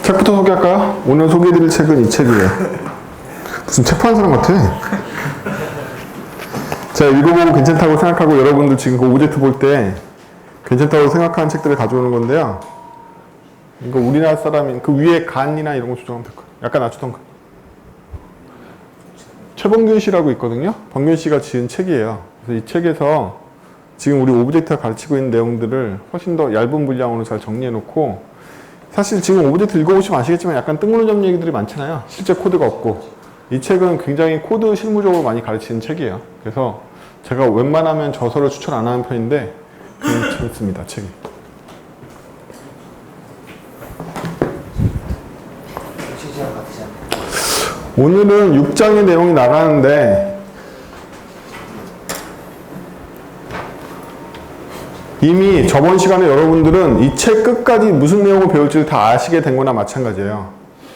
책부터 소개할까요? 오늘 소개해드릴 책은 이 책이에요. 무슨 책 파는 사람 같아. 제가 읽어보고 괜찮다고 생각하고 여러분들 지금 그 오브젝트 볼 때 괜찮다고 생각하는 책들을 가져오는 건데요. 이거 우리나라 사람이 그 위에 간이나 이런 거 조정하면 될 거예요. 약간 낮추던가. 최범균 씨라고 있거든요. 범균 씨가 지은 책이에요. 그래서 이 책에서 지금 우리 오브젝트가 가르치고 있는 내용들을 훨씬 더 얇은 분량으로 잘 정리해 놓고, 사실 지금 오브젝트 읽어보시면 아시겠지만 약간 뜬구름 얘기들이 많잖아요. 실제 코드가 없고. 이 책은 굉장히 코드 실무적으로 많이 가르치는 책이에요. 그래서 제가 웬만하면 저서를 추천 안 하는 편인데 괜찮습니다, 책이. 오늘은 6장의 내용이 나가는데 이미 저번 시간에 여러분들은 이 책 끝까지 무슨 내용을 배울지를 다 아시게 된 거나 마찬가지예요.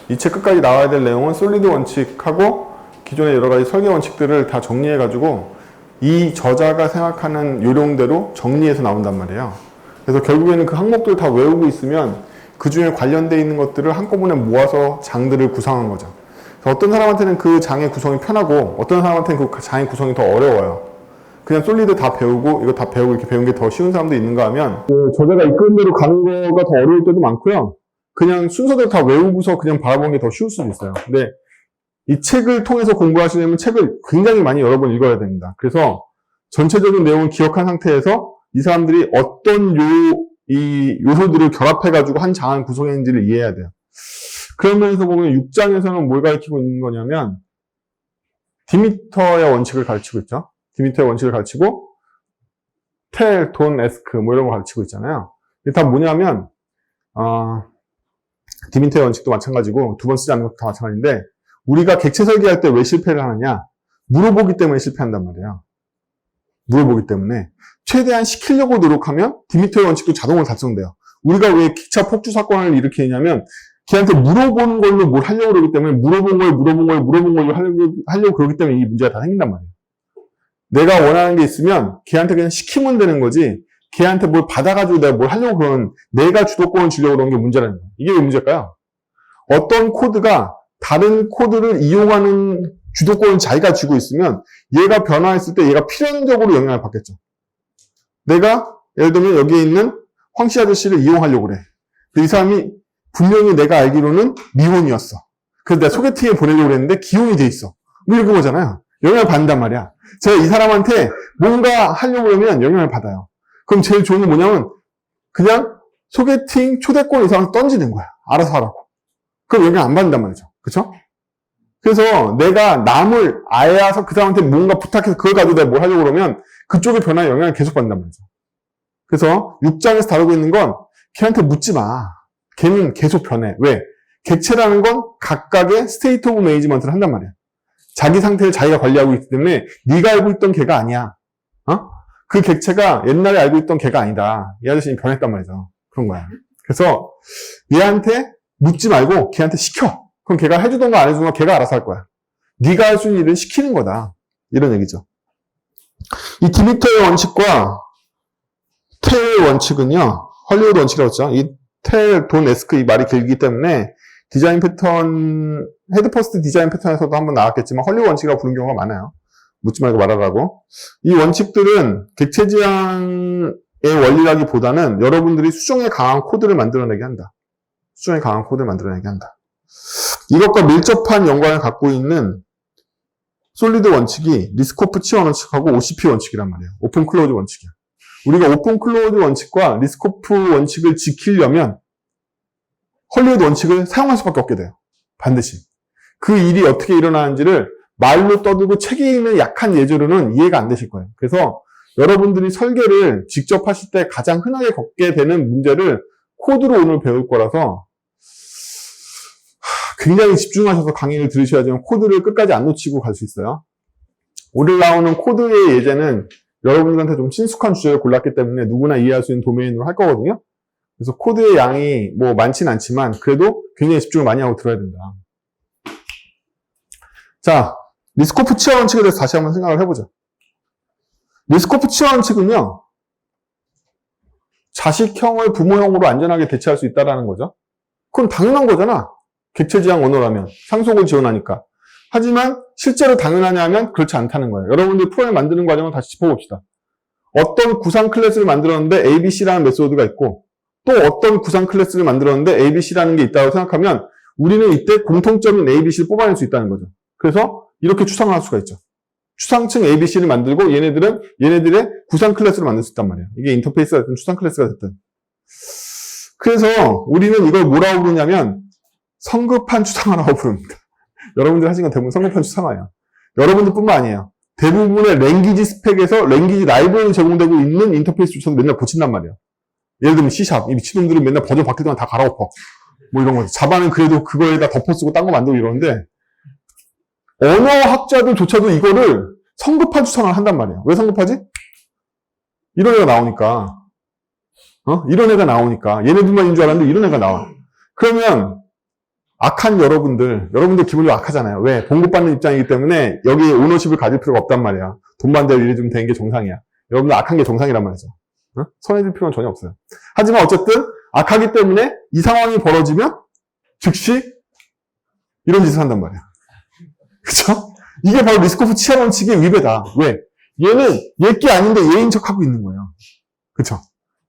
이 책 끝까지 나와야 될 내용은 솔리드 원칙하고 기존의 여러 가지 설계 원칙들을 다 정리해가지고 이 저자가 생각하는 요령대로 정리해서 나온단 말이에요. 그래서 결국에는 그 항목들을 다 외우고 있으면 그 중에 관련되어 있는 것들을 한꺼번에 모아서 장들을 구성한 거죠. 어떤 사람한테는 그 장의 구성이 편하고 어떤 사람한테는 그 장의 구성이 더 어려워요. 그냥 솔리드 다 배우고 이거 다 배우고 이렇게 배운 게 더 쉬운 사람도 있는가 하면 그 저자가 이끄는 대로 가는 거가 더 어려울 때도 많고요. 그냥 순서대로 다 외우고서 그냥 바라보는 게 더 쉬울 수도 있어요. 근데 이 책을 통해서 공부하시려면 책을 굉장히 많이 여러 번 읽어야 됩니다. 그래서 전체적인 내용을 기억한 상태에서 이 사람들이 어떤 이 요소들을 결합해가지고 한 장을 구성했는지를 이해해야 돼요. 그런 면에서 보면 6장에서는 뭘 가르치고 있는 거냐면 디미터의 원칙을 가르치고 있죠. 디미터의 원칙을 가르치고 텔, 돈, 에스크 뭐 이런 거 가르치고 있잖아요. 이게 다 뭐냐면 디미터의 원칙도 마찬가지고 두 번 쓰지 않는 것도 다 마찬가지인데 우리가 객체 설계할 때 왜 실패를 하느냐? 물어보기 때문에 실패한단 말이에요. 물어보기 때문에 최대한 시키려고 노력하면 디미터의 원칙도 자동으로 달성돼요. 우리가 왜 기차 폭주 사건을 일으키냐면 걔한테 물어보는 걸로 뭘 하려고 그러기 때문에 물어본 걸로 하려고 그러기 때문에 이 문제가 다 생긴단 말이에요. 내가 원하는 게 있으면 걔한테 그냥 시키면 되는 거지 걔한테 뭘 받아가지고 내가 뭘 하려고 그러는 내가 주도권을 주려고 그러는 게 문제라는 거예요. 이게 왜 문제일까요? 어떤 코드가 다른 코드를 이용하는 주도권을 자기가 쥐고 있으면 얘가 변화했을 때 얘가 필연적으로 영향을 받겠죠. 내가 예를 들면 여기에 있는 황씨 아저씨를 이용하려고 그래. 이 사람이 분명히 내가 알기로는 미혼이었어. 그래서 내가 소개팅에 보내려고 그랬는데 기혼이 돼 있어. 뭐 이런 거잖아요. 영향을 받는단 말이야. 제가 이 사람한테 뭔가 하려고 그러면 영향을 받아요. 그럼 제일 좋은 건 뭐냐면 그냥 소개팅 초대권 이 사람한테 던지는 거야. 알아서 하라고. 그럼 영향 안 받는단 말이죠. 그쵸? 그래서 내가 남을 알아서 그 사람한테 뭔가 부탁해서 그걸 가지고 내가 뭘 하려고 그러면 그쪽의 변화에 영향을 계속 받는단 말이죠. 그래서 6장에서 다루고 있는 건 걔한테 묻지 마. 걔는 계속 변해. 왜? 객체라는 건 각각의 스테이트 오브 매니지먼트를 한단 말이야. 자기 상태를 자기가 관리하고 있기 때문에 네가 알고 있던 걔가 아니야. 그 객체가 옛날에 알고 있던 걔가 아니다. 이 아저씨는 변했단 말이죠. 그런 거야. 그래서 얘한테 묻지 말고 걔한테 시켜. 그럼 걔가 해주던가 안 해주던가 걔가 알아서 할 거야. 네가 할 수 있는 일은 시키는 거다. 이런 얘기죠. 이 디미터의 원칙과 텔의 원칙은요. 헐리우드 원칙이라고 했죠. 이 텔, 돈, 에스크 이 말이 길기 때문에 디자인 패턴, 헤드퍼스트 디자인 패턴에서도 한번 나왔겠지만 헐리우드 원칙이라고 부르는 경우가 많아요. 묻지 말고 말하라고. 이 원칙들은 객체 지향의 원리라기보다는 여러분들이 수정에 강한 코드를 만들어내게 한다. 수정에 강한 코드를 만들어내게 한다. 이것과 밀접한 연관을 갖고 있는 솔리드 원칙이 리스코프 치원 원칙하고 OCP 원칙이란 말이에요. 오픈 클로즈 원칙이야. 우리가 오픈 클로즈 원칙과 리스코프 원칙을 지키려면 헐리우드 원칙을 사용할 수밖에 없게 돼요. 반드시. 그 일이 어떻게 일어나는지를 말로 떠들고 책에 있는 약한 예제로는 이해가 안 되실 거예요. 그래서 여러분들이 설계를 직접 하실 때 가장 흔하게 겪게 되는 문제를 코드로 오늘 배울 거라서 굉장히 집중하셔서 강의를 들으셔야지만 코드를 끝까지 안 놓치고 갈 수 있어요. 오늘 나오는 코드의 예제는 여러분들한테 좀 친숙한 주제를 골랐기 때문에 누구나 이해할 수 있는 도메인으로 할 거거든요. 그래서 코드의 양이 뭐 많지는 않지만 그래도 굉장히 집중을 많이 하고 들어야 된다. 자, 리스코프 치아 원칙에 대해서 다시 한번 생각을 해보자. 리스코프 치아 원칙은요. 자식형을 부모형으로 안전하게 대체할 수 있다는 거죠. 그건 당연한 거잖아. 객체지향 언어라면. 상속을 지원하니까. 하지만 실제로 당연하냐 하면 그렇지 않다는 거예요. 여러분들 프로그램 만드는 과정을 다시 짚어봅시다. 어떤 구상 클래스를 만들었는데 ABC라는 메소드가 있고 또 어떤 구상 클래스를 만들었는데 ABC라는 게 있다고 생각하면 우리는 이때 공통점인 ABC를 뽑아낼 수 있다는 거죠. 그래서 이렇게 추상을 할 수가 있죠. 추상층 ABC를 만들고 얘네들은 얘네들의 구상 클래스를 만들 수 있단 말이에요. 이게 인터페이스가 됐든 추상 클래스가 됐든. 그래서 우리는 이걸 뭐라고 부르냐면 성급한 추상화라고 부릅니다. 여러분들 하신 건 대부분 성급한 추상화예요. 여러분들뿐만 아니에요. 대부분의 랭귀지 스펙에서 랭귀지 라이브러리 제공되고 있는 인터페이스조차도 맨날 고친단 말이에요. 예를 들면 C#, 이 미친놈들은 맨날 버전 바뀔 때마다 다 갈아엎어. 뭐 이런 거지. 자바는 그래도 그거에다 덮어 쓰고 딴 거 만들고 이러는데 언어학자들조차도 이거를 성급한 추상을 한단 말이에요. 왜 성급하지? 이런 애가 나오니까. 이런 애가 나오니까. 얘네들만인 줄 알았는데 이런 애가 나와. 그러면 악한 여러분들 기분이 악하잖아요. 왜? 봉급받는 입장이기 때문에 여기에 오너십을 가질 필요가 없단 말이야. 돈 받는 일이 좀 되는 게 정상이야. 여러분들 악한 게 정상이란 말이죠. 손해질 필요는 전혀 없어요. 하지만 어쨌든 악하기 때문에 이 상황이 벌어지면 즉시 이런 짓을 한단 말이야. 그쵸? 이게 바로 리스코프 치안 원칙의 위배다. 왜? 얘는 얘게 아닌데 얘인 척하고 있는 거예요. 그쵸?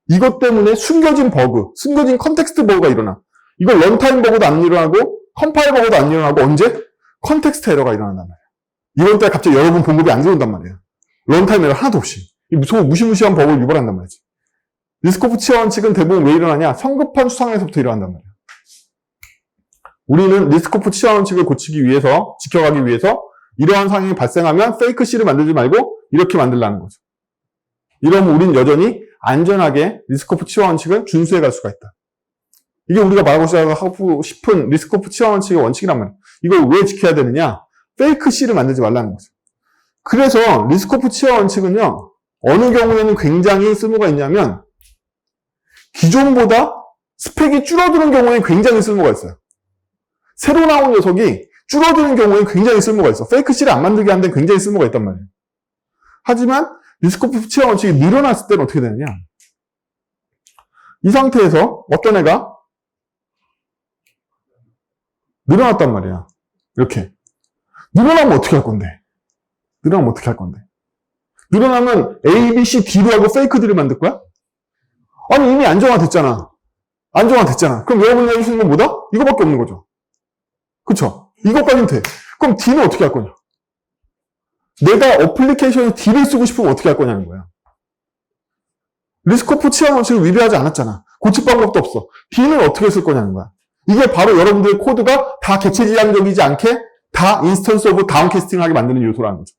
이것 때문에 숨겨진 버그, 숨겨진 컨텍스트 버그가 일어나. 이거 런타임 버그도 안 일어나고 컴파일 버그도 안 일어나고 언제? 컨텍스트 에러가 일어난단 말이에요. 이런 때 갑자기 여러분 봉급이 안 들어온단 말이에요. 런타임 에러 하나도 없이. 이 무시무시한 버그를 유발한단 말이지. 리스코프 치안 원칙은 대부분 왜 일어나냐? 성급한 추상에서부터 일어난단 말이에요. 우리는 리스코프 치안 원칙을 고치기 위해서, 지켜가기 위해서 이러한 상황이 발생하면 페이크 C를 만들지 말고 이렇게 만들라는 거죠. 이러면 우린 여전히 안전하게 리스코프 치안 원칙을 준수해 갈 수가 있다. 이게 우리가 말하고 싶은 리스코프 치안 원칙의 원칙이란 말이에요. 이걸 왜 지켜야 되느냐? 페이크 C를 만들지 말라는 거죠. 그래서 리스코프 치안 원칙은요, 어느 경우에는 굉장히 쓸모가 있냐면, 기존보다 스펙이 줄어드는 경우에 굉장히 쓸모가 있어요. 새로 나온 녀석이 줄어드는 경우에 굉장히 쓸모가 있어. 페이크 C를 안 만들게 하는 데 굉장히 쓸모가 있단 말이에요. 하지만 리스코프 치안 원칙이 늘어났을 때는 어떻게 되느냐? 이 상태에서 어떤 애가 늘어났단 말이야. 이렇게. 늘어나면 어떻게 할 건데? 늘어나면 A, B, C, D로 하고 페이크 D를 만들 거야? 아니, 이미 안정화됐잖아. 그럼 여러분이 해주시는 건 뭐다? 이거밖에 없는 거죠. 그쵸? 이것까지는 돼. 그럼 D는 어떻게 할 거냐? 내가 어플리케이션에 D를 쓰고 싶으면 어떻게 할 거냐는 거야. 리스코프 치안 원칙을 위배하지 않았잖아. 고칠 방법도 없어. D는 어떻게 쓸 거냐는 거야. 이게 바로 여러분들의 코드가 다 객체 지향적이지 않게 다 인스턴스 오브 다운캐스팅을 하게 만드는 요소라는 거죠.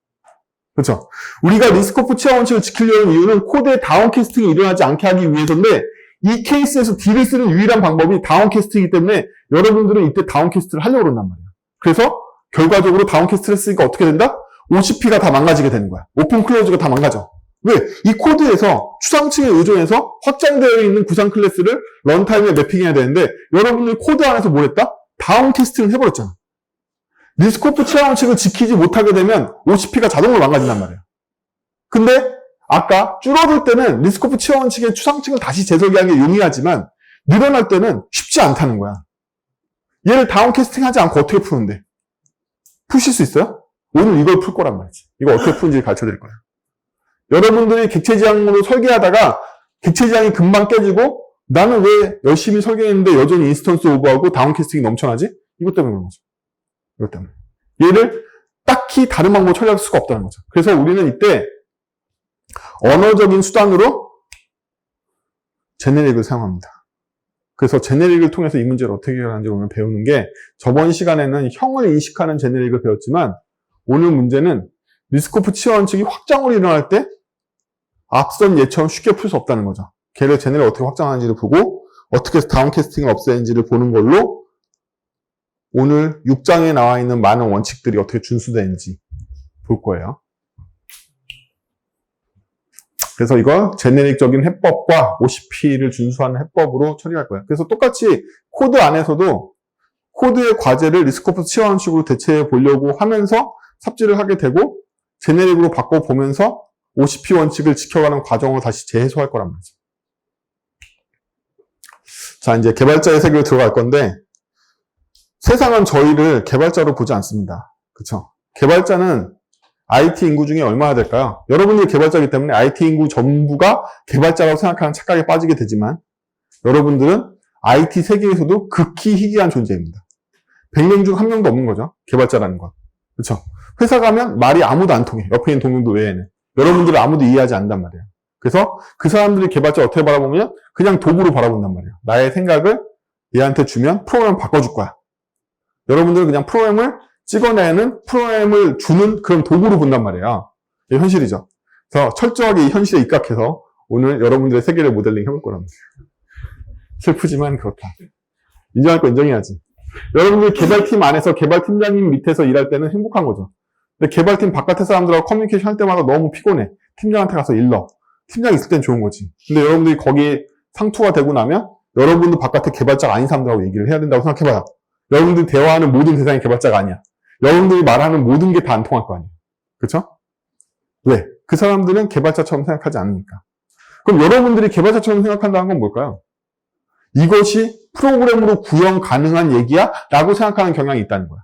그렇죠? 우리가 리스코프 치안 원칙을 지키려는 이유는 코드에 다운캐스팅이 일어나지 않게 하기 위해서인데 이 케이스에서 D를 쓰는 유일한 방법이 다운캐스트이기 때문에 여러분들은 이때 다운캐스트를 하려고 그런단 말이에요. 그래서 결과적으로 다운캐스트를 쓰니까 어떻게 된다? OCP가 다 망가지게 되는 거야. 오픈 클로즈가 다 망가져. 왜? 이 코드에서 추상층에 의존해서 확장되어 있는 구상 클래스를 런타임에 매핑해야 되는데 여러분들 코드 안에서 뭘 했다? 다운캐스팅을 해버렸잖아. 리스코프 치안 원칙을 지키지 못하게 되면 OCP가 자동으로 망가진단 말이에요. 근데 아까 줄어들 때는 리스코프 치안 원칙의 추상층을 다시 재설계하기 용이하지만 늘어날 때는 쉽지 않다는 거야. 얘를 다운캐스팅 하지 않고 어떻게 푸는데? 푸실 수 있어요? 오늘 이걸 풀 거란 말이지. 이거 어떻게 푸는지 가르쳐 드릴 거야. 여러분들이 객체지향으로 설계하다가 객체지향이 금방 깨지고 나는 왜 열심히 설계했는데 여전히 인스턴스 오버하고 다운캐스팅이 넘쳐나지? 이것 때문에 그런 거죠. 이것 때문에. 얘를 딱히 다른 방법으로 처리할 수가 없다는 거죠. 그래서 우리는 이때 언어적인 수단으로 제네릭을 사용합니다. 그래서 제네릭을 통해서 이 문제를 어떻게 해결하는지 오늘 배우는 게 저번 시간에는 형을 인식하는 제네릭을 배웠지만 오늘 문제는 리스코프 치안 원칙이 확장으로 일어날 때 앞선 예처럼 쉽게 풀 수 없다는 거죠. 걔를 제네릭을 어떻게 확장하는지를 보고 어떻게 다운캐스팅을 없애는지를 보는 걸로 오늘 6장에 나와 있는 많은 원칙들이 어떻게 준수되는지 볼 거예요. 그래서 이거 제네릭적인 해법과 OCP를 준수하는 해법으로 처리할 거예요. 그래서 똑같이 코드 안에서도 코드의 과제를 리스코프 치안 원칙으로 대체해 보려고 하면서 삽질을 하게 되고 제네릭으로 바꿔보면서 OCP 원칙을 지켜가는 과정을 다시 재해소할 거란 말이죠. 자, 이제 개발자의 세계로 들어갈 건데 세상은 저희를 개발자로 보지 않습니다. 그쵸? 개발자는 IT 인구 중에 얼마나 될까요? 여러분들이 개발자이기 때문에 IT 인구 전부가 개발자라고 생각하는 착각에 빠지게 되지만 여러분들은 IT 세계에서도 극히 희귀한 존재입니다. 100명 중 1명도 없는 거죠. 개발자라는 건. 그쵸? 회사 가면 말이 아무도 안 통해. 옆에 있는 동료도 외에는. 여러분들을 아무도 이해하지 않는단 말이에요. 그래서 그 사람들이 개발자 어떻게 바라보면 그냥 도구로 바라본단 말이에요. 나의 생각을 얘한테 주면 프로그램을 바꿔줄 거야. 여러분들은 그냥 프로그램을 찍어내는, 프로그램을 주는 그런 도구로 본단 말이에요. 이게 현실이죠. 그래서 철저하게 이 현실에 입각해서 오늘 여러분들의 세계를 모델링 해볼 거랍니다. 슬프지만 그렇다. 인정할 거 인정해야지. 여러분들 개발팀 안에서 개발팀장님 밑에서 일할 때는 행복한 거죠. 근데 개발팀 바깥의 사람들하고 커뮤니케이션 할 때마다 너무 피곤해. 팀장한테 가서 일러. 팀장 있을 땐 좋은 거지. 근데 여러분들이 거기에 상투가 되고 나면 여러분도 바깥에 개발자가 아닌 사람들하고 얘기를 해야 된다고 생각해봐요. 여러분들이 대화하는 모든 대상이 개발자가 아니야. 여러분들이 말하는 모든 게 다 안 통할 거 아니에요. 그쵸? 왜? 그 사람들은 개발자처럼 생각하지 않으니까. 그럼 여러분들이 개발자처럼 생각한다는 건 뭘까요? 이것이 프로그램으로 구현 가능한 얘기야? 라고 생각하는 경향이 있다는 거야.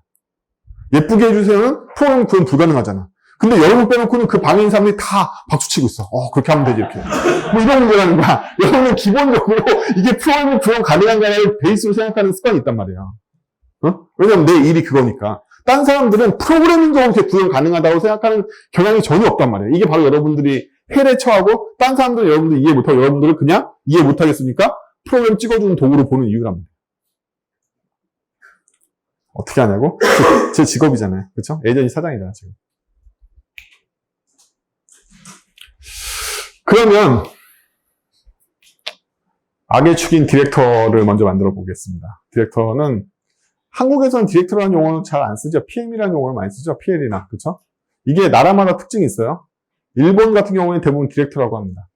예쁘게 해주세요는 프로그램 구현 불가능하잖아. 근데 여러분 빼놓고는 그 방에 있는 사람들이 다 박수치고 있어. 그렇게 하면 되지, 이렇게. 뭐 이런 문제라는 거야. 여러분은 기본적으로 이게 프로그램 구현 가능한가를 베이스로 생각하는 습관이 있단 말이야. 왜냐면 내 일이 그거니까. 딴 사람들은 프로그래밍적으로 이렇게 구현 가능하다고 생각하는 경향이 전혀 없단 말이에요. 이게 바로 여러분들이 해례 처하고 딴 사람들은 여러분들 이해 못하고 여러분들은 그냥 이해 못하겠으니까 프로그램 찍어주는 도구로 보는 이유란 말이에요. 어떻게 하냐고? 제 직업이잖아요. 그렇죠? 예전이 사장이잖아, 지금. 그러면 악의 축인 디렉터를 먼저 만들어 보겠습니다. 디렉터는 한국에서는 디렉터라는 용어는 잘 안 쓰죠. PM이라는 용어를 많이 쓰죠. PL이나. 그렇죠? 이게 나라마다 특징이 있어요. 일본 같은 경우는 대부분 디렉터라고 합니다.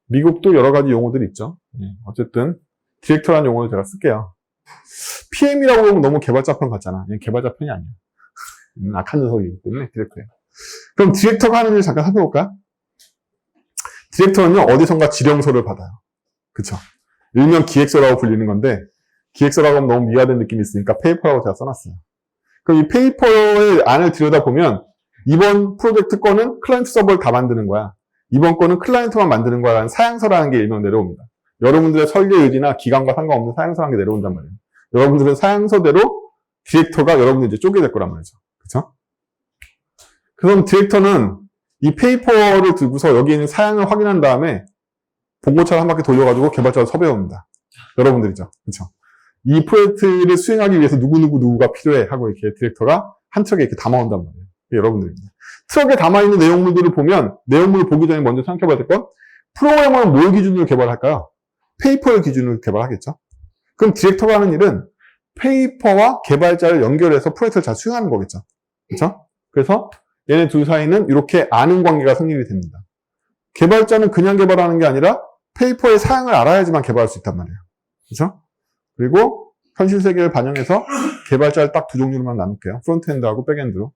미국도 여러 가지 용어들이 있죠. 어쨌든 디렉터라는 용어를 제가 쓸게요. PM이라고 하면 너무 개발자 편 같잖아. 개발자 편이 아니야. 악한 녀석이기 때문에 디렉터예요. 그럼 디렉터가 하는 일 잠깐 살펴볼까요? 디렉터는요, 어디선가 지령서를 받아요. 그쵸? 일명 기획서라고 불리는 건데, 기획서라고 하면 너무 미화된 느낌이 있으니까 페이퍼라고 제가 써놨어요. 그럼 이 페이퍼의 안을 들여다보면, 이번 프로젝트 거는 클라이언트 서버를 다 만드는 거야. 이번 거는 클라이언트만 만드는 거야 라는 사양서라는 게 일명 내려옵니다. 여러분들의 설계 의지나 기간과 상관없는 사양서라는 게 내려온단 말이에요. 여러분들은 사양서대로 디렉터가 여러분들 이제 쪼개 될 거란 말이죠. 그쵸? 그럼 디렉터는 이 페이퍼를 들고서 여기 있는 사양을 확인한 다음에 봉고차를 한 바퀴 돌려가지고 개발자를 섭외합니다. 여러분들이죠. 그쵸? 이 프로젝트를 수행하기 위해서 누구가 필요해 하고 이렇게 디렉터가 한 트럭에 이렇게 담아온단 말이에요. 여러분들입니다. 트럭에 담아있는 내용물들을 보면 내용물을 보기 전에 먼저 생각해봐야 될 건 프로그래머는 뭘 기준으로 개발할까요? 페이퍼를 기준으로 개발하겠죠. 그럼 디렉터가 하는 일은 페이퍼와 개발자를 연결해서 프로젝트를 잘 수행하는 거겠죠. 그렇죠? 그래서 얘네 둘 사이는 이렇게 아는 관계가 성립이 됩니다. 개발자는 그냥 개발하는 게 아니라 페이퍼의 사양을 알아야지만 개발할 수 있단 말이에요. 그렇죠? 그리고 현실 세계를 반영해서 개발자를 딱 두 종류로만 나눌게요. 프론트엔드하고 백엔드로.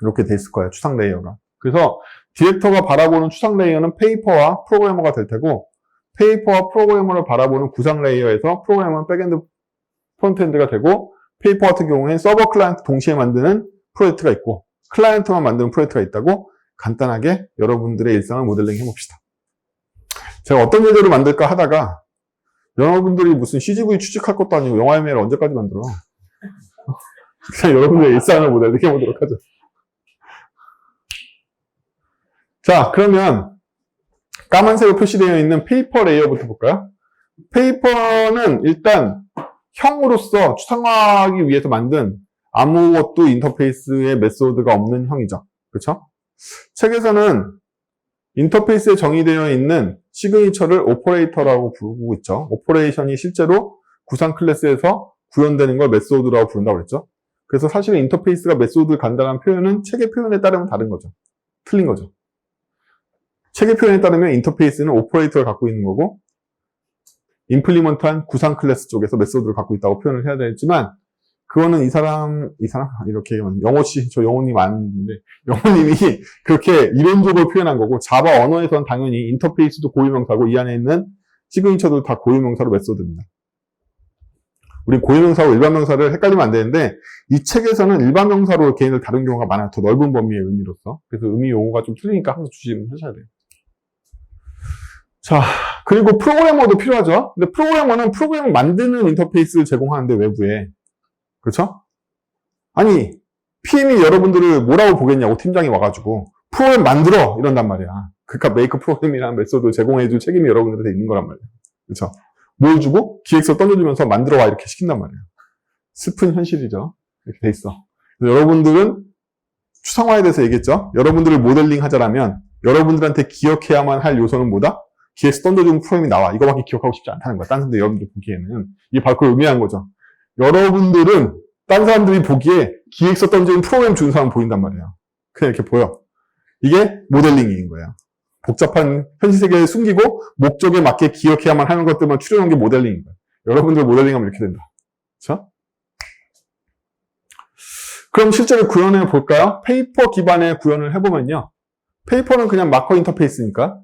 이렇게 돼 있을 거예요. 추상 레이어가. 그래서 디렉터가 바라보는 추상 레이어는 페이퍼와 프로그래머가 될 테고 페이퍼와 프로그래머를 바라보는 구상 레이어에서 프로그래머는 백엔드 프론트엔드가 되고 페이퍼 같은 경우에는 서버 클라이언트 동시에 만드는 프로젝트가 있고 클라이언트만 만드는 프로젝트가 있다고 간단하게 여러분들의 일상을 모델링 해봅시다. 제가 어떤 예제로 만들까 하다가 여러분들이 무슨 CGV 취직할 것도 아니고 영화 예매를 언제까지 만들어? 그냥 여러분들의 일상을 모델링 해보도록 하죠. 자, 그러면 까만색으로 표시되어 있는 페이퍼 레이어부터 볼까요? 페이퍼는 일단 형으로서 추상화하기 위해서 만든 아무것도 인터페이스에 메소드가 없는 형이죠. 그렇죠? 책에서는 인터페이스에 정의되어 있는 시그니처를 오퍼레이터라고 부르고 있죠. 오퍼레이션이 실제로 구상 클래스에서 구현되는 걸 메소드라고 부른다고 그랬죠. 그래서 사실은 인터페이스가 메소드를 간다는 표현은 책의 표현에 따르면 다른 거죠. 틀린 거죠. 책의 표현에 따르면 인터페이스는 오퍼레이터를 갖고 있는 거고 임플리먼트한 구상 클래스 쪽에서 메소드를 갖고 있다고 표현을 해야 되겠지만 그거는 이 사람 이렇게 영어씨 저 영어님 아는데 영어님이 그렇게 이론적으로 표현한 거고 자바 언어에서는 당연히 인터페이스도 고유명사고 이 안에 있는 시그니처도 다 고유명사로 메소드입니다. 우리 고유명사하고 일반명사를 헷갈리면 안 되는데 이 책에서는 일반명사로 개인을 다룬 경우가 많아요. 더 넓은 범위의 의미로서. 그래서 의미 용어가 좀 틀리니까 항상 주시하셔야 돼요. 자, 그리고 프로그래머도 필요하죠. 근데 프로그래머는 프로그램을 만드는 인터페이스를 제공하는데 외부에. 그렇죠? 아니, PM이 여러분들을 뭐라고 보겠냐고 팀장이 와가지고 프로그램 만들어 이런단 말이야. 그러니까 메이크 프로그램이라는 메소드 제공해줄 책임이 여러분들한테 있는 거란 말이야. 그렇죠? 뭘 주고 기획서 던져주면서 만들어와 이렇게 시킨단 말이에요. 슬픈 현실이죠. 이렇게 돼 있어. 여러분들은 추상화에 대해서 얘기했죠. 여러분들을 모델링 하자라면 여러분들한테 기억해야만 할 요소는 뭐다? 기획서 던져주는 프로그램이 나와. 이거밖에 기억하고 싶지 않다는 거야. 딴 사람들 여러분들 보기에는. 이게 바로 그걸 의미한 거죠. 여러분들은 딴 사람들이 보기에 기획서 던지는 프로그램 주는 사람 보인단 말이에요. 그냥 이렇게 보여. 이게 모델링인 거예요. 복잡한 현실 세계에 숨기고 목적에 맞게 기억해야만 하는 것들만 추려놓은 게 모델링인 거예요. 여러분들 모델링하면 이렇게 된다. 그렇죠? 그럼 실제로 구현해 볼까요? 페이퍼 기반의 구현을 해보면요. 페이퍼는 그냥 마커 인터페이스니까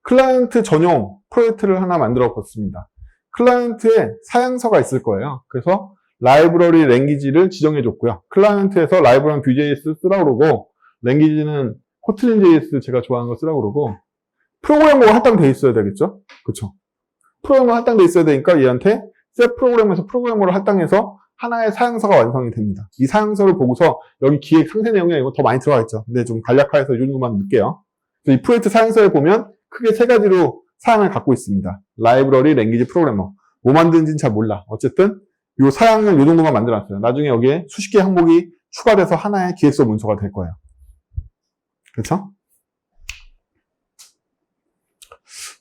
클라이언트 전용 프로젝트를 하나 만들어 봤습니다. 클라이언트에 사양서가 있을 거예요. 그래서 라이브러리 랭귀지를 지정해 줬고요. 클라이언트에서 라이브러리 Vue.js 쓰라고 그러고 랭귀지는 코틀린 JS 제가 좋아하는 거 쓰라고 그러고 프로그래머가 할당돼 있어야 되겠죠? 그렇죠? 프로그래머 할당돼 있어야 되니까 얘한테 셋 프로그램에서 프로그래머를 할당해서 하나의 사양서가 완성이 됩니다. 이 사양서를 보고서 여기 기획 상세 내용이 이거 더 많이 들어가 있죠. 근데 좀 간략화해서 이 정도만 넣을게요. 이 프로젝트 사양서에 보면 크게 세 가지로 사양을 갖고 있습니다. 라이브러리, 랭귀지, 프로그래머. 뭐 만드는지는 잘 몰라. 어쨌든 이 사양을 이 정도만 만들어놨어요. 나중에 여기에 수십 개의 항목이 추가돼서 하나의 기획서 문서가 될 거예요. 그렇죠?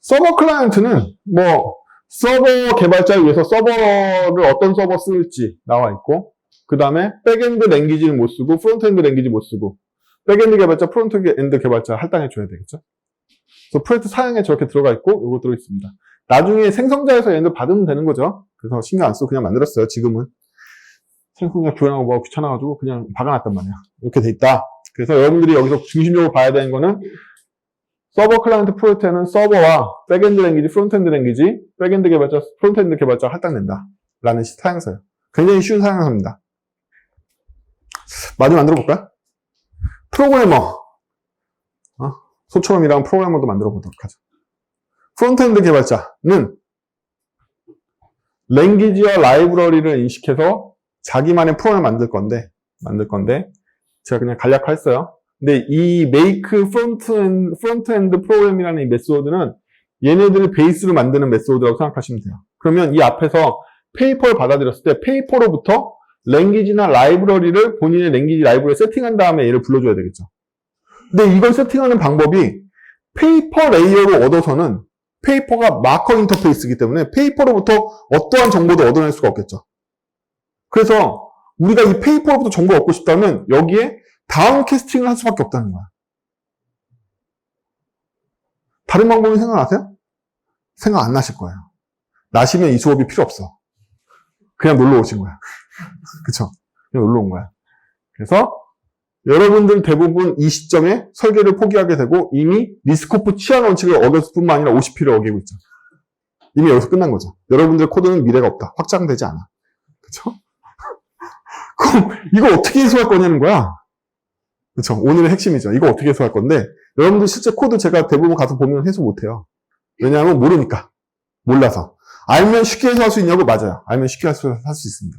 서버 클라이언트는 뭐 서버 개발자를 위해서 서버를 어떤 서버 쓸지 나와 있고 그 다음에 백엔드 랭귀지를 못 쓰고 프론트엔드 랭귀지 못 쓰고 백엔드 개발자, 프론트엔드 개발자 할당해 줘야 되겠죠? 그래서 프로젝트 사양에 저렇게 들어가 있고 요거 들어 있습니다. 나중에 생성자에서 얘네들 받으면 되는 거죠. 그래서 신경 안 쓰고 그냥 만들었어요. 지금은 생성자 교환하고 뭐 귀찮아가지고 그냥 박아놨단 말이야. 이렇게 돼 있다. 그래서 여러분들이 여기서 중심적으로 봐야 되는 거는 서버 클라이언트 프로젝트에는 서버와 백엔드 랭귀지, 프론트엔드 랭귀지, 백엔드 개발자, 프론트엔드 개발자가 할당된다. 라는 사양서예요. 굉장히 쉬운 사양서입니다. 많이 만들어 볼까요? 프로그래머. 소처럼 일하는 프로그래머도 만들어 보도록 하죠. 프론트엔드 개발자는 랭귀지와 라이브러리를 인식해서 자기만의 프로그램을 만들 건데 제가 그냥 간략화했어요. 근데 이 make front-end 프로그램이라는 이 메소드는 얘네들을 베이스로 만드는 메소드라고 생각하시면 돼요. 그러면 이 앞에서 페이퍼를 받아들였을 때 페이퍼로부터 랭귀지나 라이브러리를 본인의 랭귀지 라이브러리에 세팅한 다음에 얘를 불러줘야 되겠죠. 근데 이걸 세팅하는 방법이 페이퍼 레이어로 얻어서는 페이퍼가 마커 인터페이스이기 때문에 페이퍼로부터 어떠한 정보도 얻어낼 수가 없겠죠. 그래서 우리가 이 페이퍼로부터 정보를 얻고 싶다면 여기에 다운 캐스팅을 할 수밖에 없다는 거야. 다른 방법이 생각나세요? 생각 안 나실 거예요. 나시면 이 수업이 필요 없어. 그냥 놀러 오신 거야. 그쵸? 그냥 놀러 온 거야. 그래서 여러분들 대부분 이 시점에 설계를 포기하게 되고 이미 리스코프 치안 원칙을 어겼을 뿐만 아니라 OCP를 어기고 있죠. 이미 여기서 끝난 거죠. 여러분들 코드는 미래가 없다. 확장되지 않아. 그쵸? 그럼 이거 어떻게 해소할 거냐는 거야. 그쵸? 오늘의 핵심이죠. 이거 어떻게 해소할 건데 여러분들 실제 코드 제가 대부분 가서 보면 해소 못해요. 왜냐하면 모르니까. 몰라서. 알면 쉽게 해소할 수 있냐고? 맞아요. 알면 쉽게 할 수 있습니다.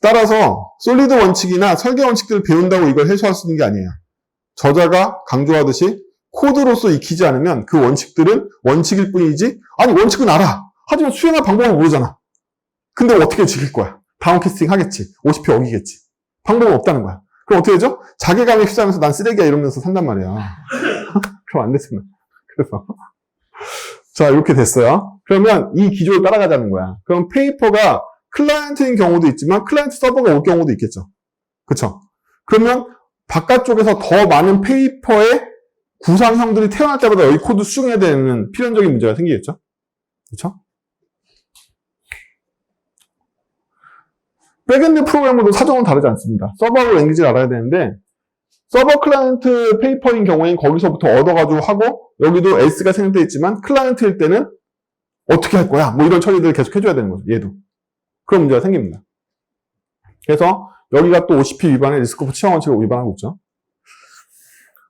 따라서 솔리드 원칙이나 설계 원칙들을 배운다고 이걸 해소할 수 있는 게 아니에요. 저자가 강조하듯이 코드로서 익히지 않으면 그 원칙들은 원칙일 뿐이지 아니 원칙은 알아. 하지만 수행할 방법을 모르잖아. 근데 어떻게 지킬 거야? 다운캐스팅 하겠지. OCP 어기겠지. 방법은 없다는 거야. 그럼 어떻게 되죠? 자괴감에 휩싸면서 난 쓰레기야 이러면서 산단 말이야. 그럼 안 되잖아. 그래서 자 이렇게 됐어요. 그러면 이 기조를 따라가자는 거야. 그럼 페이퍼가 클라이언트인 경우도 있지만 클라이언트 서버가 올 경우도 있겠죠. 그쵸? 그러면 바깥쪽에서 더 많은 페이퍼의 구상형들이 태어날 때마다 여기 코드 수정해야 되는 필연적인 문제가 생기겠죠. 그쵸? 백엔드 프로그래머도 사정은 다르지 않습니다. 서버 랭귀지를 알아야 되는데 서버 클라이언트 페이퍼인 경우에는 거기서부터 얻어가지고 하고 여기도 S가 생성되어 있지만 클라이언트일 때는 어떻게 할 거야? 뭐 이런 처리들을 계속 해줘야 되는 거죠. 얘도. 그런 문제가 생깁니다. 그래서 여기가 또 OCP 위반에 리스크 오브 치환 원칙을 위반하고 있죠.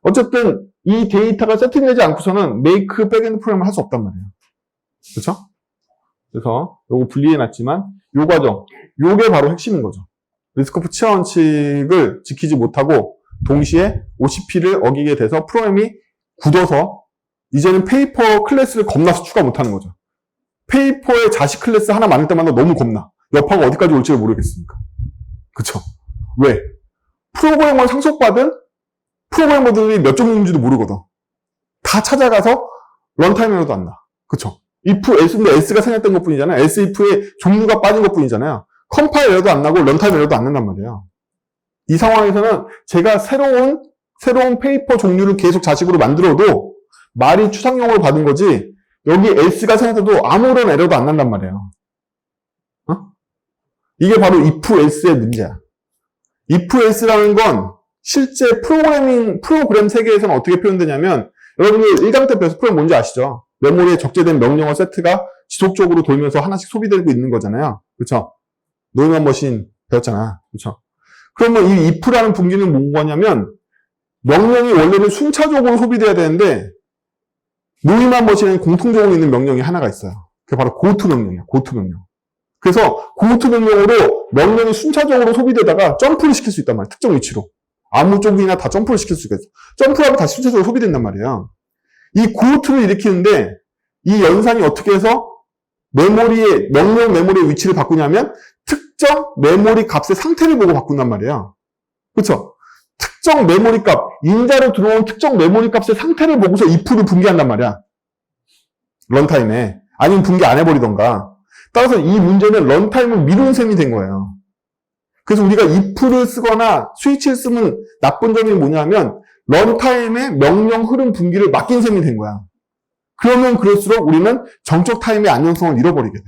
어쨌든 이 데이터가 세팅되지 않고서는 make 백엔드 프로그램을 할 수 없단 말이에요. 그렇죠? 그래서 요거 분리해놨지만 요 과정, 요게 바로 핵심인 거죠. 리스크 오브 치환 원칙을 지키지 못하고 동시에 OCP를 어기게 돼서 프로그램이 굳어서 이제는 페이퍼 클래스를 겁나서 추가 못하는 거죠. 페이퍼의 자식 클래스 하나 만들 때마다 너무 겁나. 여파가 어디까지 올지를 모르겠으니까. 그쵸? 왜? 프로그래머를 상속받은 프로그래머들이 몇 종류인지도 모르거든. 다 찾아가서 런타임 에러도 안 나. 그쵸? if, s인데 s가 생략된 것 뿐이잖아요. s if의 종류가 빠진 것 뿐이잖아요. 컴파일 에러도 안 나고 런타임 에러도 안 난단 말이에요. 이 상황에서는 제가 새로운 페이퍼 종류를 계속 자식으로 만들어도 말이 추상용으로 받은 거지 여기 s가 생략돼도 아무런 에러도 안 난단 말이에요. 어? 이게 바로 if s의 문제야. if s라는 건 실제 프로그램 세계에서는 어떻게 표현되냐면 여러분들 1강 때 배워서 프로그램 뭔지 아시죠? 메모리에 적재된 명령어 세트가 지속적으로 돌면서 하나씩 소비되고 있는 거잖아요. 그렇죠? 노이만 머신 배웠잖아. 그렇죠? 그러면 이 if라는 분기는 뭐냐면 명령이 원래는 순차적으로 소비돼야 되는데 노이만 머신에는 공통적으로 있는 명령이 하나가 있어요. 그게 바로 고투 명령이야. 고투 명령. 그래서 고투 명령으로 명령이 순차적으로 소비되다가 점프를 시킬 수 있단 말이야. 특정 위치로. 아무 쪽이나 다 점프를 시킬 수가 있어. 점프하면 다시 순차적으로 소비된단 말이에요. 이 고투를 일으키는데 이 연산이 어떻게 해서 명령 메모리의 위치를 바꾸냐면 특정 메모리 값의 상태를 보고 바꾼단 말이에요. 그렇죠? 특정 메모리 값, 인자로 들어온 특정 메모리 값의 상태를 보고서 if를 분기한단 말이야. 런타임에. 아니면 분기 안 해버리던가. 따라서 이 문제는 런타임을 미루는 셈이 된 거예요. 그래서 우리가 if를 쓰거나 스위치를 쓰면 나쁜 점이 뭐냐면 런타임에 명령 흐름 분기를 맡긴 셈이 된 거야. 그러면 그럴수록 우리는 정적 타임의 안정성을 잃어버리게 돼.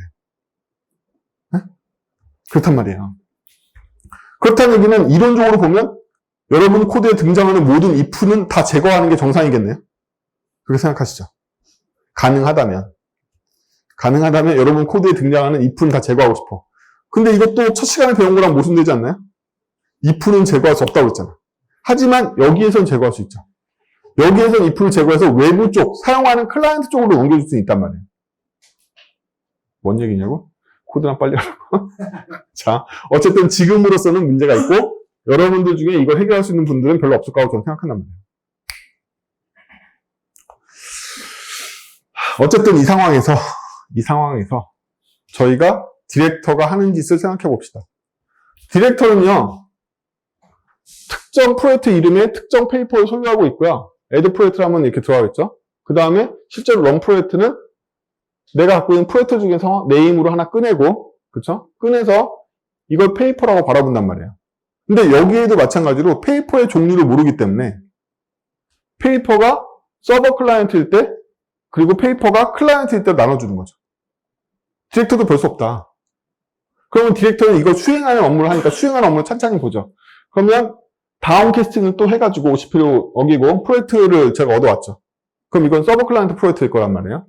네? 그렇단 말이에요. 그렇다는 얘기는 이론적으로 보면 여러분 코드에 등장하는 모든 if는 다 제거하는 게 정상이겠네요. 그렇게 생각하시죠? 가능하다면 여러분 코드에 등장하는 if는 다 제거하고 싶어. 근데 이것도 첫 시간에 배운 거랑 모순되지 않나요? if는 제거할 수 없다고 했잖아. 하지만 여기에선 제거할 수 있죠. 여기에선 if를 제거해서 외부 쪽, 사용하는 클라이언트 쪽으로 넘겨줄 수 있단 말이에요. 뭔 얘기냐고? 코드랑 빨리 하라고. 자, 어쨌든 지금으로서는 문제가 있고 여러분들 중에 이걸 해결할 수 있는 분들은 별로 없을 거라고 저는 생각한단 말이에요. 어쨌든 이 상황에서 저희가 디렉터가 하는 짓을 생각해 봅시다. 디렉터는요, 특정 프로젝트 이름에 특정 페이퍼를 소유하고 있고요. add 프로젝트를 하면 이렇게 들어가겠죠. 그 다음에 실제로 run 프로젝트는 내가 갖고 있는 프로젝트 중에서 네임으로 하나 꺼내고, 그쵸? 꺼내서 이걸 페이퍼라고 바라본단 말이에요. 근데 여기에도 마찬가지로 페이퍼의 종류를 모르기 때문에 페이퍼가 서버 클라이언트일 때, 그리고 페이퍼가 클라이언트일 때 나눠주는 거죠. 디렉터도 별 수 없다. 그러면 디렉터는 이걸 수행하는 업무를 하니까 수행하는 업무를 찬찬히 보죠. 그러면 다운 캐스팅을 또 해가지고 OCP를 어기고 프로젝트를 제가 얻어왔죠. 그럼 이건 서버 클라이언트 프로젝트일 거란 말이에요.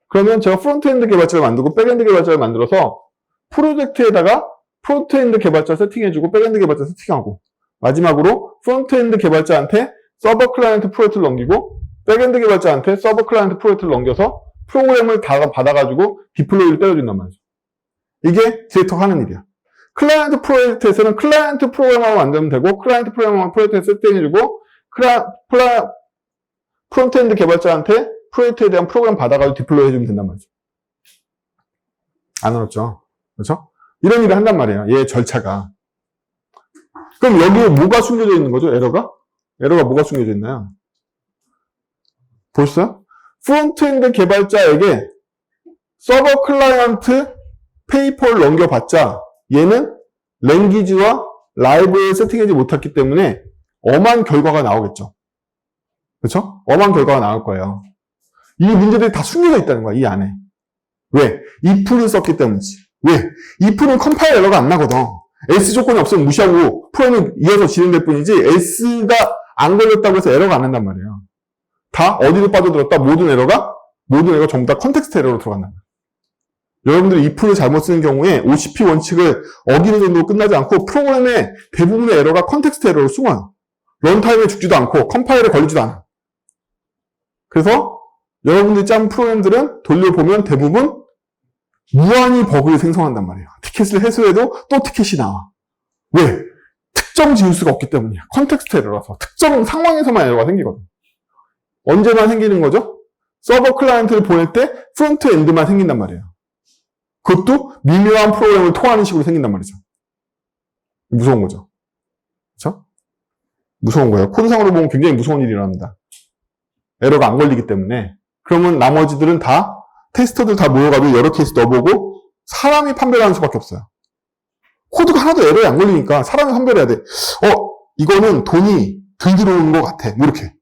그러면 제가 프론트엔드 개발자를 만들고 백엔드 개발자를 만들어서 프로젝트에다가 프론트엔드 개발자 세팅해주고 백엔드 개발자 세팅하고 마지막으로 프론트엔드 개발자한테 서버 클라이언트 프로젝트를 넘기고 백엔드 개발자한테 서버 클라이언트 프로젝트를 넘겨서 프로그램을 다 받아가지고 디플로이를 때려준단 말이죠. 이게 디렉터가 하는 일이야. 클라이언트 프로젝트에서는 클라이언트 프로그램만 만들면 되고 클라이언트 프로그램만 프로젝트에 세팅해주고 프론트엔드 개발자한테 프로젝트에 대한 프로그램 받아가지고 디플로이 해주면 된단 말이죠. 안 어렵죠? 그렇죠? 이런 일을 한단 말이에요. 얘 절차가. 그럼 여기에 뭐가 숨겨져 있는 거죠? 에러가 뭐가 숨겨져 있나요? 보셨어요? 프론트엔드 개발자에게 서버 클라이언트 페이퍼를 넘겨봤자 얘는 랭귀지와 라이브러리를 세팅하지 못했기 때문에 엄한 결과가 나오겠죠. 그렇죠? 엄한 결과가 나올 거예요. 이 문제들이 다 숨겨져 있다는 거야, 이 안에. 왜? if를 썼기 때문이지. 왜? if는 컴파일 에러가 안 나거든. else 조건이 없으면 무시하고 프로그램을 이어서 진행될 뿐이지 else가 안 걸렸다고 해서 에러가 안 난단 말이에요. 다 어디로 빠져들었다? 모든 에러가 전부 다 컨텍스트 에러로 들어간단 말이에요. 여러분들이 if를 잘못 쓰는 경우에 OCP 원칙을 어기는 정도로 끝나지 않고 프로그램의 대부분의 에러가 컨텍스트 에러로 숨어요. 런타임에 죽지도 않고 컴파일에 걸리지도 않아. 그래서 여러분들이 짠 프로그램들은 돌려보면 대부분 무한히 버그를 생성한단 말이에요. 티켓을 해소해도 또 티켓이 나와. 왜? 특정 지울 수가 없기 때문이야. 컨텍스트 에러라서. 특정 상황에서만 에러가 생기거든. 언제만 생기는 거죠? 서버 클라이언트를 보낼 때 프론트 엔드만 생긴단 말이에요. 그것도 미묘한 프로그램을 통하는 식으로 생긴단 말이죠. 무서운 거죠. 그렇죠? 무서운 거예요. 코드상으로 보면 굉장히 무서운 일이 일어납니다. 에러가 안 걸리기 때문에. 그러면 나머지들은 다 테스터들 다 모여가지고 여러 케이스 넣어보고 사람이 판별을 하는 수밖에 없어요. 코드가 하나도 에러에 안 걸리니까 사람이 판별해야 돼. 이거는 돈이 덜 들어오는 것 같아. 뭐 이렇게.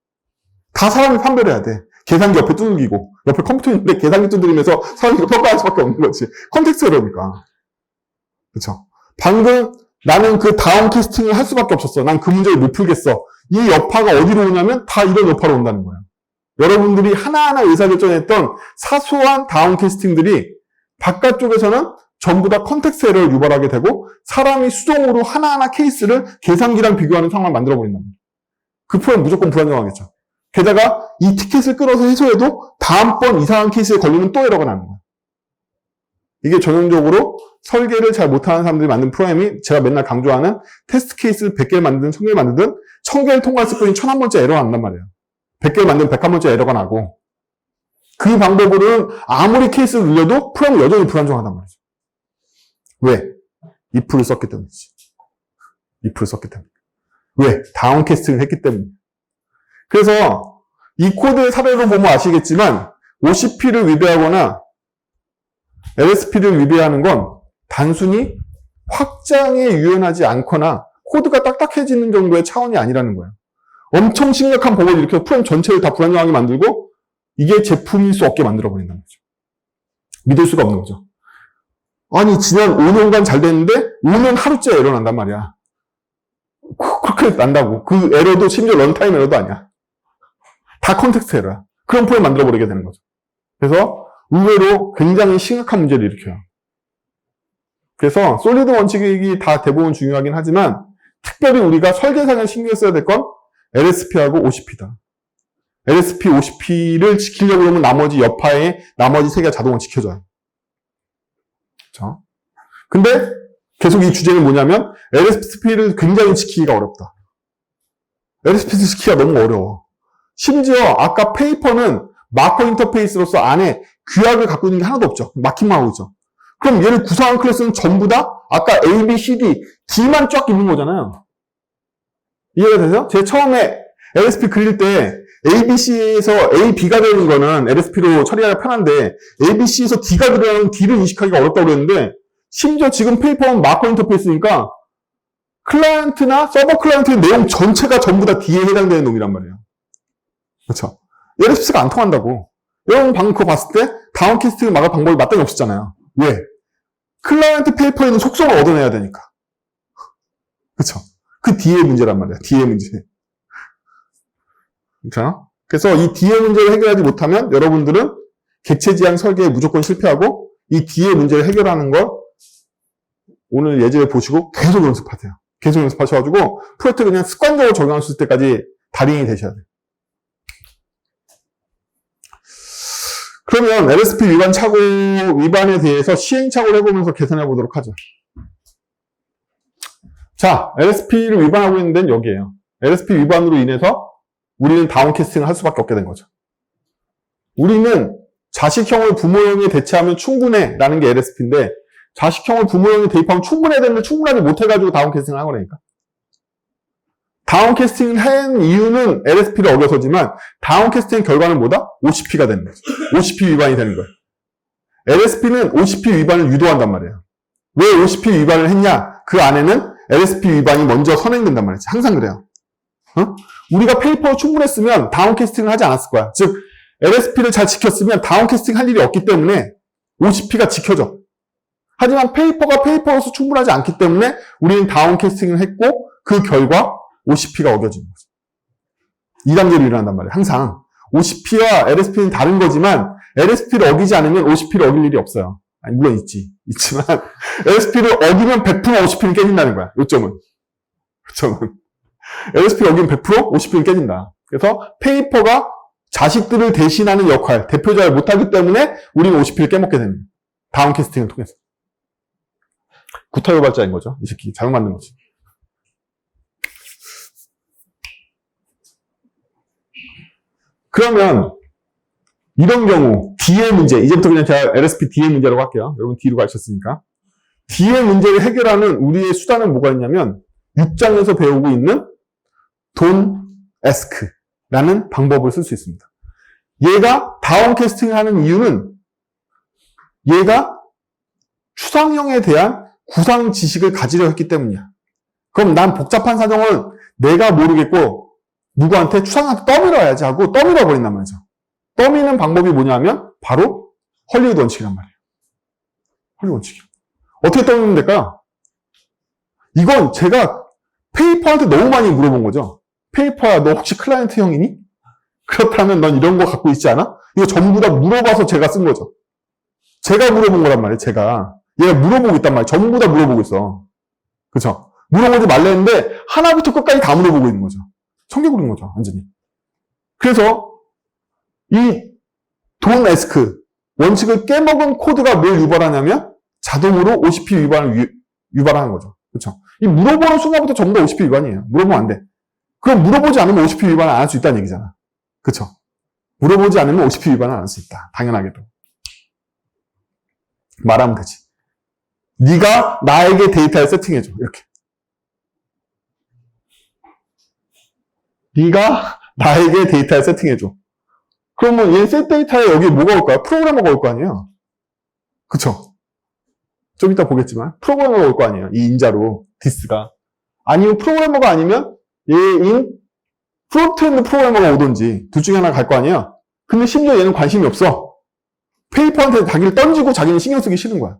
다 사람이 판별해야 돼. 계산기 옆에 두들기고 옆에 컴퓨터 있는데 계산기 두드리면서 사람이 평가할 수밖에 없는 거지. 컨텍스트 에러니까. 그렇죠? 방금 나는 그 다운 캐스팅을 할 수밖에 없었어. 난 그 문제를 못 풀겠어. 이 여파가 어디로 오냐면 다 이런 여파로 온다는 거예요. 여러분들이 하나하나 의사결정했던 사소한 다운 캐스팅들이 바깥쪽에서는 전부 다 컨텍스트 에러를 유발하게 되고 사람이 수동으로 하나하나 케이스를 계산기랑 비교하는 상황을 만들어버린단 말이에요. 그 프로그램 무조건 불안정하겠죠. 게다가 이 티켓을 끌어서 해소해도 다음번 이상한 케이스에 걸리면 또 에러가 나는 거예요. 이게 전형적으로 설계를 잘 못하는 사람들이 만든 프로그램이 제가 맨날 강조하는 테스트 케이스를 100개를 만들든 1000개를 만들든 1000개를 통과했을 뿐이 1001번째 에러가 난단 말이에요. 100개를 만들면 101번째 에러가 나고 그 방법으로는 아무리 케이스를 늘려도 프로그램은 여전히 불안정하단 말이죠. 왜? if를 썼기 때문이지. if를 썼기 때문에. 왜? 다운 캐스팅을 했기 때문에. 그래서 이 코드의 사례로 보면 아시겠지만 OCP를 위배하거나 LSP를 위배하는 건 단순히 확장에 유연하지 않거나 코드가 딱딱해지는 정도의 차원이 아니라는 거예요. 엄청 심각한 버그를 일으켜서 프로그램 전체를 다 불안정하게 만들고 이게 제품일 수 없게 만들어버린다는 거죠. 믿을 수가 없는 거죠. 아니 지난 5년간 잘 됐는데 5년 하루째 에러 난단 말이야. 그렇게 난다고. 그 에러도 심지어 런타임 에러도 아니야. 다 컨텍스트 에러야. 그런 프로그램 만들어버리게 되는 거죠. 그래서 의외로 굉장히 심각한 문제를 일으켜요. 그래서 솔리드 원칙이 다 대부분 중요하긴 하지만 특별히 우리가 설계상에 신경 써야 될 건 LSP하고 OCP다. LSP, OCP를 지키려고 하면 나머지 여파의 나머지 세 개가 자동으로 지켜져요. 그렇죠? 근데 계속 이 주제는 뭐냐면 LSP를 굉장히 지키기가 어렵다. LSP를 지키기가 너무 어려워. 심지어 아까 페이퍼는 마커 인터페이스로서 안에 규약을 갖고 있는 게 하나도 없죠. 막힌만 하고 있죠. 그럼 얘를 구성한 클래스는 전부 다 아까 A, B, C, D, D만 쫙 있는 거잖아요. 이해가 되세요? 제가 처음에 LSP 그릴 때 A, B, C에서 A, B가 되는 거는 LSP로 처리하기가 편한데 A, B, C에서 D가 들어가는 D를 인식하기가 어렵다고 그랬는데 심지어 지금 페이퍼는 마커 인터페이스니까 클라이언트나 서버 클라이언트의 내용 전체가 전부 다 D에 해당되는 놈이란 말이에요. 그렇죠? LSP가 안 통한다고. 여러분 방금 그거 봤을 때 다운 캐스팅을 막을 방법이 마땅히 없었잖아요. 왜? 클라이언트 페이퍼에는 속성을 얻어내야 되니까. 그렇죠? 그 D의 문제란 말이야. D의 문제. 그렇죠? 그래서 이 D의 문제를 해결하지 못하면 여러분들은 객체 지향 설계에 무조건 실패하고 이 D의 문제를 해결하는 걸 오늘 예제를 보시고 계속 연습하세요. 계속 연습하셔가지고 프로젝트 그냥 습관적으로 적용할 수 있을 때까지 달인이 되셔야 돼요. 그러면 LSP 위반에 대해서 시행착오를 해보면서 개선해 보도록 하죠. 자, LSP를 위반하고 있는 데는 여기에요. LSP 위반으로 인해서 우리는 다운캐스팅을 할 수밖에 없게 된 거죠. 우리는 자식형을 부모형에 대체하면 충분해 라는 게 LSP인데 자식형을 부모형에 대입하면 충분해야 되는데 충분하지 못해가지고 다운캐스팅을 한 거라니까. 다운캐스팅을 한 이유는 LSP를 어겨서지만 다운캐스팅 결과는 뭐다? OCP가 되는 거죠. OCP 위반이 되는 거예요. LSP는 OCP 위반을 유도한단 말이에요. 왜 OCP 위반을 했냐? 그 안에는 LSP 위반이 먼저 선행된단 말이지. 항상 그래요. 우리가 페이퍼가 충분했으면 다운캐스팅을 하지 않았을 거야. 즉 LSP를 잘 지켰으면 다운캐스팅 할 일이 없기 때문에 OCP가 지켜져. 하지만 페이퍼가 페이퍼로서 충분하지 않기 때문에 우리는 다운캐스팅을 했고 그 결과 OCP가 어겨지는 거죠. 2단계로 일어난단 말이에요. 항상 OCP와 LSP는 다른 거지만 LSP를 어기지 않으면 OCP를 어길 일이 없어요. 아니, 물론 있지만, LSP를 어기면 100% OCP는 깨진다는 거야. 요점은. LSP를 어기면 100% OCP는 깨진다. 그래서 페이퍼가 자식들을 대신하는 역할, 대표자를 못하기 때문에 우리는 OCP를 깨먹게 됩니다. 다운캐스팅을 통해서. 구타유발자인 거죠. 이 새끼 잘못 만든 거지. 그러면 이런 경우 D의 문제, 이제부터 그냥 제가 LSP D의 문제라고 할게요. 여러분 D로 가셨으니까. D의 문제를 해결하는 우리의 수단은 뭐가 있냐면 6장에서 배우고 있는 Don't Ask라는 방법을 쓸 수 있습니다. 얘가 다운캐스팅을 하는 이유는 얘가 추상형에 대한 구상 지식을 가지려 했기 때문이야. 그럼 난 복잡한 사정을 내가 모르겠고 누구한테 추상한테 떠밀어야지 하고 떠밀어 버린단 말이죠. 떠미는 방법이 뭐냐면 바로 헐리우드 원칙이란 말이에요. 헐리우드 원칙이요. 어떻게 떠미면 될까요? 이건 제가 페이퍼한테 너무 많이 물어본 거죠. 페이퍼야, 너 혹시 클라이언트 형이니? 그렇다면 넌 이런 거 갖고 있지 않아? 이거 전부 다 물어봐서 제가 쓴 거죠. 제가 물어본 거란 말이에요, 제가. 얘가 물어보고 있단 말이에요. 전부 다 물어보고 있어. 그쵸? 물어보지 말라 했는데, 하나부터 끝까지 다 물어보고 있는 거죠. 청개구리인 거죠, 완전히. 그래서, 이 Don't Ask 원칙을 깨먹은 코드가 뭘 유발하냐면, 자동으로 OCP 위반을 유발하는 거죠. 그쵸? 이 물어보는 순간부터 전부 다 OCP 위반이에요. 물어보면 안 돼. 그럼 물어보지 않으면 OCP 위반을 안 할 수 있다는 얘기잖아. 그쵸? 물어보지 않으면 OCP 위반을 안 할 수 있다. 당연하게도. 말하면 되지. 네가 나에게 데이터를 세팅해줘. 이렇게. 네가 나에게 데이터를 세팅해줘. 그러면 얘 셋 데이터에 여기 뭐가 올까요? 프로그래머가 올 거 아니에요? 그쵸? 좀 이따 보겠지만 프로그래머가 올 거 아니에요? 이 인자로 디스가. 아니면 프로그래머가 아니면 얘인 프론트엔드 프로그래머가 오든지 둘 중에 하나 갈 거 아니에요? 근데 심지어 얘는 관심이 없어. 페이퍼한테 자기를 던지고 자기는 신경 쓰기 싫은 거야.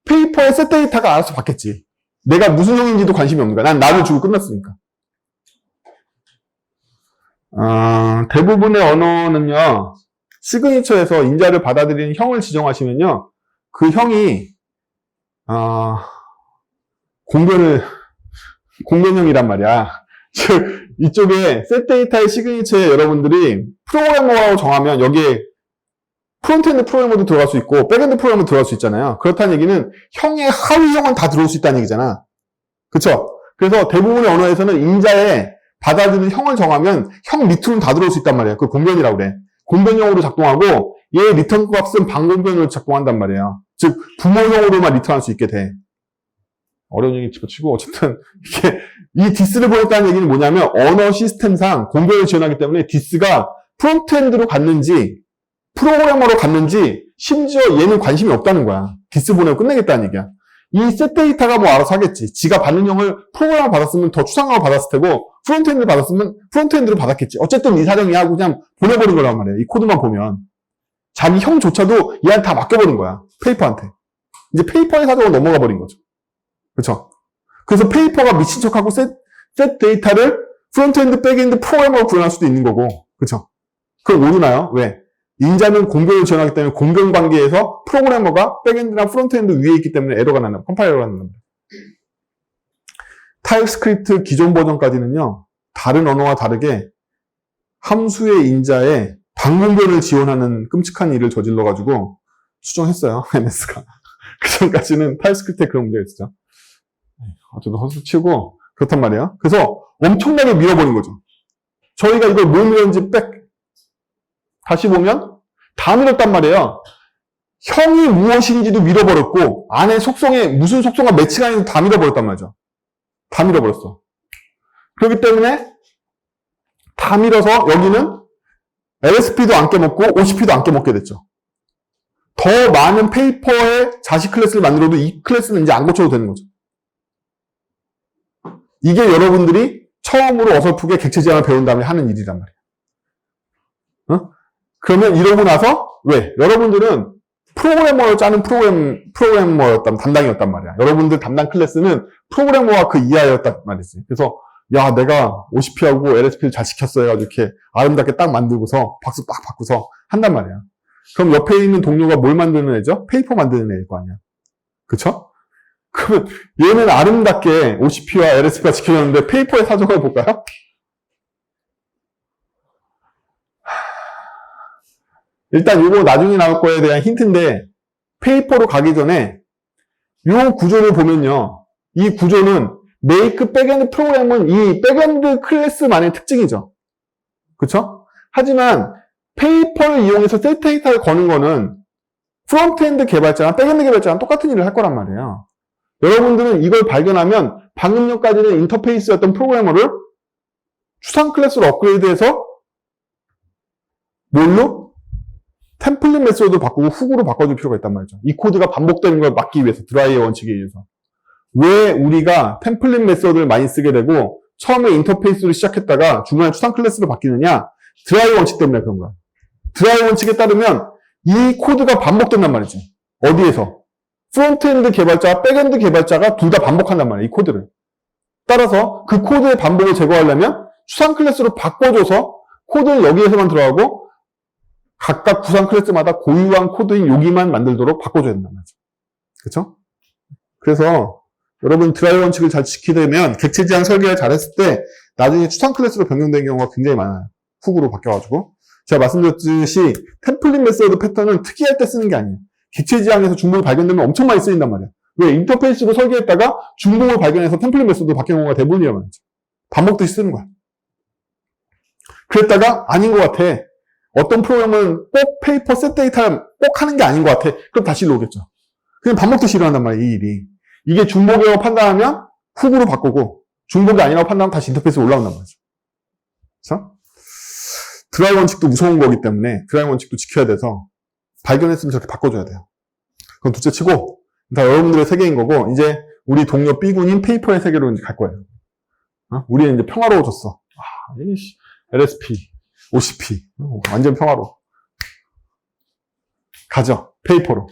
페이퍼의 셋 데이터가 알아서 받겠지. 내가 무슨 형인지도 관심이 없는 거야. 난 나를 주고 끝났으니까. 대부분의 언어는요, 시그니처에서 인자를 받아들이는 형을 지정하시면요, 그 형이, 공변형이란 말이야. 즉, 이쪽에 셋 데이터의 시그니처에 여러분들이 프로그래머라고 정하면 여기에 프론트엔드 프로그래머도 들어갈 수 있고 백엔드 프로그래머도 들어갈 수 있잖아요. 그렇다는 얘기는 형의 하위형은 다 들어올 수 있다는 얘기잖아. 그쵸? 그래서 대부분의 언어에서는 인자에 받아들이는 형을 정하면 형 밑으로는 다 들어올 수 있단 말이에요. 그걸 공변이라고 그래. 공변형으로 작동하고 얘 리턴 값은 반공변으로 작동한단 말이에요. 즉 부모형으로만 리턴할 수 있게 돼. 어려운 얘기 집어치고 어쨌든 이게 이 디스를 보냈다는 얘기는 뭐냐면 언어 시스템상 공변을 지원하기 때문에 디스가 프론트엔드로 갔는지 프로그래머로 갔는지 심지어 얘는 관심이 없다는 거야. 디스 보내고 끝내겠다는 얘기야. 이 셋 데이터가 뭐 알아서 하겠지. 지가 받는 형을 프로그래머 받았으면 더 추상형을 받았을 테고 프론트엔드를 받았으면 프론트엔드로 받았겠지. 어쨌든 이 사정이 하고 그냥 보내버린 거란 말이야. 이 코드만 보면. 자기 형조차도 얘한테 다 맡겨버린 거야. 페이퍼한테. 이제 페이퍼의 사정으로 넘어가 버린 거죠. 그렇죠? 그래서 페이퍼가 미친 척하고 셋 데이터를 프론트엔드, 백엔드 프로그래머로 구현할 수도 있는 거고. 그렇죠? 그럼 오류나요? 왜? 인자는 공변을 지원하기 때문에 공변 관계에서 프로그래머가 백엔드나 프론트엔드 위에 있기 때문에 에러가 난다. 컴파일러가 난다. 타입스크립트 기존 버전까지는요. 다른 언어와 다르게 함수의 인자에 반공변을 지원하는 끔찍한 일을 저질러가지고 수정했어요. MS가. 그 전까지는 타입스크립트에 그런 문제가 있었죠. 어쨌든 헛수 치고 그렇단 말이에요. 그래서 엄청나게 밀어버린 거죠. 저희가 이걸 뭘 밀었는지 다시 보면 다 밀었단 말이에요. 형이 무엇인지도 밀어버렸고 안에 속성에 무슨 속성과 매칭하는지도 다 밀어버렸단 말이죠. 다 밀어버렸어. 그렇기 때문에 다 밀어서 여기는 LSP도 안 깨먹고 OCP도 안 깨먹게 됐죠. 더 많은 페이퍼의 자식 클래스를 만들어도 이 클래스는 이제 안 고쳐도 되는 거죠. 이게 여러분들이 처음으로 어설프게 객체 지향을 배운 다음에 하는 일이란 말이에요. 그러면 이러고 나서 왜? 여러분들은 프로그래머를 짜는 프로그래머였단 담당이었단 말이야. 여러분들 담당 클래스는 프로그래머와 그 이하였단 말이지. 그래서 야 내가 OCP하고 LSP를 잘 지켰어 해가지고 이렇게 아름답게 딱 만들고서 박수 딱 받고서 한단 말이야. 그럼 옆에 있는 동료가 뭘 만드는 애죠? 페이퍼 만드는 애일 거 아니야. 그쵸? 그러면 얘는 아름답게 OCP와 LSP가 지켜졌는데 페이퍼의 사정을 볼까요? 일단 이거 나중에 나올 거에 대한 힌트인데 페이퍼로 가기 전에 이 구조를 보면요. 이 구조는 메이크 백엔드 프로그램은 이 백엔드 클래스만의 특징이죠. 그쵸? 하지만 페이퍼를 이용해서 셋 데이터를 거는 거는 프론트엔드 개발자랑 백엔드 개발자랑 똑같은 일을 할 거란 말이에요. 여러분들은 이걸 발견하면 방금 전까지는 인터페이스였던 프로그래머를 추상 클래스로 업그레이드해서 뭘로? 템플릿 메소드 바꾸고 훅으로 바꿔줄 필요가 있단 말이죠. 이 코드가 반복되는 걸 막기 위해서, 드라이의 원칙에 의해서. 왜 우리가 템플릿 메소드를 많이 쓰게 되고 처음에 인터페이스로 시작했다가 중간에 추상 클래스로 바뀌느냐? 드라이 원칙 때문에 그런 거야. 드라이 원칙에 따르면 이 코드가 반복된단 말이지. 어디에서? 프론트엔드 개발자와 백엔드 개발자가 둘 다 반복한단 말이야, 이 코드를. 따라서 그 코드의 반복을 제거하려면 추상 클래스로 바꿔줘서 코드는 여기에서만 들어가고 각각 구상 클래스마다 고유한 코드인 여기만 만들도록 바꿔줘야 된단 말이죠. 그렇죠? 그래서 여러분 드라이 원칙을 잘 지키게 되면 객체 지향 설계를 잘했을 때 나중에 추상 클래스로 변경된 경우가 굉장히 많아요. 훅으로 바뀌어가지고. 제가 말씀드렸듯이 템플릿 메소드 패턴은 특이할 때 쓰는 게 아니에요. 객체 지향에서 중복이 발견되면 엄청 많이 쓰인단 말이에요. 왜? 인터페이스로 설계했다가 중복을 발견해서 템플릿 메소드 바뀌는 경우가 대부분이란 말이죠. 반복듯이 쓰는 거야. 그랬다가 아닌 것 같아. 어떤 프로그램은 꼭 페이퍼 셋 데이터를 꼭 하는 게 아닌 것 같아. 그럼 다시 일로 오겠죠. 그냥 반복듯이 일어난단 말이에요, 이 일이. 이게 중복이라고 판단하면 훅으로 바꾸고 중복이 아니라고 판단하면 다시 인터페이스로 올라온단 말이죠. 그렇죠? 드라이 원칙도 무서운 거기 때문에 드라이 원칙도 지켜야 돼서 발견했으면 저렇게 바꿔줘야 돼요. 그건 둘째 치고 다 여러분들의 세계인 거고 이제 우리 동료 B군인 페이퍼의 세계로 이제 갈 거예요. 우리는 이제 평화로워졌어. LSP, OCP 완전 평화로워. 가죠. 페이퍼로.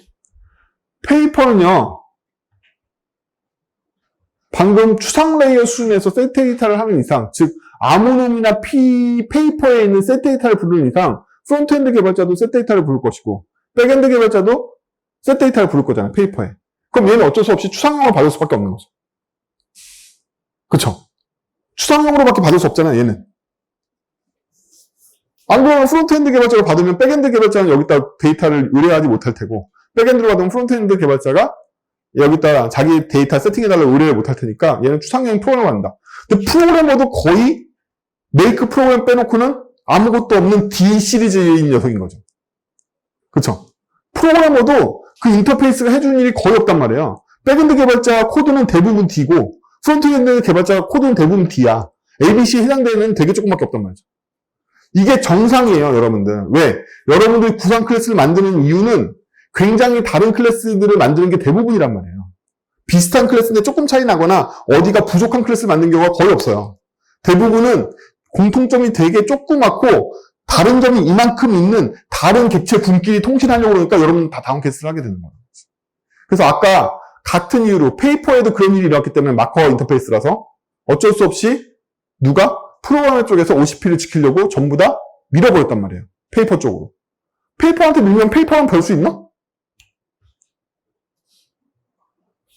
페이퍼는요. 방금 추상 레이어 수준에서 셋 데이터를 하는 이상, 즉 아무 놈이나 페이퍼에 있는 셋 데이터를 부르는 이상 프론트엔드 개발자도 셋 데이터를 부를 것이고 백엔드 개발자도 셋 데이터를 부를 거잖아요. 페이퍼에. 그럼 얘는 어쩔 수 없이 추상형을 받을 수밖에 없는 거죠. 그쵸? 추상형으로밖에 받을 수 없잖아요. 얘는. 안 그러면 프론트엔드 개발자를 받으면 백엔드 개발자는 여기다 데이터를 의뢰하지 못할 테고 백엔드로 받으면 프론트엔드 개발자가 여기다 자기 데이터 세팅해달라고 의뢰를 못할 테니까 얘는 추상형 프로그램을 한다. 근데 프로그래머도 거의 메이크 프로그램 빼놓고는 아무것도 없는 D 시리즈인 녀석인 거죠. 그쵸? 프로그래머도 그 인터페이스가 해주는 일이 거의 없단 말이에요. 백엔드 개발자 코드는 대부분 D고 프론트엔드 개발자 코드는 대부분 D야. ABC에 해당되는 되게 조금밖에 없단 말이죠. 이게 정상이에요, 여러분들. 왜? 여러분들이 구상 클래스를 만드는 이유는 굉장히 다른 클래스들을 만드는 게 대부분이란 말이에요. 비슷한 클래스인데 조금 차이 나거나 어디가 부족한 클래스를 만든 경우가 거의 없어요. 대부분은 공통점이 되게 조그맣고 다른 점이 이만큼 있는 다른 객체 분끼리 통신하려고 그러니까 여러분 다 다운 케이스를 하게 되는 거예요. 그래서 아까 같은 이유로 페이퍼에도 그런 일이 일어났기 때문에 마커 인터페이스라서 어쩔 수 없이 누가 프로그래머 쪽에서 OCP를 지키려고 전부 다 밀어버렸단 말이에요. 페이퍼 쪽으로. 페이퍼한테 밀면 페이퍼만 별 수 있나?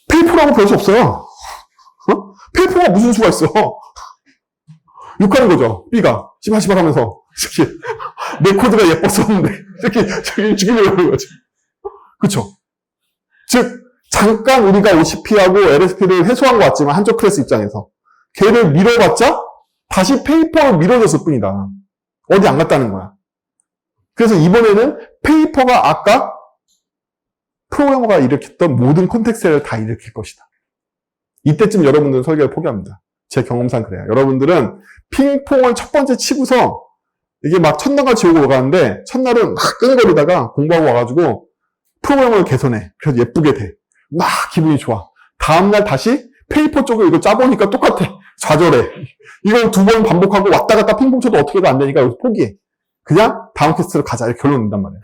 페이퍼라고 별 수 없어요. 페이퍼가 무슨 수가 있어? 욕하는 거죠. B가 씨발 하면서 내 코드가 예뻤었는데 저기 죽이려고 하는 거죠. 그쵸? 즉 잠깐 우리가 OCP하고 LSP를 해소한 것 같지만 한쪽 클래스 입장에서 걔를 밀어봤자 다시 페이퍼를 밀어줬을 뿐이다. 어디 안 갔다는 거야. 그래서 이번에는 페이퍼가 아까 프로그래머가 일으켰던 모든 콘텍스트를 다 일으킬 것이다. 이때쯤 여러분들은 설계를 포기합니다. 제 경험상 그래요. 여러분들은 핑퐁을 첫 번째 치고서 이게 막 첫날과 지옥으로 가는데 첫날은 막 끙거리다가 공부하고 와가지고 프로그래머를 개선해. 그래서 예쁘게 돼. 막 기분이 좋아. 다음날 다시 페이퍼 쪽을 이거 짜보니까 똑같아. 좌절해. 이걸 두 번 반복하고 왔다 갔다 핑퐁 쳐도 어떻게도 안 되니까 여기서 포기해. 그냥 다음 퀘스트로 가자. 이렇게 결론 낸단 말이에요.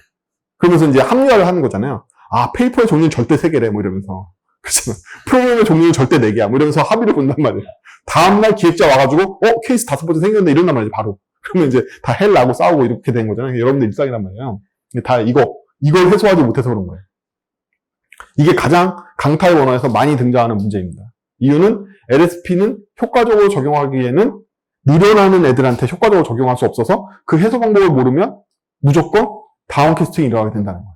그러면서 이제 합리화를 하는 거잖아요. 아, 페이퍼의 종류는 절대 3개래. 뭐 이러면서. 그렇잖아. 프로그램의 종류는 절대 4개야. 뭐 이러면서 합의를 본단 말이에요. 다음날 기획자 와가지고, 케이스 5번째 생겼네. 이런단 말이지, 바로. 그러면 이제 다 헬 나고 싸우고 이렇게 된 거잖아요. 여러분들 일상이란 말이에요. 다 이거. 이걸 해소하지 못해서 그런 거예요. 이게 가장 강타의 원어에서 많이 등장하는 문제입니다. 이유는 LSP는 효과적으로 적용하기에는 늘어나는 애들한테 효과적으로 적용할 수 없어서 그 해소 방법을 모르면 무조건 다운캐스팅이 일어나게 된다는 거예요.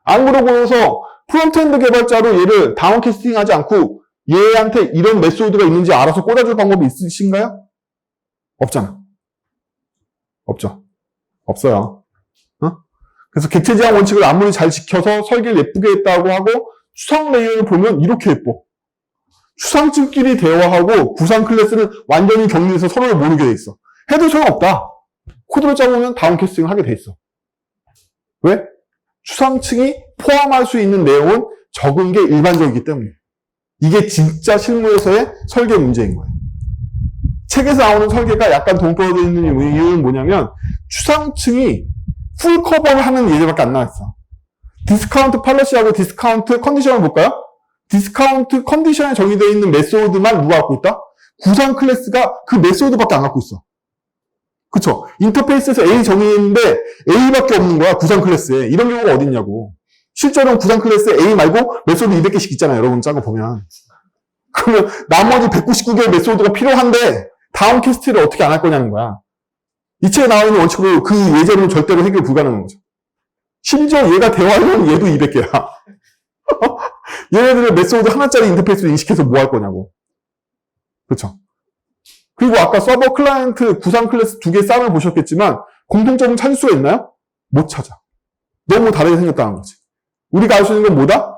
안 그러고서 프론트엔드 개발자로 얘를 다운캐스팅하지 않고 얘한테 이런 메소드가 있는지 알아서 꽂아줄 방법이 있으신가요? 없잖아. 없죠. 없어요. 그래서 객체 지향 원칙을 아무리 잘 지켜서 설계를 예쁘게 했다고 하고 추상 레이어를 보면 이렇게 예뻐. 추상층끼리 대화하고 구상 클래스는 완전히 격리해서 서로를 모르게 돼 있어. 해도 소용없다. 코드를 짜보면 다운캐스팅을 하게 돼 있어. 왜? 추상층이 포함할 수 있는 내용은 적은 게 일반적이기 때문에. 이게 진짜 실무에서의 설계 문제인 거예요. 책에서 나오는 설계가 약간 동떨어져 있는 이유는 뭐냐면 추상층이 풀 커버를 하는 예제밖에 안 나왔어. 디스카운트 팔러시하고 디스카운트 컨디션을 볼까요? 디스카운트 컨디션에 정의되어 있는 메소드만 누가 갖고 있다? 구상 클래스가 그 메소드밖에 안 갖고 있어. 그쵸? 인터페이스에서 A 정의했는데 A밖에 없는 거야, 구상 클래스에. 이런 경우가 어딨냐고. 실제로는 구상 클래스에 A 말고 메소드 200개씩 있잖아요. 여러분 짠 거 보면. 그러면 나머지 199개의 메소드가 필요한데 다음 캐스트를 어떻게 안 할 거냐는 거야. 이 책에 나와 있는 원칙으로 그 예제로는 절대로 해결 불가능한 거죠. 심지어 얘가 대화하면 얘도 200개야. 얘네들의 메소드 하나짜리 인터페이스를 인식해서 뭐 할 거냐고. 그렇죠? 그리고 아까 서버 클라이언트 구상 클래스 두 개 쌍을 보셨겠지만 공통점을 찾을 수가 있나요? 못 찾아. 너무 다르게 생겼다는 거지. 우리가 알 수 있는 건 뭐다?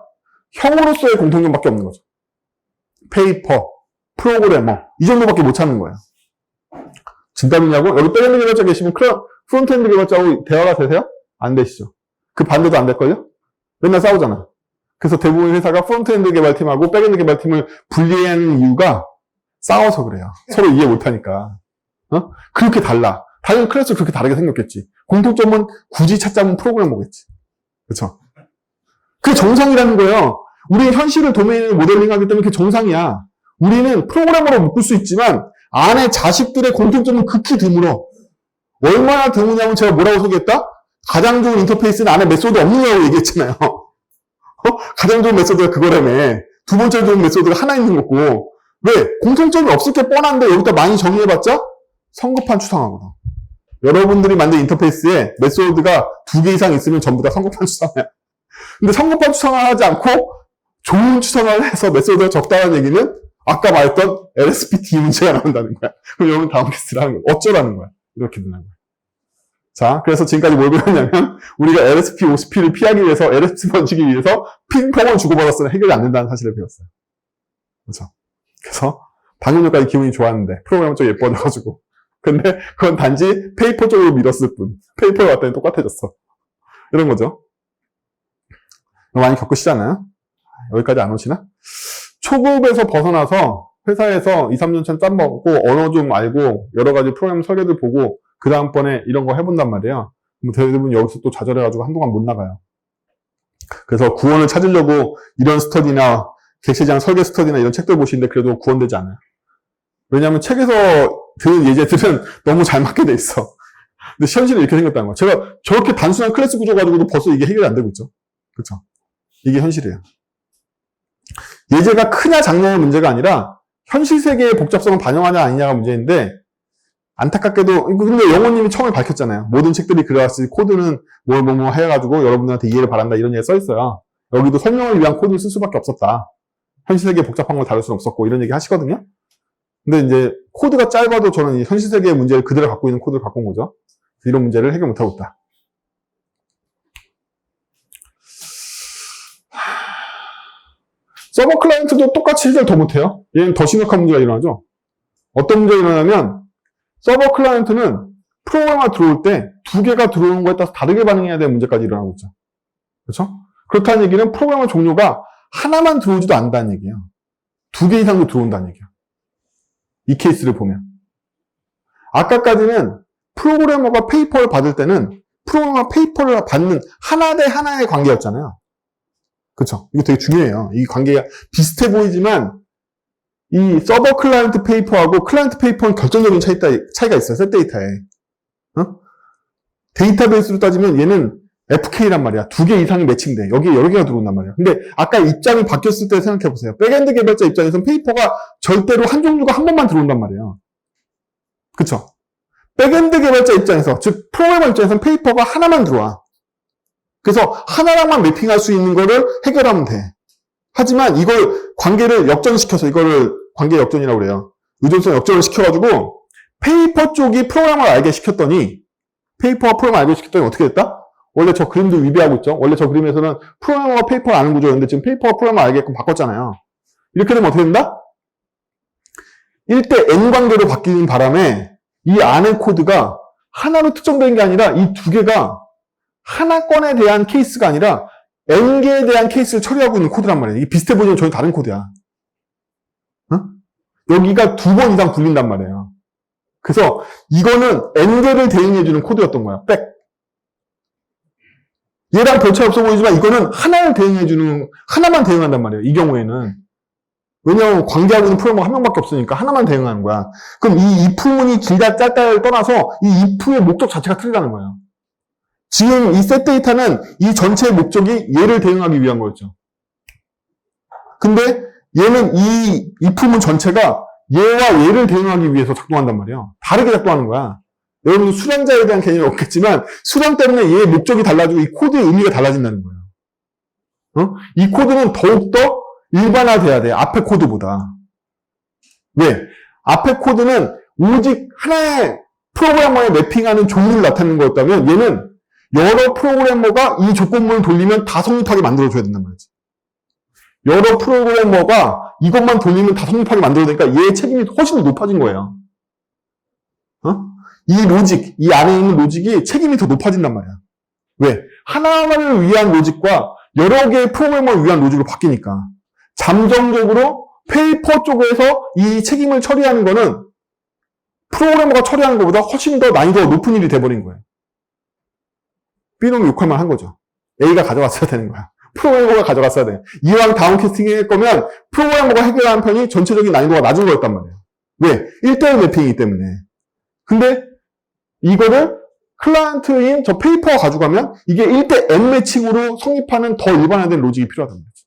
형으로서의 공통점밖에 없는 거죠. 페이퍼, 프로그래머 이 정도밖에 못 찾는 거예요. 진담이냐고? 여기 백엔드 개발자 계시면 프론트엔드 개발자하고 대화가 되세요? 안 되시죠. 그 반대도 안 될걸요? 맨날 싸우잖아. 그래서 대부분 회사가 프론트엔드 개발팀하고 백엔드 개발팀을 분리하는 이유가 싸워서 그래요. 서로 이해 못하니까. 그렇게 달라. 다른 클래스 그렇게 다르게 생겼겠지. 공통점은 굳이 찾자면 프로그래머겠지. 그렇죠? 그게 정상이라는 거예요. 우리는 현실을 도메인을 모델링하기 때문에 그게 정상이야. 우리는 프로그래머로 묶을 수 있지만 안에 자식들의 공통점은 극히 드물어. 얼마나 드무냐면 제가 뭐라고 소개했다? 가장 좋은 인터페이스는 안에 메소드 없는 거라고 얘기했잖아요. 가장 좋은 메소드가 그거라며. 두 번째 좋은 메소드가 하나 있는 거고. 왜? 공통점이 없을 게 뻔한데 여기다 많이 정리해봤자 성급한 추상하거든. 여러분들이 만든 인터페이스에 메소드가 2개 이상 있으면 전부 다 성급한 추상이야. 근데 성급한 추상을 하지 않고 좋은 추상을 해서 메소드가 적다는 얘기는 아까 말했던 LSPT 문제가 나온다는 거야. 그럼 여러분 다음 캐스트라는 거야. 어쩌라는 거야. 이렇게 되는 거야. 자, 그래서 지금까지 뭘 배웠냐면 우리가 LSP, OSP를 피하기 위해서 LSP 번지기 위해서 핑퐁을 주고받았으면 해결이 안 된다는 사실을 배웠어요. 그렇죠? 그래서 방금 전까지 기분이 좋았는데 프로그램 좀 예뻐져가지고 근데 그건 단지 페이퍼 쪽으로 밀었을 뿐. 페이퍼에 왔더니 똑같아졌어. 이런 거죠. 많이 겪으시잖아요. 여기까지 안 오시나? 초급에서 벗어나서 회사에서 2, 3년 차 짬 먹고 언어 좀 알고 여러 가지 프로그램 설계들 보고 그 다음번에 이런 거 해본단 말이에요. 대부분 여기서 또 좌절해가지고 한동안 못 나가요. 그래서 구원을 찾으려고 이런 스터디나 객체지향 설계 스터디나 이런 책들 보시는데 그래도 구원되지 않아요. 왜냐하면 책에서 들은 예제들은 너무 잘 맞게 돼 있어. 근데 현실은 이렇게 생겼다는 거야. 제가 저렇게 단순한 클래스 구조 가지고도 벌써 이게 해결이 안 되고 있죠. 그렇죠? 이게 현실이에요. 예제가 크냐 작냐의 문제가 아니라 현실 세계의 복잡성을 반영하냐 아니냐가 문제인데 안타깝게도 근데 영호님이 처음에 밝혔잖아요. 모든 책들이 그래왔지 코드는 뭐 해가지고 여러분들한테 이해를 바란다 이런 얘기 써있어요. 여기도 설명을 위한 코드를 쓸 수밖에 없었다. 현실 세계의 복잡한 걸 다룰 수는 없었고 이런 얘기 하시거든요. 근데 이제 코드가 짧아도 저는 현실 세계의 문제를 그대로 갖고 있는 코드를 갖고 온 거죠. 이런 문제를 해결 못하고 있다. 서버 클라이언트도 똑같이 해결 더 못해요. 얘는 더 심각한 문제가 일어나죠. 어떤 문제가 일어나냐면 서버 클라이언트는 프로그램이 들어올 때 2개가 들어오는 거에 따라서 다르게 반응해야 되는 문제까지 일어나고 있죠. 그렇죠? 그렇다는 얘기는 프로그램의 종류가 하나만 들어오지도 않는다는 얘기예요. 2개 이상도 들어온다는 얘기예요. 이 케이스를 보면. 아까까지는 프로그래머가 페이퍼를 받을 때는 프로그래머가 페이퍼를 받는 하나 대 하나의 관계였잖아요. 그렇죠? 이거 되게 중요해요. 이 관계가 비슷해 보이지만 이 서버 클라이언트 페이퍼하고 클라이언트 페이퍼는 결정적인 차이가 있어요. 셋 데이터에. 데이터베이스로 따지면 얘는 FK란 말이야. 2개 이상이 매칭돼. 여기에 여러 개가 들어온단 말이야. 근데 아까 입장이 바뀌었을 때 생각해보세요. 백엔드 개발자 입장에서는 페이퍼가 절대로 한 종류가 한 번만 들어온단 말이에요. 그쵸? 백엔드 개발자 입장에서, 즉 프로그래머 입장에서는 페이퍼가 하나만 들어와. 그래서 하나랑만 매핑할 수 있는 거를 해결하면 돼. 하지만 이걸 관계를 역전시켜서 이거를 관계 역전이라고 그래요. 의존성 역전을 시켜가지고 페이퍼 쪽이 프로그래머를 알게 시켰더니 페이퍼가 프로그래머 알게 시켰더니 어떻게 됐다? 원래 저 그림도 위배하고 있죠. 원래 저 그림에서는 프로그래머가 페이퍼를 아는 구조였는데 지금 페이퍼가 프로그래머 알게끔 바꿨잖아요. 이렇게 되면 어떻게 된다? 1대 N 관계로 바뀌는 바람에 이 안의 코드가 하나로 특정된 게 아니라 이 2개가 하나 건에 대한 케이스가 아니라 N개에 대한 케이스를 처리하고 있는 코드란 말이에요. 이게 비슷해 보이지만 전혀 다른 코드야. 여기가 2번 이상 굴린단 말이에요. 그래서 이거는 N개를 대응해주는 코드였던 거야. 백. 얘랑 별 차이 없어 보이지만 이거는 하나를 대응해주는, 하나만 대응한단 말이에요. 이 경우에는. 왜냐하면 관계하고 있는 프로그래머가 한 명밖에 없으니까 하나만 대응하는 거야. 그럼 이 if문이 길다 짧다를 떠나서 이 if의 목적 자체가 틀리다는 거예요. 지금 이 setData는 이 전체의 목적이 얘를 대응하기 위한 거였죠. 근데 얘는 이 if문 전체가 얘와 얘를 대응하기 위해서 작동한단 말이에요. 다르게 작동하는 거야. 여러분들 수량자에 대한 개념이 없겠지만 수량 때문에 얘의 목적이 달라지고 이 코드의 의미가 달라진다는 거예요. 이 코드는 더욱더 일반화돼야 돼. 앞의 코드보다. 왜? 앞의 코드는 오직 하나의 프로그래머에 매핑하는 종류를 나타내는 거였다면 얘는 여러 프로그래머가 이 조건문을 돌리면 다 성립하게 만들어줘야 된단 말이지. 여러 프로그래머가 이것만 돌리면 다 성립하게 만들어야 되니까 얘의 책임이 훨씬 더 높아진 거예요. 이 로직, 이 안에 있는 로직이 책임이 더 높아진단 말이야. 왜? 하나를 위한 로직과 여러 개의 프로그래머를 위한 로직으로 바뀌니까. 잠정적으로 페이퍼 쪽에서 이 책임을 처리하는 거는 프로그래머가 처리하는 것보다 훨씬 더 난이도가 높은 일이 돼버린 거예요. B놈이 욕할만 한 거죠. A가 가져갔어야 되는 거야. 프로그래머가 가져갔어야 돼. 이왕 다운캐스팅 할 거면 프로그래머가 해결하는 편이 전체적인 난이도가 낮은 거였단 말이에요. 왜? 1대1 매핑이기 때문에. 근데 이거를 클라이언트인 저 페이퍼가 가져가면 이게 1대 N 매칭으로 성립하는 더 일반화된 로직이 필요하단 말이죠.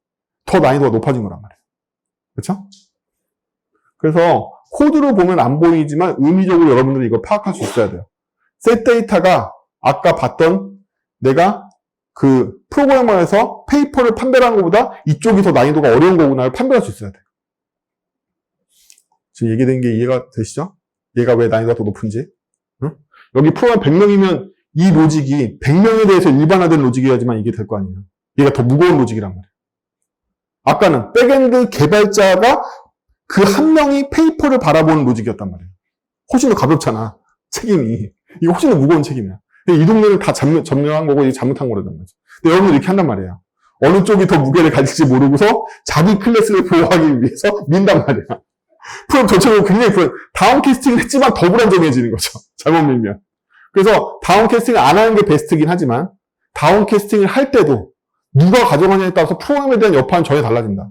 더 난이도가 높아진 거란 말이에요. 그렇죠? 그래서 코드로 보면 안 보이지만 의미적으로 여러분들이 이걸 파악할 수 있어야 돼요. setData가 아까 봤던 내가 그 프로그래머에서 페이퍼를 판별하는 것보다 이쪽이 더 난이도가 어려운 거구나를 판별할 수 있어야 돼요. 지금 얘기된 게 이해가 되시죠? 얘가 왜 난이도가 더 높은지. 응? 여기 프로그래머 100명이면 이 로직이 100명에 대해서 일반화된 로직이어야지만 이게 될 거 아니에요. 얘가 더 무거운 로직이란 말이에요. 아까는 백엔드 개발자가 그 한 명이 페이퍼를 바라보는 로직이었단 말이에요. 훨씬 더 가볍잖아. 책임이. 이거 훨씬 더 무거운 책임이야. 이 동네는 다 점령한 거고 이게 잘못한 거라는 거죠. 근데 여러분들 이렇게 한단 말이에요. 어느 쪽이 더 무게를 가질지 모르고서 자기 클래스를 보호하기 위해서 민단 말이야. 프로 전체적으로 굉장히 다운캐스팅을 했지만 더 불안정해지는 거죠. 잘못 밀면. 그래서 다운캐스팅을 안 하는 게 베스트긴 하지만 다운캐스팅을 할 때도 누가 가져가냐에 따라서 프로그램에 대한 여파는 전혀 달라진다.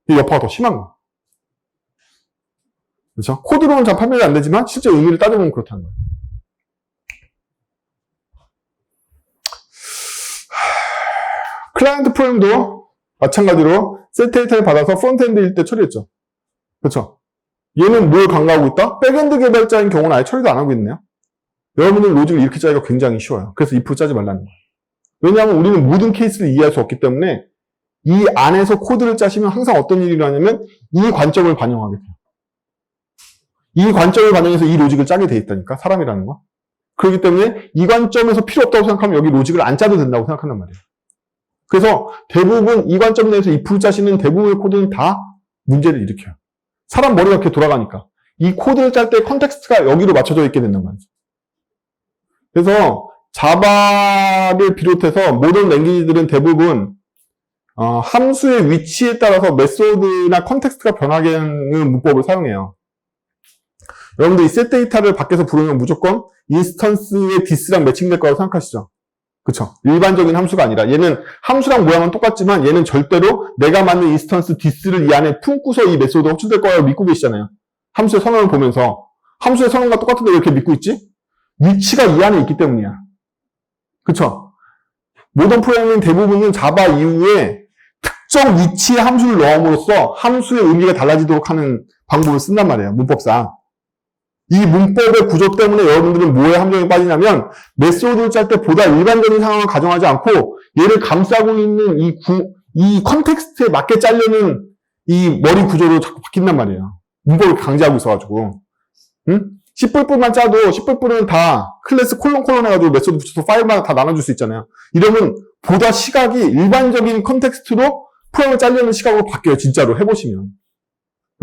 이 여파가 더 심한 거야. 그렇죠? 코드로는 잘 판별이 안 되지만 실제 의미를 따져보면 그렇다는 거예요. 클라이언트 프로그램도 마찬가지로 setData를 받아서 프론트엔드일 때 처리했죠. 그렇죠? 얘는 뭘 강조하고 있다? 백엔드 개발자인 경우는 아예 처리도 안 하고 있네요. 여러분들 로직을 이렇게 짜기가 굉장히 쉬워요. 그래서 if 짜지 말라는 거예요. 왜냐하면 우리는 모든 케이스를 이해할 수 없기 때문에 이 안에서 코드를 짜시면 항상 어떤 일이 일어나냐면 이 관점을 반영하게 돼요. 이 관점을 반영해서 이 로직을 짜게 돼 있다니까, 사람이라는 거. 그렇기 때문에 이 관점에서 필요 없다고 생각하면 여기 로직을 안 짜도 된다고 생각한단 말이에요. 그래서 대부분 이 관점 내에서 if 짜시는 대부분의 코드는 다 문제를 일으켜요. 사람 머리가 이렇게 돌아가니까. 이 코드를 짤 때 컨텍스트가 여기로 맞춰져 있게 된단 말이죠. 그래서 자바를 비롯해서 모든 랭귀지들은 대부분 함수의 위치에 따라서 메소드나 컨텍스트가 변하게 하는 문법을 사용해요. 여러분들 이 setData를 밖에서 부르면 무조건 인스턴스의 디스랑 매칭될 거라고 생각하시죠? 그쵸? 일반적인 함수가 아니라 얘는 함수랑 모양은 똑같지만 얘는 절대로 내가 만든 인스턴스 디스를 이 안에 품고서 이 메소드가 호출될 거라고 믿고 계시잖아요. 함수의 선언을 보면서 함수의 선언과 똑같은데 왜 이렇게 믿고 있지? 위치가 이 안에 있기 때문이야. 그쵸? 모던 프로그래밍 대부분은 자바 이후에 특정 위치에 함수를 넣음으로써 함수의 의미가 달라지도록 하는 방법을 쓴단 말이에요. 문법상. 이 문법의 구조 때문에 여러분들은 뭐에 함정에 빠지냐면 메소드를 짤 때 보다 일반적인 상황을 가정하지 않고 얘를 감싸고 있는 이 컨텍스트에 맞게 짜려는 이 머리 구조로 자꾸 바뀐단 말이에요. 문법을 강제하고 있어가지고. 응? C++만 짜도 C++은 다 클래스 콜론 해가지고 메소드 붙여서 파일마다 다 나눠줄 수 있잖아요. 이러면 보다 시각이 일반적인 컨텍스트로 프로그램을 짜려는 시각으로 바뀌어요. 진짜로 해보시면.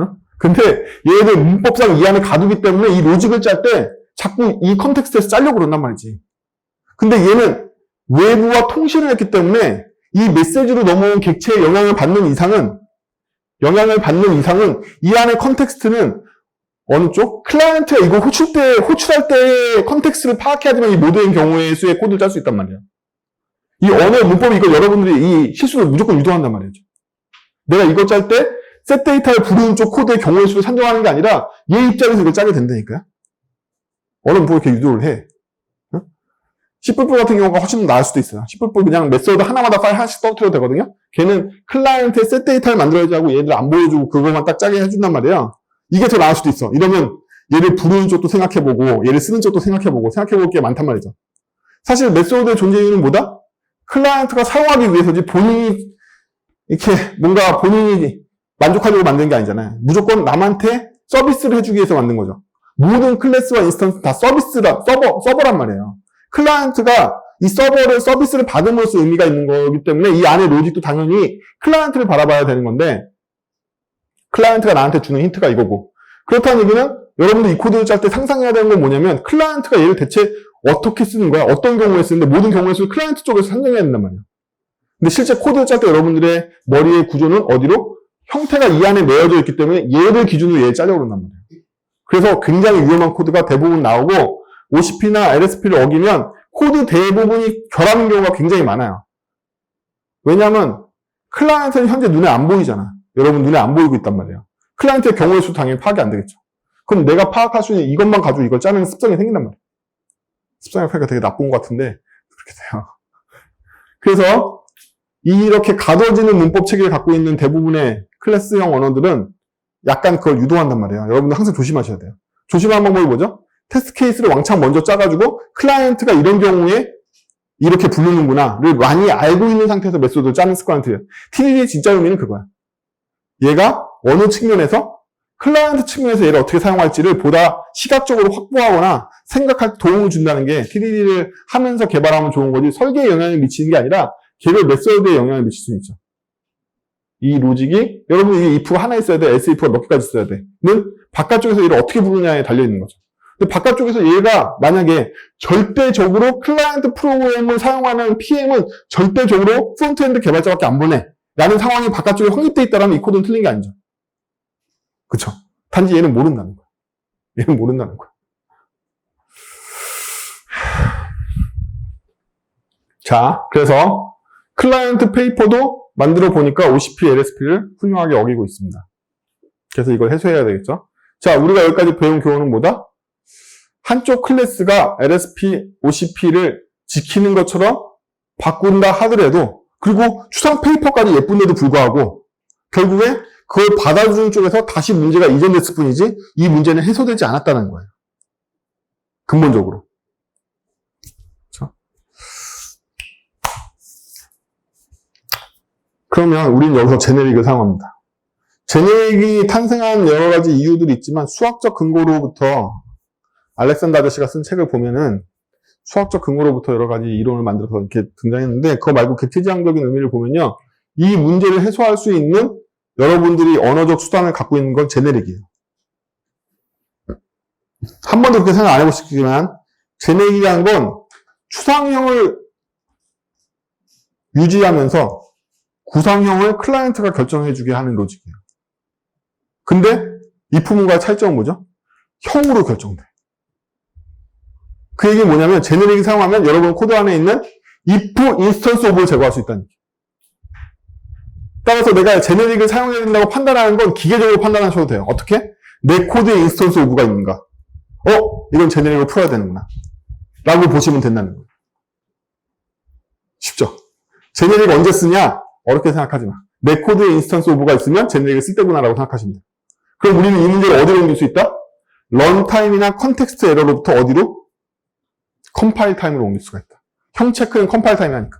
어? 근데 얘네들 문법상 이 안에 가두기 때문에 이 로직을 짤 때 자꾸 이 컨텍스트에서 짜려고 그런단 말이지. 근데 얘는 외부와 통신을 했기 때문에 이 메시지로 넘어온 객체의 영향을 받는 이상은 이 안의 컨텍스트는 어느 쪽? 클라이언트가 이거 호출할 때의 컨텍스트를 파악해야지만 이 모든 경우의 수의 코드를 짤 수 있단 말이에요. 이 언어의 문법이 이거 여러분들이 이 실수를 무조건 유도한단 말이죠. 내가 이거 짤 때 셋 데이터를 부르는 쪽 코드의 경우의 수를 산정하는 게 아니라 얘 입장에서 이걸 짜게 된다니까요. 언어 문법을 이렇게 유도를 해. 응? C++ 같은 경우가 훨씬 나을 수도 있어요. C++ 그냥 메소드 하나마다 파일 하나씩 떨어뜨려도 되거든요. 걔는 클라이언트의 셋 데이터를 만들어야지 하고 얘를 안 보여주고 그것만 딱 짜게 해준단 말이에요. 이게 더 나을 수도 있어. 이러면 얘를 부르는 쪽도 생각해보고 얘를 쓰는 쪽도 생각해볼 게 많단 말이죠. 사실 메소드의 존재 이유는 뭐다? 클라이언트가 사용하기 위해서지 본인이 만족하려고 만든 게 아니잖아요. 무조건 남한테 서비스를 해주기 위해서 만든 거죠. 모든 클래스와 인스턴스 다 서버란 말이에요. 클라이언트가 이 서비스를 받음으로써 의미가 있는 거기 때문에 이 안에 로직도 당연히 클라이언트를 바라봐야 되는 건데 클라이언트가 나한테 주는 힌트가 이거고. 그렇다는 얘기는 여러분들 이 코드를 짤 때 상상해야 되는 건 뭐냐면 클라이언트가 얘를 대체 어떻게 쓰는 거야? 어떤 경우에 쓰는데 모든 경우에 쓰는 클라이언트 쪽에서 상정해야 된단 말이에요. 근데 실제 코드를 짤 때 여러분들의 머리의 구조는 어디로? 형태가 이 안에 내어져 있기 때문에 얘를 기준으로 얘를 짜려고 그런단 말이에요. 그래서 굉장히 위험한 코드가 대부분 나오고 OCP나 LSP를 어기면 코드 대부분이 결하는 경우가 굉장히 많아요. 왜냐하면 클라이언트는 현재 눈에 안 보이잖아. 여러분 눈에 안 보이고 있단 말이에요. 클라이언트의 경우의 수 당연히 파악이 안 되겠죠. 그럼 내가 파악할 수 있는 이것만 가지고 이걸 짜는 습성이 생긴단 말이에요. 습성이 파악이 되게 나쁜 것 같은데 그렇게 돼요. 그래서 이렇게 가둬지는 문법 체계를 갖고 있는 대부분의 클래스형 언어들은 약간 그걸 유도한단 말이에요. 여러분들 항상 조심하셔야 돼요. 조심하는 방법이 뭐죠? 테스트 케이스를 왕창 먼저 짜가지고 클라이언트가 이런 경우에 이렇게 부르는구나를 많이 알고 있는 상태에서 메소드를 짜는 습관을 들여요. TDD의 진짜 의미는 그거야. 얘가 어느 측면에서 클라이언트 측면에서 얘를 어떻게 사용할지를 보다 시각적으로 확보하거나 생각할 도움을 준다는 게 TDD를 하면서 개발하면 좋은 거지 설계에 영향을 미치는 게 아니라 개별 메소드에 영향을 미칠 수 있죠. 이 로직이 여러분 이게 if가 하나 있어야 돼, else if가 몇 개까지 있어야 돼?는 바깥쪽에서 얘를 어떻게 부르냐에 달려 있는 거죠. 근데 바깥쪽에서 얘가 만약에 절대적으로 클라이언트 프로그램을 사용하는 PM은 절대적으로 프론트엔드 개발자밖에 안 보내 라는 상황이 바깥쪽에 확립되어 있다면 이 코드는 틀린 게 아니죠. 그쵸? 단지 얘는 모른다는 거야. 얘는 모른다는 거야. 자, 그래서 클라이언트 페이퍼도 만들어 보니까 OCP, LSP를 훌륭하게 어기고 있습니다. 그래서 이걸 해소해야 되겠죠. 자, 우리가 여기까지 배운 교훈은 뭐다? 한쪽 클래스가 LSP, OCP를 지키는 것처럼 바꾼다 하더라도 그리고 추상 페이퍼까지 예쁜데도 불구하고 결국에 그걸 받아주는 쪽에서 다시 문제가 이전됐을 뿐이지 이 문제는 해소되지 않았다는 거예요. 근본적으로. 그렇죠? 그러면 우리는 여기서 제네릭을 사용합니다. 제네릭이 탄생한 여러 가지 이유들이 있지만 수학적 근거로부터 알렉산더 아저씨가 쓴 책을 보면은 수학적 근거로부터 여러 가지 이론을 만들어서 이렇게 등장했는데 그거 말고 객체지향적인 의미를 보면요. 이 문제를 해소할 수 있는 여러분들이 언어적 수단을 갖고 있는 건 제네릭이에요. 한 번도 그렇게 생각 안 해보시겠지만 제네릭이라는 건 추상형을 유지하면서 구상형을 클라이언트가 결정해주게 하는 로직이에요. 근데 if문과의 차이점은 뭐죠? 형으로 결정돼. 그 얘기는 뭐냐면 제네릭을 사용하면 여러분 코드 안에 있는 if instance of를 제거할 수 있다는 얘기예요. 따라서 내가 제네릭을 사용해야 된다고 판단하는 건 기계적으로 판단하셔도 돼요. 어떻게? 내 코드에 인스턴스 오브가 있는가? 이건 제네릭을 풀어야 되는구나. 라고 보시면 된다는 거예요. 쉽죠? 제네릭 언제 쓰냐? 어렵게 생각하지 마. 내 코드에 인스턴스 오브가 있으면 제네릭을 쓸 때구나라고 생각하시면 돼요. 그럼 우리는 이 문제를 어디로 옮길 수 있다? 런타임이나 컨텍스트 에러로부터 어디로? 컴파일 타임으로 옮길 수가 있다. 형 체크는 컴파일 타임이 하니까.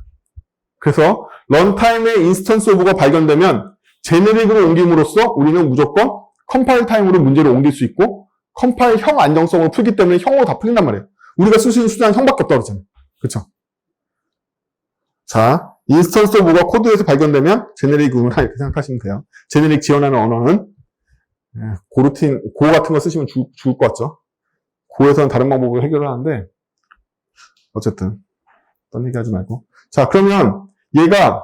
그래서 런타임에 인스턴스 오브가 발견되면 제네릭으로 옮김으로써 우리는 무조건 컴파일 타임으로 문제를 옮길 수 있고 컴파일 형 안정성으로 풀기 때문에 형으로 다 풀린단 말이에요. 우리가 쓸 수 있는 수단은 형밖에 없다고 그랬잖아요. 그렇죠? 자, 인스턴스 오브가 코드에서 발견되면 제네릭이구나 이렇게 생각하시면 돼요. 제네릭 지원하는 언어는 고루틴, 고 같은 거 쓰시면 좋을 것 같죠? 고에서는 다른 방법으로 해결을 하는데 어쨌든 딴 얘기 하지 말고. 자, 그러면 얘가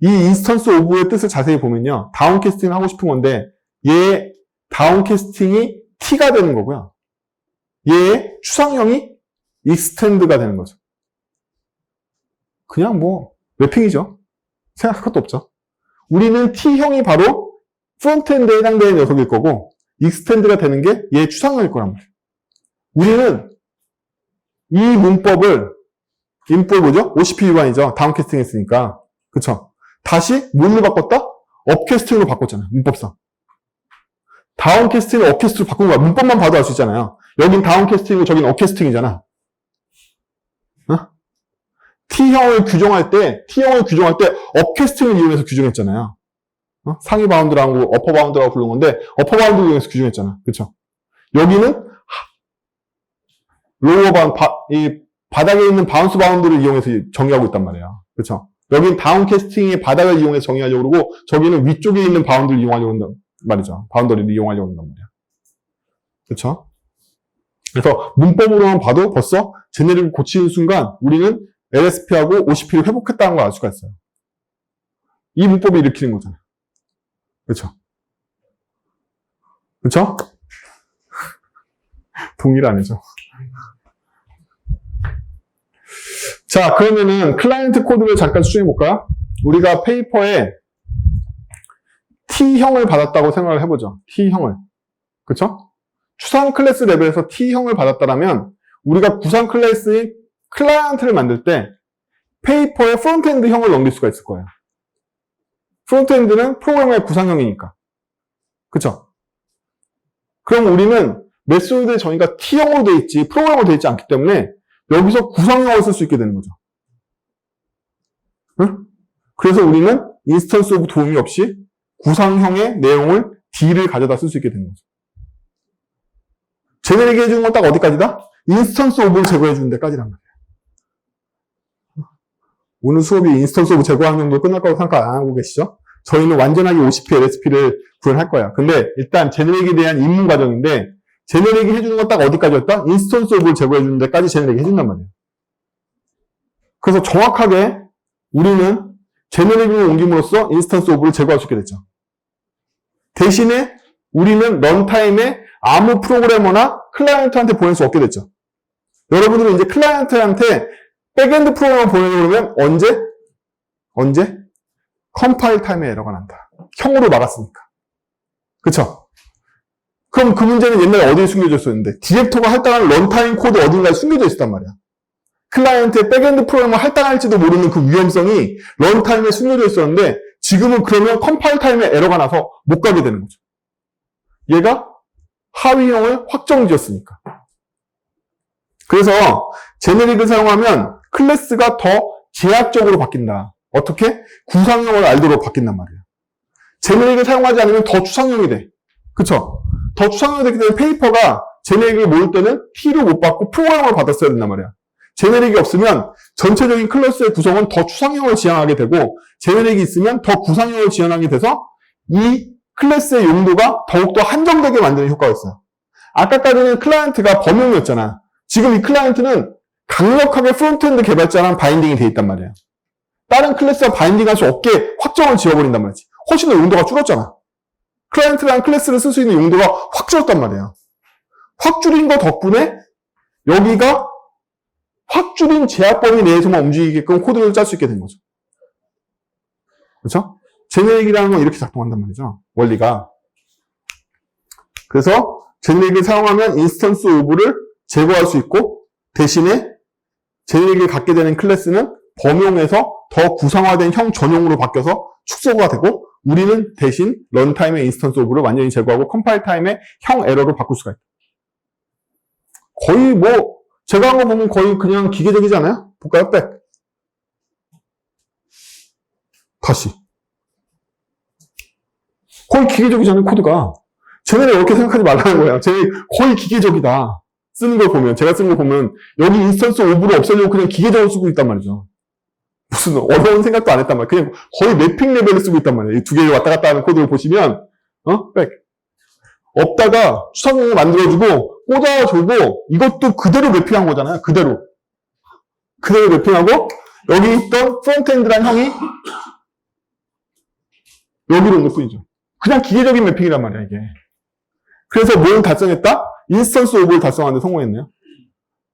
이 인스턴스 오브의 뜻을 자세히 보면요. 다운캐스팅을 하고 싶은 건데 얘 다운캐스팅이 t가 되는 거고요. 얘의 추상형이 익스텐드가 되는 거죠. 그냥 뭐 래핑이죠. 생각할 것도 없죠. 우리는 t형이 바로 프론트엔드에 해당되는 녀석일 거고 익스텐드가 되는 게 얘의 추상형일 거란 말이에요. 우리는 이 문법을 인폴 뭐죠? OCP 위반이죠. 다운캐스팅 했으니까. 그쵸? 다시 뭘로 바꿨다? 업캐스팅으로 바꿨잖아요. 문법상. 다운캐스팅을 업캐스팅으로 바꾼 거야. 문법만 봐도 알 수 있잖아요. 여긴 다운캐스팅이고 저긴 업캐스팅이잖아. 어? T형을 규정할 때 업캐스팅을 이용해서 규정했잖아요. 어? 상위 바운드라고 어퍼 바운드라고 부른 건데 어퍼 바운드를 이용해서 규정했잖아. 그쵸? 여기는 로어 바운드, 이 바닥에 있는 바운스 바운드를 이용해서 정의하고 있단 말이에요. 그렇죠? 여긴 다운캐스팅의 바닥을 이용해서 정의하려고 그러고 저기는 위쪽에 있는 바운드를 이용하려고 한단 말이죠. 바운더리를 이용하려고 한단 말이에요. 그렇죠? 그래서 문법으로만 봐도 벌써 제네릭을 고치는 순간 우리는 LSP하고 OCP를 회복했다는 걸 알 수가 있어요. 이 문법이 일으키는 거잖아요. 그렇죠? 그렇죠? 동일 아니죠. 자, 그러면은 클라이언트 코드를 잠깐 수정해볼까요? 우리가 페이퍼에 T형을 받았다고 생각을 해보죠. T형을. 그쵸? 추상 클래스 레벨에서 T형을 받았다라면 우리가 구상 클래스인 클라이언트를 만들 때 페이퍼에 프론트엔드 형을 넘길 수가 있을 거예요. 프론트엔드는 프로그램의 구상형이니까. 그쵸? 그럼 우리는 메소드의 정의가 T형으로 되어 있지 프로그램으로 되어 있지 않기 때문에 여기서 구상형을 쓸 수 있게 되는 거죠. 응? 그래서 우리는 인스턴스 오브 도움이 없이 구상형의 내용을 D를 가져다 쓸 수 있게 되는 거죠. 제네릭이 해주는 건 딱 어디까지다? 인스턴스 오브를 제거해 주는 데까지란 말이에요. 오늘 수업이 인스턴스 오브 제거하는 정도 끝날 거라고 생각 안 하고 계시죠? 저희는 완전하게 OCP, LSP를 구현할 거야. 근데 일단 제네릭에 대한 입문 과정인데 제네릭이 해주는 건 딱 어디까지였다? 인스턴스 오브를 제거해 주는 데까지 제네릭이 해준단 말이에요. 그래서 정확하게 우리는 제네릭을 옮김으로써 인스턴스 오브를 제거할 수 있게 됐죠. 대신에 우리는 런타임에 아무 프로그래머나 클라이언트한테 보낼 수 없게 됐죠. 여러분들은 이제 클라이언트한테 백엔드 프로그램을 보내려고 그러면 언제? 컴파일 타임에 에러가 난다. 형으로 막았으니까. 그쵸? 그럼 그 문제는 옛날에 어디에 숨겨져 있었는데 디렉터가 할당하는 런타임 코드 어딘가에 숨겨져 있었단 말이야. 클라이언트의 백엔드 프로그램을 할당할지도 모르는 그 위험성이 런타임에 숨겨져 있었는데 지금은 그러면 컴파일 타임에 에러가 나서 못 가게 되는 거죠. 얘가 하위형을 확정 지었으니까. 그래서 제네릭을 사용하면 클래스가 더 제약적으로 바뀐다. 어떻게? 구상형을 알도록 바뀐단 말이에요. 제네릭을 사용하지 않으면 더 추상형이 돼. 그쵸? 더 추상형이 되기 때문에 페이퍼가 제네릭을 모을 때는 T로 못 받고 프로그램을 받았어야 된단 말이야. 제네릭이 없으면 전체적인 클래스의 구성은 더 추상형을 지향하게 되고 제네릭이 있으면 더 구상형을 지향하게 돼서 이 클래스의 용도가 더욱더 한정되게 만드는 효과가 있어요. 아까까지는 클라이언트가 범용이었잖아. 지금 이 클라이언트는 강력하게 프론트엔드 개발자랑 바인딩이 돼 있단 말이에요. 다른 클래스와 바인딩할 수 없게 확정을 지어버린단 말이지. 훨씬 더 용도가 줄었잖아. 클라이언트라는 클래스를 쓸 수 있는 용도가 확 줄었단 말이에요. 확 줄인 거 덕분에 여기가 확 줄인 제약 범위 내에서만 움직이게끔 코드를 짤 수 있게 된 거죠. 그렇죠? 제네릭이라는 건 이렇게 작동한단 말이죠. 원리가. 그래서 제네릭을 사용하면 인스턴스 오브를 제거할 수 있고 대신에 제네릭을 갖게 되는 클래스는 범용에서 더 구성화된 형 전용으로 바뀌어서 축소가 되고 우리는 대신 런타임의 인스턴스 오브를 완전히 제거하고 컴파일 타임의 형 에러로 바꿀 수가 있다. 거의 뭐 제가 한 거 보면 거의 그냥 기계적이지 않아요? 볼까요? 백. 다시. 거의 기계적이잖아요, 코드가. 쟤네는 이렇게 생각하지 말라는 거야. 쟤네 거의 기계적이다. 쓰는 걸 보면, 제가 쓰는 걸 보면, 여기 인스턴스 오브를 없애려고 그냥 기계적으로 쓰고 있단 말이죠. 무슨 어려운 생각도 안 했단 말이야. 그냥 거의 매핑 레벨을 쓰고 있단 말이야. 이 두 개를 왔다 갔다 하는 코드를 보시면, 백. 없다가 추상용을 만들어주고, 꽂아주고, 이것도 그대로 매핑한 거잖아요. 그대로 매핑하고, 여기 있던 프론트엔드란 형이 여기로 온 것 뿐이죠. 그냥 기계적인 매핑이란 말이야, 이게. 그래서 뭘 달성했다? 인스턴스 오브를 달성하는데 성공했네요.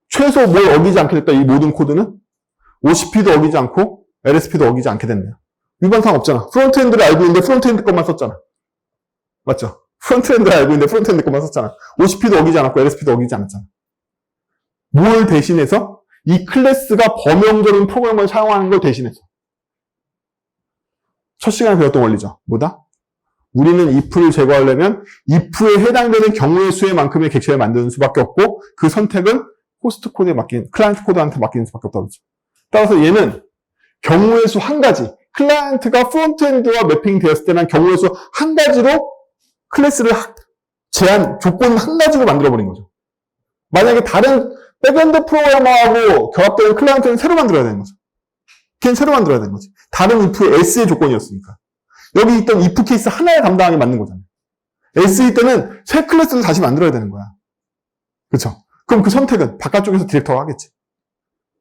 최소 뭘 어기지 않게 됐다, 이 모든 코드는? OCP도 어기지 않고, LSP도 어기지 않게 됐네요. 위반사항 없잖아. 프론트엔드를 알고 있는데 프론트엔드 것만 썼잖아. 맞죠? 프론트엔드를 알고 있는데 프론트엔드 것만 썼잖아. OCP도 어기지 않았고, LSP도 어기지 않았잖아. 뭘 대신해서? 이 클래스가 범용적인 프로그램을 사용하는 걸 대신해서. 첫 시간에 배웠던 원리죠. 뭐다? 우리는 if를 제거하려면 if에 해당되는 경우의 수의 만큼의 객체를 만드는 수밖에 없고 그 선택은 호스트 코드에 클라이언트 코드한테 맡기는 수밖에 없다고 그러죠. 따라서 얘는 경우의 수 한 가지, 클라이언트가 프론트엔드와 매핑되었을 때는 경우의 수 한 가지로 클래스를 조건 한 가지로 만들어버린 거죠. 만약에 다른 백엔드 프로그래머하고 결합되는 클라이언트는 새로 만들어야 되는 거죠. 걔는 새로 만들어야 되는 거지. 다른 if의 S의 조건이었으니까. 여기 있던 if 케이스 하나에 담당하게 만든 거잖아요. SE 때는 새 클래스를 다시 만들어야 되는 거야. 그쵸? 그럼 그 선택은 바깥쪽에서 디렉터가 하겠지.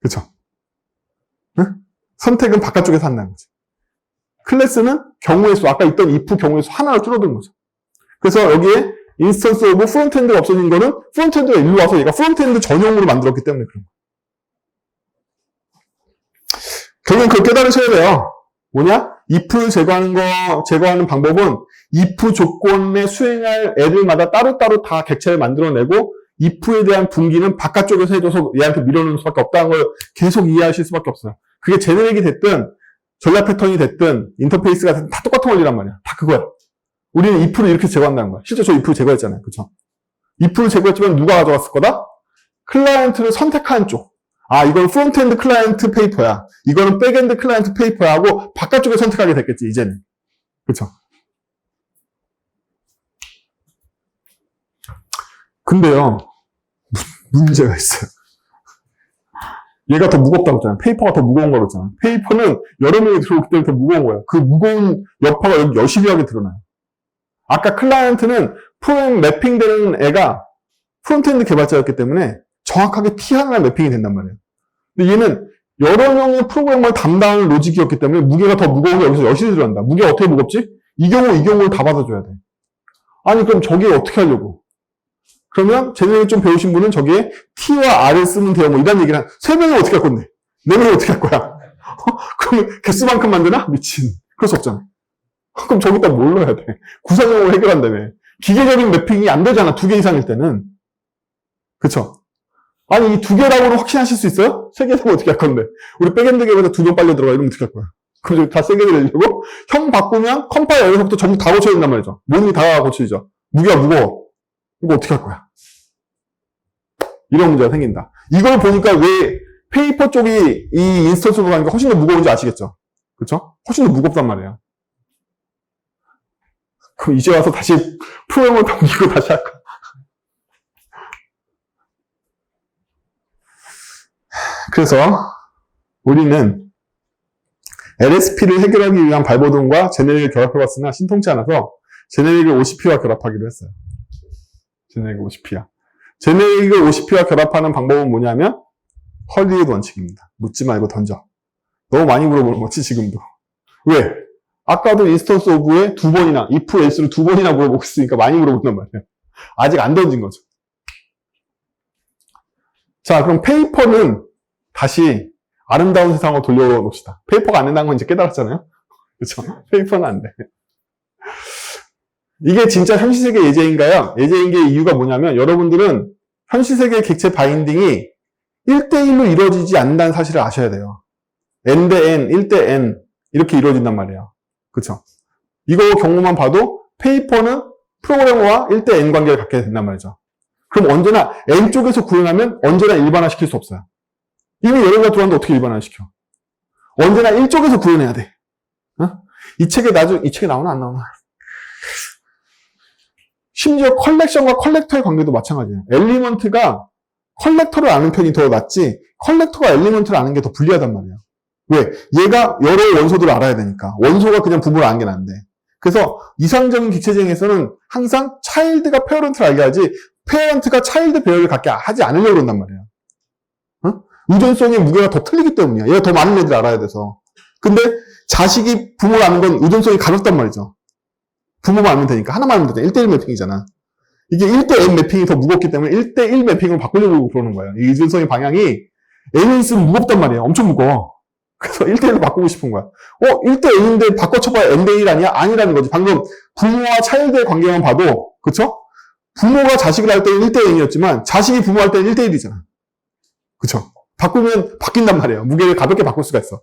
그쵸? 응? 선택은 바깥쪽에서 한다는 거지. 클래스는 경우의 수, 아까 있던 if 경우의 수 하나로 줄어든 거죠. 그래서 여기에 인스턴스 오브 프론트엔드가 없어진 거는 프론트엔드가 일로 와서 얘가 프론트엔드 전용으로 만들었기 때문에 그런 거예요. 결국은 그걸 깨달으셔야 돼요. 뭐냐? if를 제거하는 방법은 if 조건에 수행할 애들마다 따로따로 다 객체를 만들어내고 if에 대한 분기는 바깥쪽에서 해줘서 얘한테 밀어넣는 수밖에 없다는 걸 계속 이해하실 수밖에 없어요. 그게 제네릭이 됐든 전략 패턴이 됐든 인터페이스가 됐든 다 똑같은 원리란 말이야. 다 그거야. 우리는 if를 이렇게 제거한다는 거야. 실제 저 if를 제거했잖아요. 그쵸? if를 제거했지만 누가 가져갔을 거다? 클라이언트를 선택한 쪽. 아, 이건 프론트엔드 클라이언트 페이퍼야. 이거는 백엔드 클라이언트 페이퍼야 하고 바깥쪽에 선택하게 됐겠지, 이제는. 그쵸? 근데요, 문제가 있어요. 얘가 더 무겁다고 했잖아요. 페이퍼가 더 무거운 거라고 했잖아요. 페이퍼는 여러 명이 들어오기 때문에 더 무거운 거예요. 그 무거운 여파가 여기 여실하게 드러나요. 아까 클라이언트는 프로그램 매핑되는 애가 프론트엔드 개발자였기 때문에 정확하게 T 하나에 매핑이 된단 말이에요. 근데 얘는 여러 명의 프로그램을 담당하는 로직이었기 때문에 무게가 더 무거운 게 여기서 여실히 들어간다. 무게가 어떻게 무겁지? 이 경우를 다 받아줘야 돼. 아니, 그럼 저게 어떻게 하려고? 그러면 제네릭 좀 배우신 분은 저기에 T와 R을 쓰면 돼요. 뭐 이런 얘기를 세 명이 어떻게 할 건데? 네 명이 어떻게 할 거야? 그러면 개수만큼 만드나? 미친. 그럴 수 없잖아. 그럼 저기다 뭘 넣어야 돼? 구상형으로 해결한다며. 기계적인 매핑이 안 되잖아. 2개 이상일 때는. 그쵸? 아니, 이 2개라고는 확신하실 수 있어요? 3개라고 어떻게 할 건데? 우리 백엔드 개발자 2명 빨려 들어가. 이러면 어떻게 할 거야? 그럼 다 3개 내려고? 형 바꾸면 컴파일 여기서부터 전부 다 고쳐야 된단 말이죠. 모든 게 다 고쳐지죠. 무게가 무거워. 이거 어떻게 할 거야? 이런 문제가 생긴다. 이걸 보니까 왜 페이퍼 쪽이 이 인스턴스로 가니까 훨씬 더 무거운지 아시겠죠? 그쵸? 훨씬 더 무겁단 말이에요. 그럼 이제 와서 다시 프로그램을 넘기고 다시 할까? 그래서 우리는 LSP를 해결하기 위한 발버둥과 제네릭을 결합해봤으나 신통치 않아서 제네릭을 OCP와 결합하기로 했어요. 제네릭을 OCP와. 제네릭을 OCP와 결합하는 방법은 뭐냐면 헐리우드 원칙입니다. 묻지 말고 던져. 너무 많이 물어보는 거지 지금도. 왜? 아까도 인스턴스 오브에 2번이나 if else를 2번이나 물어보고 있으니까 많이 물어본단 말이에요. 아직 안 던진 거죠. 자, 그럼 페이퍼는 다시 아름다운 세상으로 돌려놓읍시다. 페이퍼가 안 된다는 건 이제 깨달았잖아요. 그렇죠? 페이퍼는 안 돼. 이게 진짜 현실세계 예제인가요? 예제인 게 이유가 뭐냐면 여러분들은 현실세계 객체 바인딩이 1대1로 이루어지지 않는다는 사실을 아셔야 돼요. n 대 n, 1 대 n 이렇게 이루어진단 말이에요. 그쵸? 이거 경우만 봐도 페이퍼는 프로그래머와 1 대 n 관계를 갖게 된단 말이죠. 그럼 언제나 n 쪽에서 구현하면 언제나 일반화시킬 수 없어요. 이미 여러 개가 들어왔는데 어떻게 일반화시켜? 언제나 1쪽에서 구현해야 돼. 어? 이 책에 나오나 안 나오나? 심지어 컬렉션과 컬렉터의 관계도 마찬가지예요. 엘리먼트가 컬렉터를 아는 편이 더 낫지 컬렉터가 엘리먼트를 아는 게 더 불리하단 말이에요. 왜? 얘가 여러 원소들을 알아야 되니까. 원소가 그냥 부모를 아는 게 나은데. 그래서 이상적인 객체쟁에서는 항상 차일드가 페어런트를 알게 하지 페어런트가 차일드 배열을 갖게 하지 않으려고 그런단 말이에요. 어? 의존성의 무게가 더 틀리기 때문이야. 얘가 더 많은 애들을 알아야 돼서. 근데 자식이 부모를 아는 건 의존성이 가볍단 말이죠. 부모만 알면 되니까. 하나만 알면 되니까. 1대1 매핑이잖아. 이게 1대 n 매핑이 더 무겁기 때문에 1대1 매핑으로 바꾸려고 그러는 거예요. 이 의존성의 방향이 n이 있으면 무겁단 말이에요. 엄청 무거워. 그래서 1대1로 바꾸고 싶은 거야. 1대 n인데 바꿔쳐봐야 n대1 아니야? 아니라는 거지. 방금 부모와 차일드의 관계만 봐도, 그쵸? 부모가 자식을 할 때는 1대 n이었지만, 자식이 부모 할 때는 1대1이잖아. 그쵸? 바꾸면 바뀐단 말이에요. 무게를 가볍게 바꿀 수가 있어.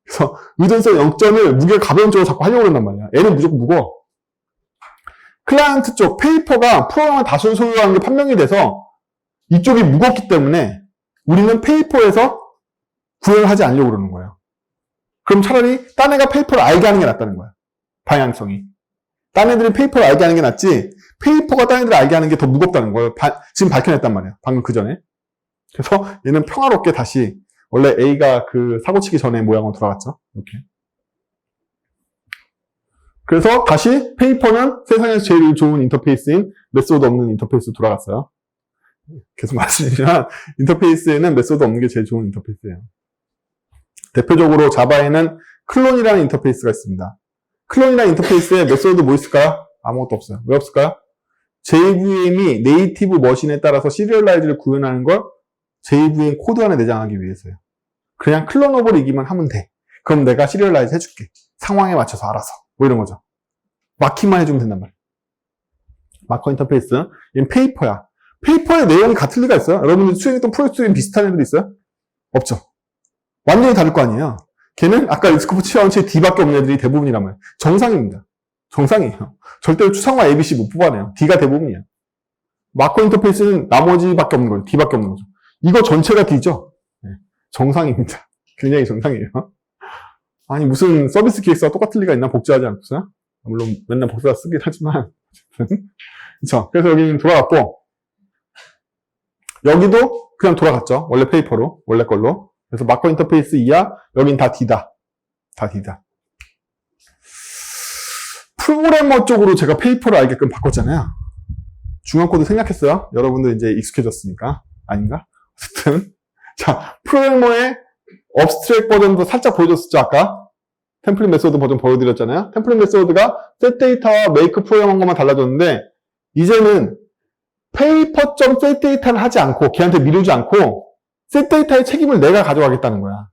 그래서 의존성 0점을 무게를 가벼운 쪽으로 자꾸 하려고 그런단 말이야. n은 무조건 무거워. 클라이언트 쪽 페이퍼가 프로그램을 다수를 소유하는 게 판명이 돼서 이쪽이 무겁기 때문에 우리는 페이퍼에서 구현을 하지 않으려고 그러는 거예요. 그럼 차라리 딴 애가 페이퍼를 알게 하는 게 낫다는 거야. 방향성이. 딴 애들이 페이퍼를 알게 하는 게 낫지 페이퍼가 딴 애들을 알게 하는 게 더 무겁다는 거예요. 지금 밝혀냈단 말이에요. 방금 그 전에. 그래서 얘는 평화롭게 다시 원래 A가 그 사고치기 전에 모양으로 돌아갔죠. 이렇게. 그래서 다시 페이퍼는 세상에서 제일 좋은 인터페이스인 메소드 없는 인터페이스로 돌아갔어요. 계속 말씀드리지만 인터페이스에는 메소드 없는 게 제일 좋은 인터페이스예요. 대표적으로 자바에는 클론이라는 인터페이스가 있습니다. 클론이라는 인터페이스에 메소드 뭐 있을까요? 아무것도 없어요. 왜 없을까요? JVM이 네이티브 머신에 따라서 시리얼라이즈를 구현하는 걸 JVM 코드 안에 내장하기 위해서요. 그냥 클론 오버리기만 하면 돼. 그럼 내가 시리얼라이즈 해줄게. 상황에 맞춰서 알아서. 뭐 이런 거죠. 마킹만 해주면 된단 말이에요. 마커 인터페이스. 얘는 페이퍼야. 페이퍼의 내용이 같을 리가 있어요? 여러분들 수행했던 프로젝트 중에 비슷한 애들 있어요? 없죠. 완전히 다를 거 아니에요. 걔는 아까 익스코프 치아원치의 D밖에 없는 애들이 대부분이란 말이에요. 정상입니다. 정상이에요. 절대로 추상화 ABC 못 뽑아내요. D가 대부분이에요. 마커 인터페이스는 나머지밖에 없는 거예요. D밖에 없는 거죠. 이거 전체가 D죠? 네. 정상입니다. 굉장히 정상이에요. 아니 무슨 서비스 기획서가 똑같을 리가 있나? 복제하지 않고서요? 물론 맨날 복사 쓰긴 하지만 그쵸? 그래서 여기는 돌아갔고 여기도 그냥 돌아갔죠. 원래 페이퍼로 원래 걸로. 그래서 마커 인터페이스 이하 여긴 다 D다. 다 D다. 프로그래머 쪽으로 제가 페이퍼를 알게끔 바꿨잖아요. 중간 코드 생략했어요. 여러분들 이제 익숙해졌으니까. 아닌가? 어쨌든 자 프로그래머의 업스트랙 버전도 살짝 보여줬었죠, 아까? 템플릿 메소드 버전 보여드렸잖아요. 템플릿 메소드가 setData와 make 프로그램한 것만 달라졌는데, 이제는 paper.setData를 하지 않고, 걔한테 미루지 않고, setData의 책임을 내가 가져가겠다는 거야.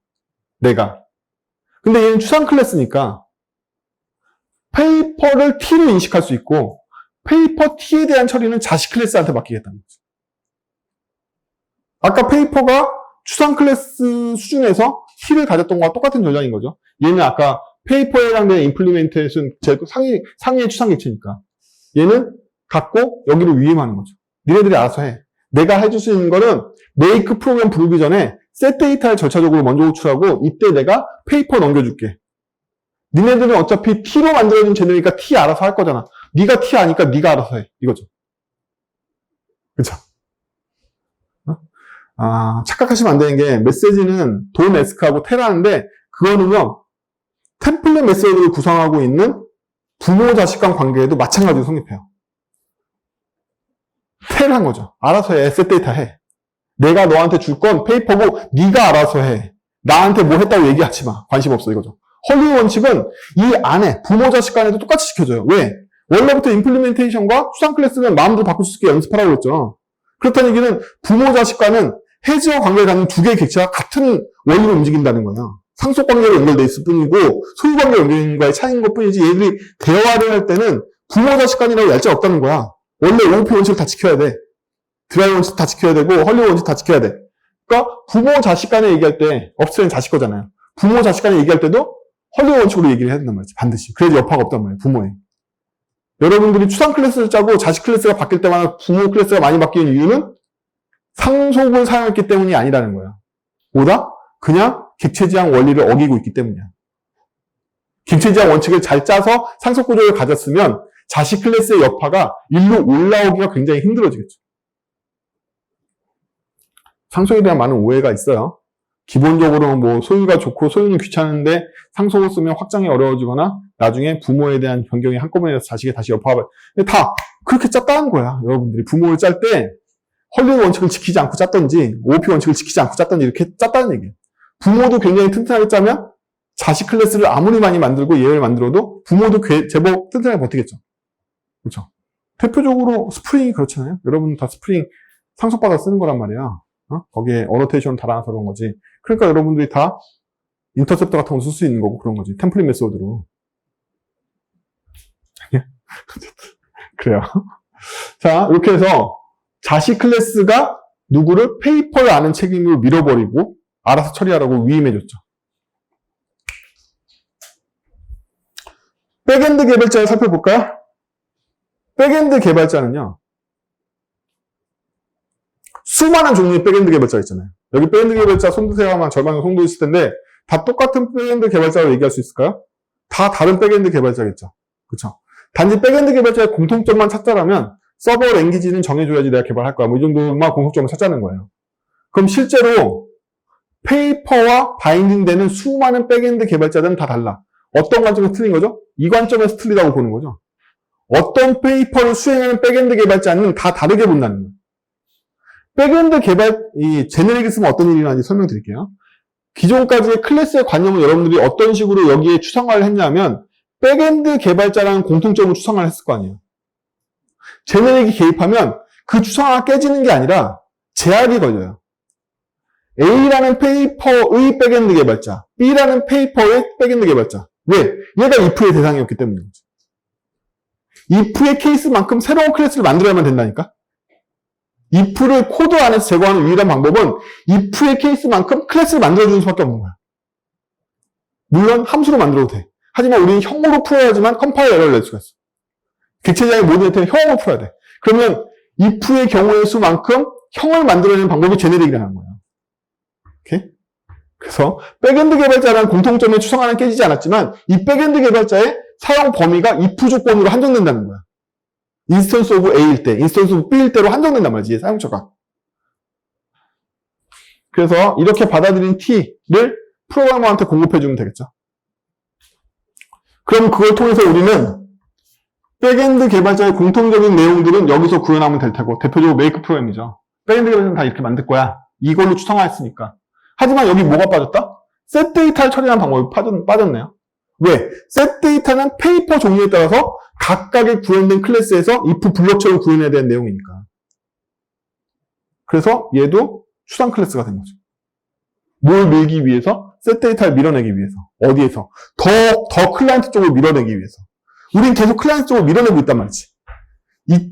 내가. 근데 얘는 추상 클래스니까, 페이퍼를 T로 인식할 수 있고, 페이퍼 T에 대한 처리는 자식 클래스한테 맡기겠다는 거죠. 아까 페이퍼가 추상 클래스 수준에서 T를 가졌던 거와 똑같은 전략인 거죠. 얘는 아까 페이퍼에 해당되는 임플리멘테이션 상위의 추상 객체니까. 얘는 갖고 여기를 위임하는 거죠. 니네들이 알아서 해. 내가 해줄 수 있는 거는 make 프로그램 부르기 전에 set 데이터를 절차적으로 먼저 호출하고 이때 내가 페이퍼 넘겨줄게. 니네들은 어차피 T로 만들어진 쟤네니까 T 알아서 할 거잖아. 네가 T 아니까 네가 알아서 해. 이거죠. 그쵸? 착각하시면 안 되는 게 메시지는 돈 에스크하고 테라인데 그거는요 템플릿 메시지를 구성하고 있는 부모 자식 간 관계에도 마찬가지로 성립해요. 테라한 거죠. 알아서 해. 셋 데이터 해. 내가 너한테 줄 건 페이퍼고 네가 알아서 해. 나한테 뭐 했다고 얘기하지 마. 관심 없어 이거죠. 헐리 원칙은 이 안에 부모 자식 간에도 똑같이 지켜줘요. 왜? 원래부터 임플리멘테이션과 추상 클래스는 마음대로 바꿀 수 있게 연습하라고 했죠. 그렇다는 얘기는 부모 자식 간은 해지와 관계를 갖는 두 개의 객체가 같은 원리로 움직인다는 거예요. 상속 관계로 연결돼 있을 뿐이고 소유 관계로 연결인과의 차이인 것 뿐이지 얘들이 대화를 할 때는 부모 자식 간이라고 얄짤 없다는 거야. 원래 OOP 원칙을 다 지켜야 돼. 드라이 원칙 다 지켜야 되고 헐리 원칙 다 지켜야 돼. 그러니까 부모 자식 간에 얘기할 때 업스트레인 자식 거잖아요. 부모 자식 간에 얘기할 때도 헐리우드 원칙으로 얘기를 해야 된단 말이지. 반드시. 그래야지 여파가 없단 말이에요. 부모에. 여러분들이 추상 클래스를 짜고 자식 클래스가 바뀔 때마다 부모 클래스가 많이 바뀌는 이유는 상속을 사용했기 때문이 아니라는 거야. 보다 그냥 객체지향 원리를 어기고 있기 때문이야. 객체지향 원칙을 잘 짜서 상속 구조를 가졌으면 자식 클래스의 여파가 일로 올라오기가 굉장히 힘들어지겠죠. 상속에 대한 많은 오해가 있어요. 기본적으로 뭐 소유가 좋고 소유는 귀찮은데 상속을 쓰면 확장이 어려워지거나 나중에 부모에 대한 변경이 한꺼번에 자식에 다시 여파가 다 그렇게 짰다는 거야. 여러분들이 부모를 짤 때 헐리우드 원칙을 지키지 않고 짰던지 OOP 원칙을 지키지 않고 짰던지 이렇게 짰다는 얘기예요. 부모도 굉장히 튼튼하게 짜면 자식 클래스를 아무리 많이 만들고 예외를 만들어도 부모도 제법 튼튼하게 버티겠죠. 그렇죠? 대표적으로 스프링이 그렇잖아요. 여러분 다 스프링 상속받아 쓰는 거란 말이야. 거기에 어노테이션 달아놔서 그런 거지. 그러니까 여러분들이 다 인터셉터 같은 거 쓸 수 있는 거고 그런 거지. 템플릿 메소드로. 그래요. 자, 이렇게 해서 자식 클래스가 누구를 페이퍼를 아는 책임으로 밀어버리고 알아서 처리하라고 위임해줬죠. 백엔드 개발자를 살펴볼까요? 백엔드 개발자는요. 수많은 종류의 백엔드 개발자가 있잖아요. 여기 백엔드 개발자 손드세요 하면 절반은 손도 있을 텐데 다 똑같은 백엔드 개발자로 얘기할 수 있을까요? 다 다른 백엔드 개발자겠죠. 그렇죠? 단지 백엔드 개발자의 공통점만 찾자라면 서버 랭귀지는 정해줘야지 내가 개발할 거야. 뭐 이 정도만 공통점을 찾자는 거예요. 그럼 실제로 페이퍼와 바인딩되는 수많은 백엔드 개발자들은 다 달라. 어떤 관점에서 틀린 거죠? 이 관점에서 틀리다고 보는 거죠. 어떤 페이퍼를 수행하는 백엔드 개발자는 다 다르게 본다는 거예요. 백엔드 개발, 이 제네릭을 쓰면 어떤 일이 일어나는지 설명드릴게요. 기존까지의 클래스의 관념을 여러분들이 어떤 식으로 여기에 추상화를 했냐면 백엔드 개발자라는 공통점을 추상화를 했을 거 아니에요. 제네릭이 개입하면 그 추상화가 깨지는 게 아니라 제약이 걸려요. A라는 페이퍼의 백엔드 개발자, B라는 페이퍼의 백엔드 개발자. 왜? 얘가 if의 대상이었기 때문인 거죠. if의 케이스만큼 새로운 클래스를 만들어야만 된다니까? if를 코드 안에서 제거하는 유일한 방법은 if의 케이스만큼 클래스를 만들어주는 수밖에 없는 거야. 물론 함수로 만들어도 돼. 하지만 우리는 형으로 풀어야지만 컴파일 에러를 낼 수가 있어. 객체지향의 모든 혜택은 형으로 풀어야 돼. 그러면 if의 경우의 수만큼 형을 만들어내는 방법이 제네릭이라는 거야. 오케이? 그래서 백엔드 개발자라는 공통점의 추상화는 깨지지 않았지만 이 백엔드 개발자의 사용 범위가 if 조건으로 한정된다는 거야. 인스턴스 오브 A일 때, 인스턴스 오브 B일 때로 한정된단 말이지, 사용처가. 그래서 이렇게 받아들인 T를 프로그래머한테 공급해주면 되겠죠. 그럼 그걸 통해서 우리는 백엔드 개발자의 공통적인 내용들은 여기서 구현하면 될 테고, 대표적으로 메이크 프로그램이죠. 백엔드 개발자는 다 이렇게 만들 거야. 이걸로 추상화했으니까. 하지만 여기 뭐가 빠졌다? 셋 데이터를 처리하는 방법이 빠졌네요. 왜? 셋 데이터는 페이퍼 종류에 따라서 각각의 구현된 클래스에서 if 블록처럼 구현해야 되는 내용이니까. 그래서 얘도 추상 클래스가 된 거죠. 뭘 밀기 위해서? 셋 데이터를 밀어내기 위해서. 어디에서? 더 클라이언트 쪽으로 밀어내기 위해서. 우린 계속 클라이언트 쪽으로 밀어내고 있단 말이지.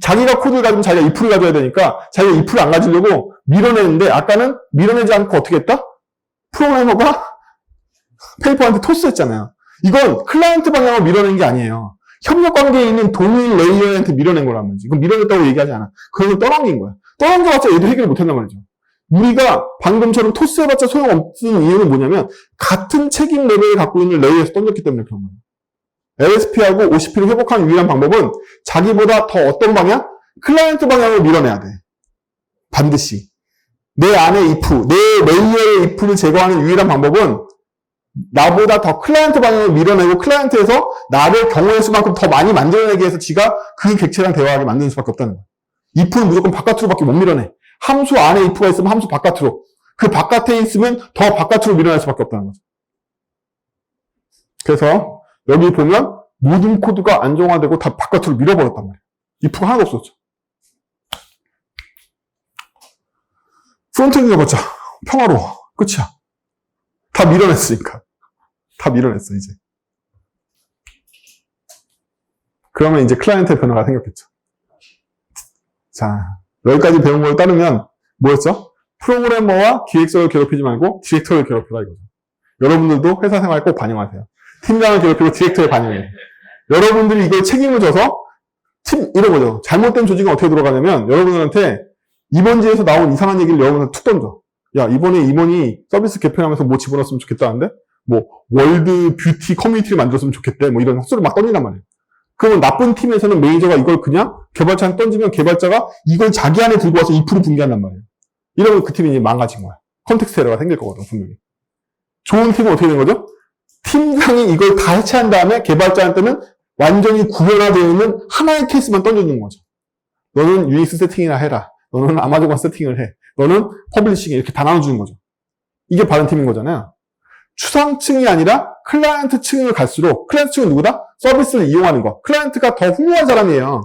자기가 코드를 가지면 자기가 if를 가져야 되니까 자기가 if를 안 가지려고 밀어내는데 아까는 밀어내지 않고 어떻게 했다? 프로그래머가 페이퍼한테 토스했잖아요. 이건 클라이언트 방향으로 밀어낸 게 아니에요. 협력 관계에 있는 동일 레이어한테 밀어낸 거란 말이지. 그건 밀어냈다고 얘기하지 않아. 그걸 떠넘긴 거야. 떠넘겨봤자 얘도 해결을 못한단 말이죠. 우리가 방금처럼 토스해봤자 소용없는 이유는 뭐냐면 같은 책임 레벨을 갖고 있는 레이어에서 던졌기 때문에 그런 거예요. LSP하고 OCP를 회복하는 유일한 방법은 자기보다 더 어떤 방향? 클라이언트 방향으로 밀어내야 돼. 반드시. 내 안에 if, 내 레이어의 if를 제거하는 유일한 방법은 나보다 더 클라이언트 방향으로 밀어내고 클라이언트에서 나를 경우의 수만큼 더 많이 만들어내기 위해서 지가 그 객체랑 대화하게 만드는 수밖에 없다는 거야. if는 무조건 바깥으로밖에 못 밀어내. 함수 안에 if가 있으면 함수 바깥으로. 그 바깥에 있으면 더 바깥으로 밀어낼 수밖에 없다는 거죠. 그래서 여기 보면 모든 코드가 안정화되고 다 바깥으로 밀어버렸단 말이에요. if가 하나도 없었죠. 프론트엔드 해봤자 평화로워. 끝이야. 다 밀어냈으니까. 다 밀어냈어, 이제. 그러면 이제 클라이언트의 변화가 생겼겠죠. 자, 여기까지 배운 걸 따르면 뭐였죠? 프로그래머와 기획서를 괴롭히지 말고 디렉터를 괴롭히라 이거죠. 여러분들도 회사 생활 꼭 반영하세요. 팀장을 괴롭히고 디렉터에 반영해. 여러분들이 이걸 책임을 져서 이런 거죠. 잘못된 조직은 어떻게 돌아가냐면 여러분들한테 이번지에서 나온 이상한 얘기를 여러분한테 툭 던져. 야, 이번에 임원이 서비스 개편하면서 뭐 집어넣었으면 좋겠다는데? 뭐 월드 뷰티 커뮤니티를 만들었으면 좋겠대. 뭐 이런 헛소리를 막 던진단 말이에요. 그러면 나쁜 팀에서는 매니저가 이걸 그냥 개발자한테 던지면 개발자가 이걸 자기 안에 들고 와서 2% 붕괴한단 말이에요. 이러면 그 팀이 이제 망가진 거야. 컨텍스트 에러가 생길 거거든, 분명히. 좋은 팀은 어떻게 되는 거죠? 팀장이 이걸 다 해체한 다음에 개발자한테는 완전히 구별화되어 있는 하나의 케이스만 던져주는 거죠. 너는 유닉스 세팅이나 해라. 너는 아마존 세팅을 해. 너는 퍼블리싱 이렇게 다 나눠주는 거죠. 이게 바른 팀인 거잖아요. 추상층이 아니라 클라이언트 층을 갈수록 클라이언트 층은 누구다? 서비스를 이용하는 거. 클라이언트가 더 훌륭한 사람이에요.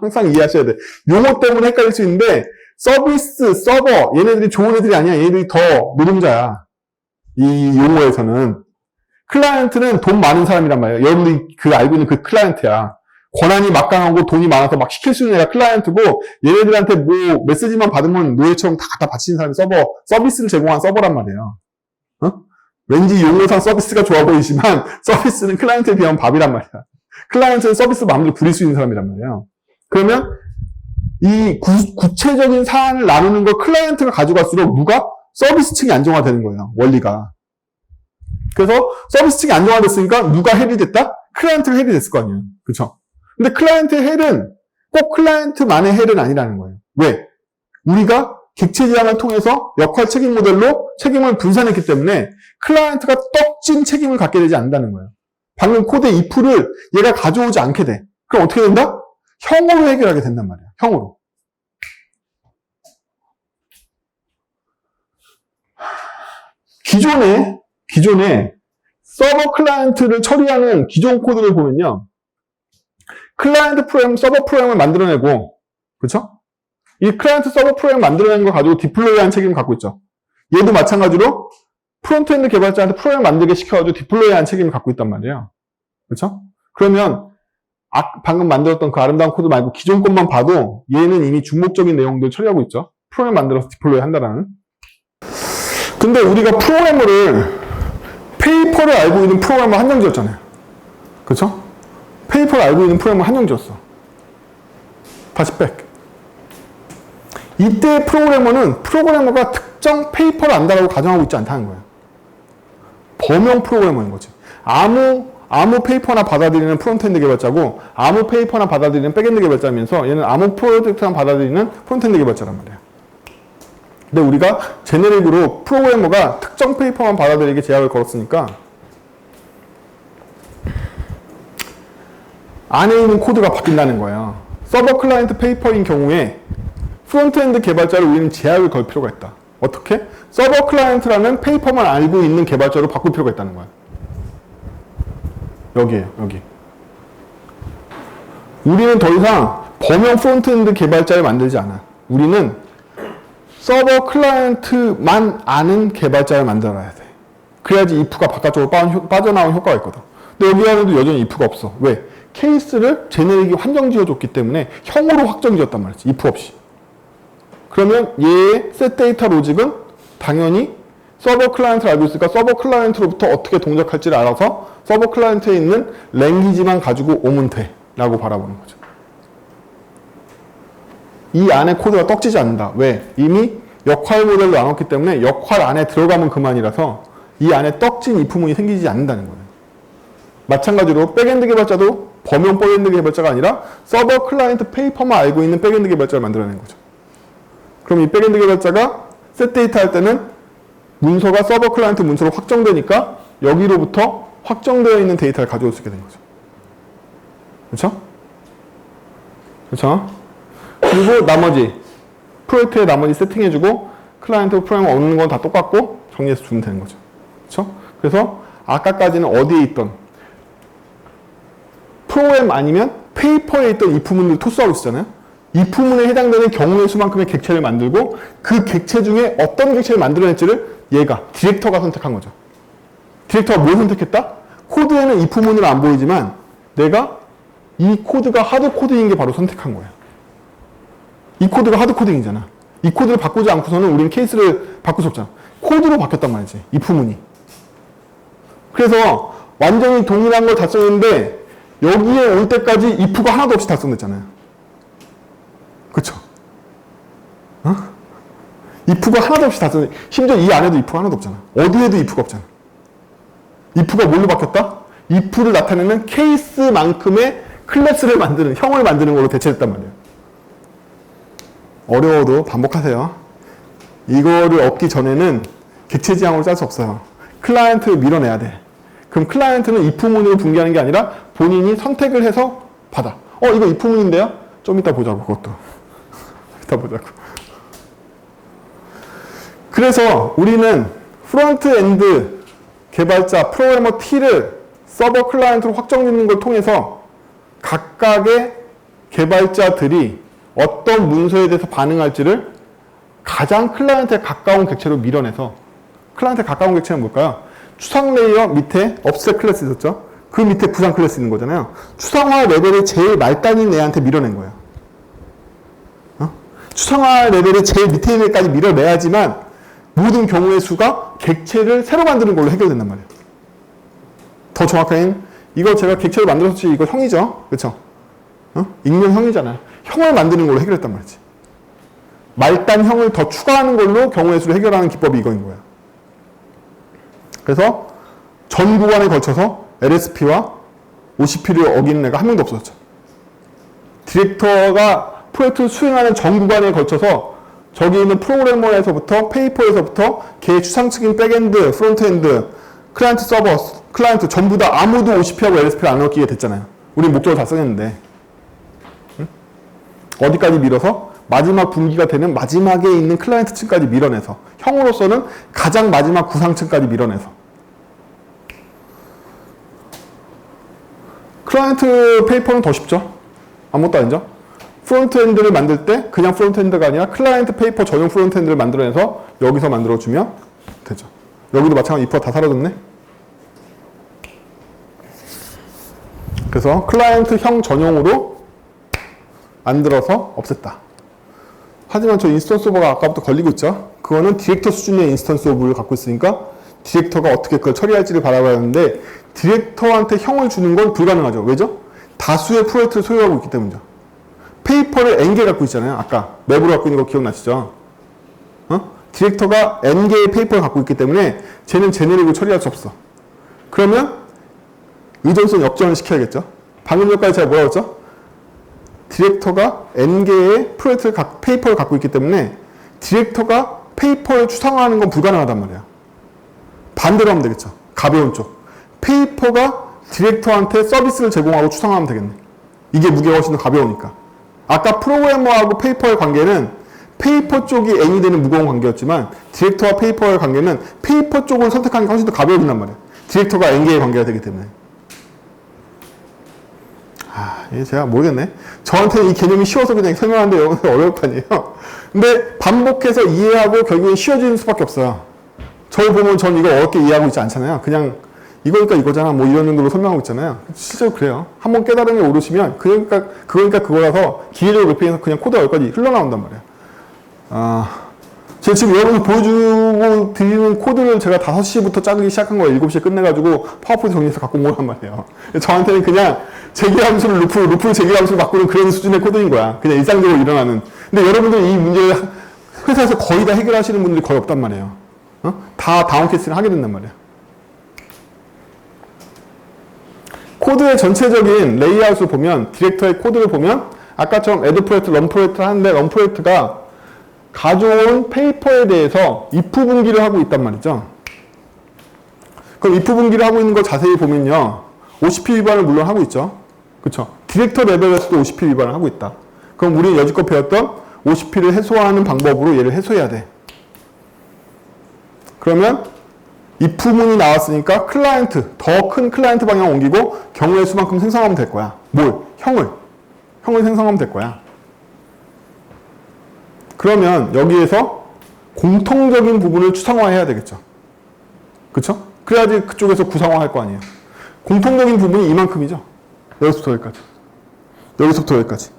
항상 이해하셔야 돼. 용어 때문에 헷갈릴 수 있는데 서비스, 서버 얘네들이 좋은 애들이 아니야. 얘네들이 더 노동자야. 이 용어에서는. 클라이언트는 돈 많은 사람이란 말이에요. 여러분들이 알고 있는 그 클라이언트야. 권한이 막강하고 돈이 많아서 막 시킬 수 있는 애가 클라이언트고 얘네들한테 뭐 메시지만 받으면 노예처럼 다 갖다 바치는 사람이 서비스를 제공한 서버란 말이에요. 왠지 용어상 서비스가 좋아 보이지만 서비스는 클라이언트에 비하면 밥이란 말이야. 클라이언트는 서비스 마음대로 부릴 수 있는 사람이란 말이에요. 그러면 이 구체적인 사안을 나누는 걸 클라이언트가 가져갈수록 누가? 서비스 층이 안정화되는 거예요. 원리가. 그래서 서비스 층이 안정화됐으니까 누가 헬이 됐다? 클라이언트가 헬이 됐을 거 아니에요. 그쵸? 근데 클라이언트의 헬은 꼭 클라이언트만의 헬은 아니라는 거예요. 왜? 우리가 객체 지향을 통해서 역할 책임 모델로 책임을 분산했기 때문에 클라이언트가 떡진 책임을 갖게 되지 않는다는 거예요. 방금 코드의 if를 얘가 가져오지 않게 돼. 그럼 어떻게 된다? 형으로 해결하게 된단 말이야. 형으로. 기존에 서버 클라이언트를 처리하는 기존 코드를 보면요. 클라이언트 프로그램, 서버 프로그램을 만들어내고, 그쵸? 이 클라이언트 서버 프로그램 만들어내는 걸 가지고 디플로이하는 책임을 갖고 있죠. 얘도 마찬가지로 프론트엔드 개발자한테 프로그램 만들게 시켜가지고 디플로이하는 책임을 갖고 있단 말이에요. 그쵸? 그러면 방금 만들었던 그 아름다운 코드 말고 기존 것만 봐도 얘는 이미 중복적인 내용들을 처리하고 있죠. 프로그램 만들어서 디플로이 한다라는. 근데 우리가 페이퍼를 알고 있는 프로그램을 한정 지었잖아요. 그쵸? 페이퍼를 알고 있는 프로그램을 한정 지었어. 다시 백. 이때 프로그래머가 특정 페이퍼를 안다라고 가정하고 있지 않다는 거예요. 범용 프로그래머인 거지. 아무 페이퍼나 받아들이는 프론트엔드 개발자고 아무 페이퍼나 받아들이는 백엔드 개발자면서 얘는 아무 프로젝트나 받아들이는 프론트엔드 개발자란 말이에요. 근데 우리가 제네릭으로 프로그래머가 특정 페이퍼만 받아들이게 제약을 걸었으니까 안에 있는 코드가 바뀐다는 거예요. 서버 클라이언트 페이퍼인 경우에 프론트엔드 개발자를 우리는 제약을 걸 필요가 있다. 어떻게? 서버 클라이언트라는 페이퍼만 알고 있는 개발자로 바꿀 필요가 있다는 거야. 여기에요, 여기. 우리는 더 이상 범용 프론트엔드 개발자를 만들지 않아. 우리는 서버 클라이언트만 아는 개발자를 만들어야 돼. 그래야지 if가 바깥쪽으로 빠져나오는 효과가 있거든. 근데 여기 안에도 여전히 if가 없어. 왜? 케이스를 제네릭이 환정 지어줬기 때문에 형으로 확정 지었단 말이지. if 없이. 그러면 얘의 set data 로직은 당연히 서버 클라이언트를 알고 있으니까 서버 클라이언트로부터 어떻게 동작할지를 알아서 서버 클라이언트에 있는 랭귀지만 가지고 오면 돼 라고 바라보는 거죠. 이 안에 코드가 떡지지 않는다. 왜? 이미 역할 모델로 나눴기 때문에 역할 안에 들어가면 그만이라서 이 안에 떡진 if문이 생기지 않는다는 거예요. 마찬가지로 백엔드 개발자도 범용 백엔드 개발자가 아니라 서버 클라이언트 페이퍼만 알고 있는 백엔드 개발자를 만들어내는 거죠. 그럼 이 백엔드 개발자가 set 데이터 할 때는 문서가 서버 클라이언트 문서로 확정되니까 여기로부터 확정되어 있는 데이터를 가져올 수 있게 된 거죠. 그렇죠? 그렇죠? 그리고 프로젝트의 나머지 세팅해주고 클라이언트 프로그램 얻는 건 다 똑같고 정리해서 주면 되는 거죠. 그렇죠? 그래서 아까까지는 어디에 있던 프로그램 아니면 페이퍼에 있던 if문을 토스하고 있었잖아요. if문에 해당되는 경우의 수만큼의 객체를 만들고 그 객체 중에 어떤 객체를 만들어낼지를 얘가 디렉터가 선택한 거죠. 디렉터가 뭘 선택했다? 코드에는 if문으로 안 보이지만 내가 이 코드가 하드 코딩인 게 바로 선택한 거예요. 이 코드가 하드 코딩이잖아. 이 코드를 바꾸지 않고서는 우리는 케이스를 바꿀 수 없잖아. 코드로 바뀌었단 말이지. if문이. 그래서 완전히 동일한 걸 달성했는데 여기에 올 때까지 if가 하나도 없이 달성됐잖아요. 그쵸? if가 하나도 없이 달성돼. 심지어 이 안에도 if가 하나도 없잖아. 어디에도 if가 없잖아. if가 뭘로 바뀌었다? if를 나타내는 케이스만큼의 클래스를 만드는, 형을 만드는 걸로 대체했단 말이에요. 어려워도 반복하세요. 이거를 얻기 전에는 객체 지향으로 짤 수 없어요. 클라이언트를 밀어내야 돼. 그럼 클라이언트는 if문으로 붕괴하는 게 아니라 본인이 선택을 해서 받아. 이거 if문인데요? 좀 이따 보자고, 그것도. 이따 보자고. 그래서 우리는 프론트엔드 개발자 프로그래머 T를 서버 클라이언트로 확정짓는 걸 통해서 각각의 개발자들이 어떤 문서에 대해서 반응할지를 가장 클라이언트에 가까운 객체로 밀어내서, 클라이언트에 가까운 객체는 뭘까요? 추상 레이어 밑에 업셋 클래스 있었죠? 그 밑에 부상 클래스 있는 거잖아요. 추상화 레벨이 제일 말단인 애한테 밀어낸 거예요. 추상화 레벨이 제일 밑에 있는 애까지 밀어내야지만 모든 경우의 수가 객체를 새로 만드는 걸로 해결된단 말이에요. 더 정확하게는 이거 제가 객체를 만들었지, 이거 형이죠? 그쵸? 익명 형이잖아요. 형을 만드는 걸로 해결했단 말이지. 말단형을 더 추가하는 걸로 경우의 수를 해결하는 기법이 이거인 거예요. 그래서 전 구간에 걸쳐서 LSP와 OCP를 어기는 애가 한 명도 없었죠. 디렉터가 프로젝트를 수행하는 전 구간에 걸쳐서 저기 있는 프로그래머에서부터 페이퍼에서부터 걔의 추상적인 백엔드, 프론트엔드, 클라이언트 서버, 클라이언트 전부 다 아무도 OCP하고 LSP를 안 엮이게 됐잖아요. 우리 목적을 달성했는데. 어디까지 밀어서? 마지막 분기가 되는 마지막에 있는 클라이언트 층까지 밀어내서, 형으로서는 가장 마지막 구상층까지 밀어내서. 클라이언트 페이퍼는 더 쉽죠? 아무것도 아니죠? 프론트엔드를 만들 때 그냥 프론트엔드가 아니라 클라이언트 페이퍼 전용 프론트엔드를 만들어내서 여기서 만들어주면 되죠. 여기도 마찬가지 if가 다 사라졌네? 그래서 클라이언트형 전용으로 만들어서 없앴다. 하지만 저 인스턴스 오버가 아까부터 걸리고 있죠? 그거는 디렉터 수준의 인스턴스 오버를 갖고 있으니까 디렉터가 어떻게 그걸 처리할지를 바라봐야 하는데 디렉터한테 형을 주는 건 불가능하죠. 왜죠? 다수의 프로젝트를 소유하고 있기 때문이죠. 페이퍼를 N개 갖고 있잖아요. 아까 맵으로 갖고 있는 거 기억나시죠? 디렉터가 N개의 페이퍼를 갖고 있기 때문에 쟤는 제네릭으로 처리할 수 없어. 그러면 의존성 역전을 시켜야겠죠? 방금 전까지 제가 뭐라고 했죠? 디렉터가 N개의 페이퍼를 갖고 있기 때문에 디렉터가 페이퍼를 추상화하는 건 불가능하단 말이야. 반대로 하면 되겠죠. 가벼운 쪽. 페이퍼가 디렉터한테 서비스를 제공하고 추상화하면 되겠네. 이게 무게가 훨씬 더 가벼우니까. 아까 프로그래머하고 페이퍼의 관계는 페이퍼 쪽이 N이 되는 무거운 관계였지만 디렉터와 페이퍼의 관계는 페이퍼 쪽을 선택하는 게 훨씬 더 가벼워진단 말이에요. 디렉터가 N개의 관계가 되기 때문에. 이게 제가 모르겠네. 저한테는 이 개념이 쉬워서 그냥 설명하는데 영어는 어려울 거 아니에요. 근데 반복해서 이해하고 결국엔 쉬워지는 수밖에 없어요. 저를 보면 전 이거 어렵게 이해하고 있지 않잖아요. 그냥 이거니까 이거잖아 뭐 이런 정도로 설명하고 있잖아요. 실제로 그래요. 한번 깨달음이 오르시면 그러니까 그거라서 기계적으로 맵핑해서 그냥 코드가 여기까지 흘러나온단 말이에요. 제가 지금 여러분들 보여주고 드리는 코드를 제가 5시부터 짜기 시작한 거예요. 7시에 끝내가지고 파워포인트 정리해서 갖고 온 거란 말이에요. 저한테는 그냥 재기함수를 루프를 재기함수를 바꾸는 그런 수준의 코드인 거야. 그냥 일상적으로 일어나는. 근데 여러분들 이 문제를 회사에서 거의 다 해결하시는 분들이 거의 없단 말이에요. 다 다운 캐스팅을 하게 된단 말이에요. 코드의 전체적인 레이아웃을 보면, 디렉터의 코드를 보면 아까처럼 add 프로젝트, run 프로젝트 하는데 run 프로젝트가 가져온 페이퍼에 대해서 if 분기를 하고 있단 말이죠. 그럼 if 분기를 하고 있는 걸 자세히 보면요. OCP 위반을 물론 하고 있죠. 그쵸? 디렉터 레벨에서도 OCP 위반을 하고 있다. 그럼 우리는 여지껏 배웠던 OCP를 해소하는 방법으로 얘를 해소해야 돼. 그러면 if문이 나왔으니까 클라이언트, 더 큰 클라이언트 방향 옮기고 경우의 수만큼 생성하면 될 거야. 뭘? 형을 생성하면 될 거야. 그러면 여기에서 공통적인 부분을 추상화해야 되겠죠. 그쵸? 그래야지 그쪽에서 구상화할 거 아니에요. 공통적인 부분이 이만큼이죠. 여기서부터 여기까지. 여기서부터 여기까지.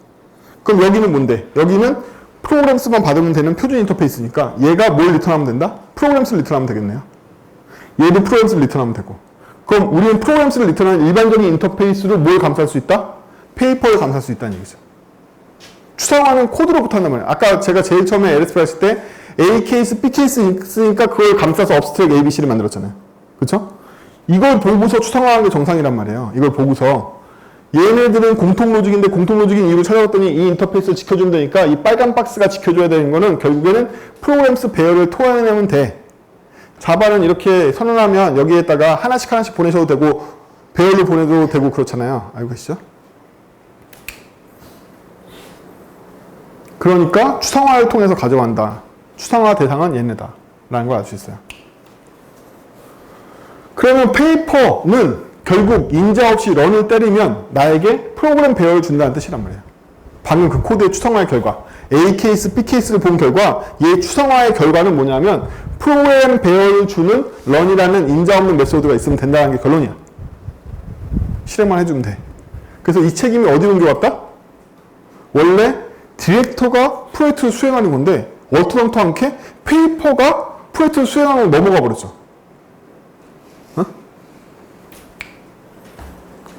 그럼 여기는 뭔데? 여기는 프로그램스만 받으면 되는 표준 인터페이스니까 얘가 뭘 리턴하면 된다? 프로그램스를 리턴하면 되겠네요. 얘도 프로그램스를 리턴하면 되고. 그럼 우리는 프로그램스를 리턴하는 일반적인 인터페이스로 뭘 감쌀 수 있다? 페이퍼를 감쌀 수 있다는 얘기죠. 추상화는 코드로부터 한단 말이에요. 아까 제가 제일 처음에 LSP 했을 때 A 케이스, B 케이스 있으니까 그걸 감싸서 업스트랙 ABC를 만들었잖아요. 그쵸? 이걸 보고서 추상화하는 게 정상이란 말이에요. 이걸 보고서. 얘네들은 공통 로직인데 공통 로직인 이유를 찾아봤더니 이 인터페이스를 지켜준다니까 이 빨간 박스가 지켜줘야 되는 거는 결국에는 프로그램스 배열을 토해내면 돼. 자바는 이렇게 선언하면 여기에다가 하나씩 보내셔도 되고 배열로 보내도 되고 그렇잖아요. 알고 계시죠? 그러니까 추상화를 통해서 가져간다. 추상화 대상은 얘네다. 라는 걸 알 수 있어요. 그러면 페이퍼는 결국 인자 없이 런을 때리면 나에게 프로그램 배열을 준다는 뜻이란 말이에요. 방금 그 코드의 추상화의 결과. A 케이스, B 케이스를 본 결과 얘 추상화의 결과는 뭐냐면 프로그램 배열을 주는 런이라는 인자 없는 메소드가 있으면 된다는 게 결론이야. 실행만 해주면 돼. 그래서 이 책임이 어디로 옮겨왔다? 원래 디렉터가 프로젝트를 수행하는 건데 얼토당토않게 페이퍼가 프로젝트를 수행하는 걸 넘어가 버렸어. 어?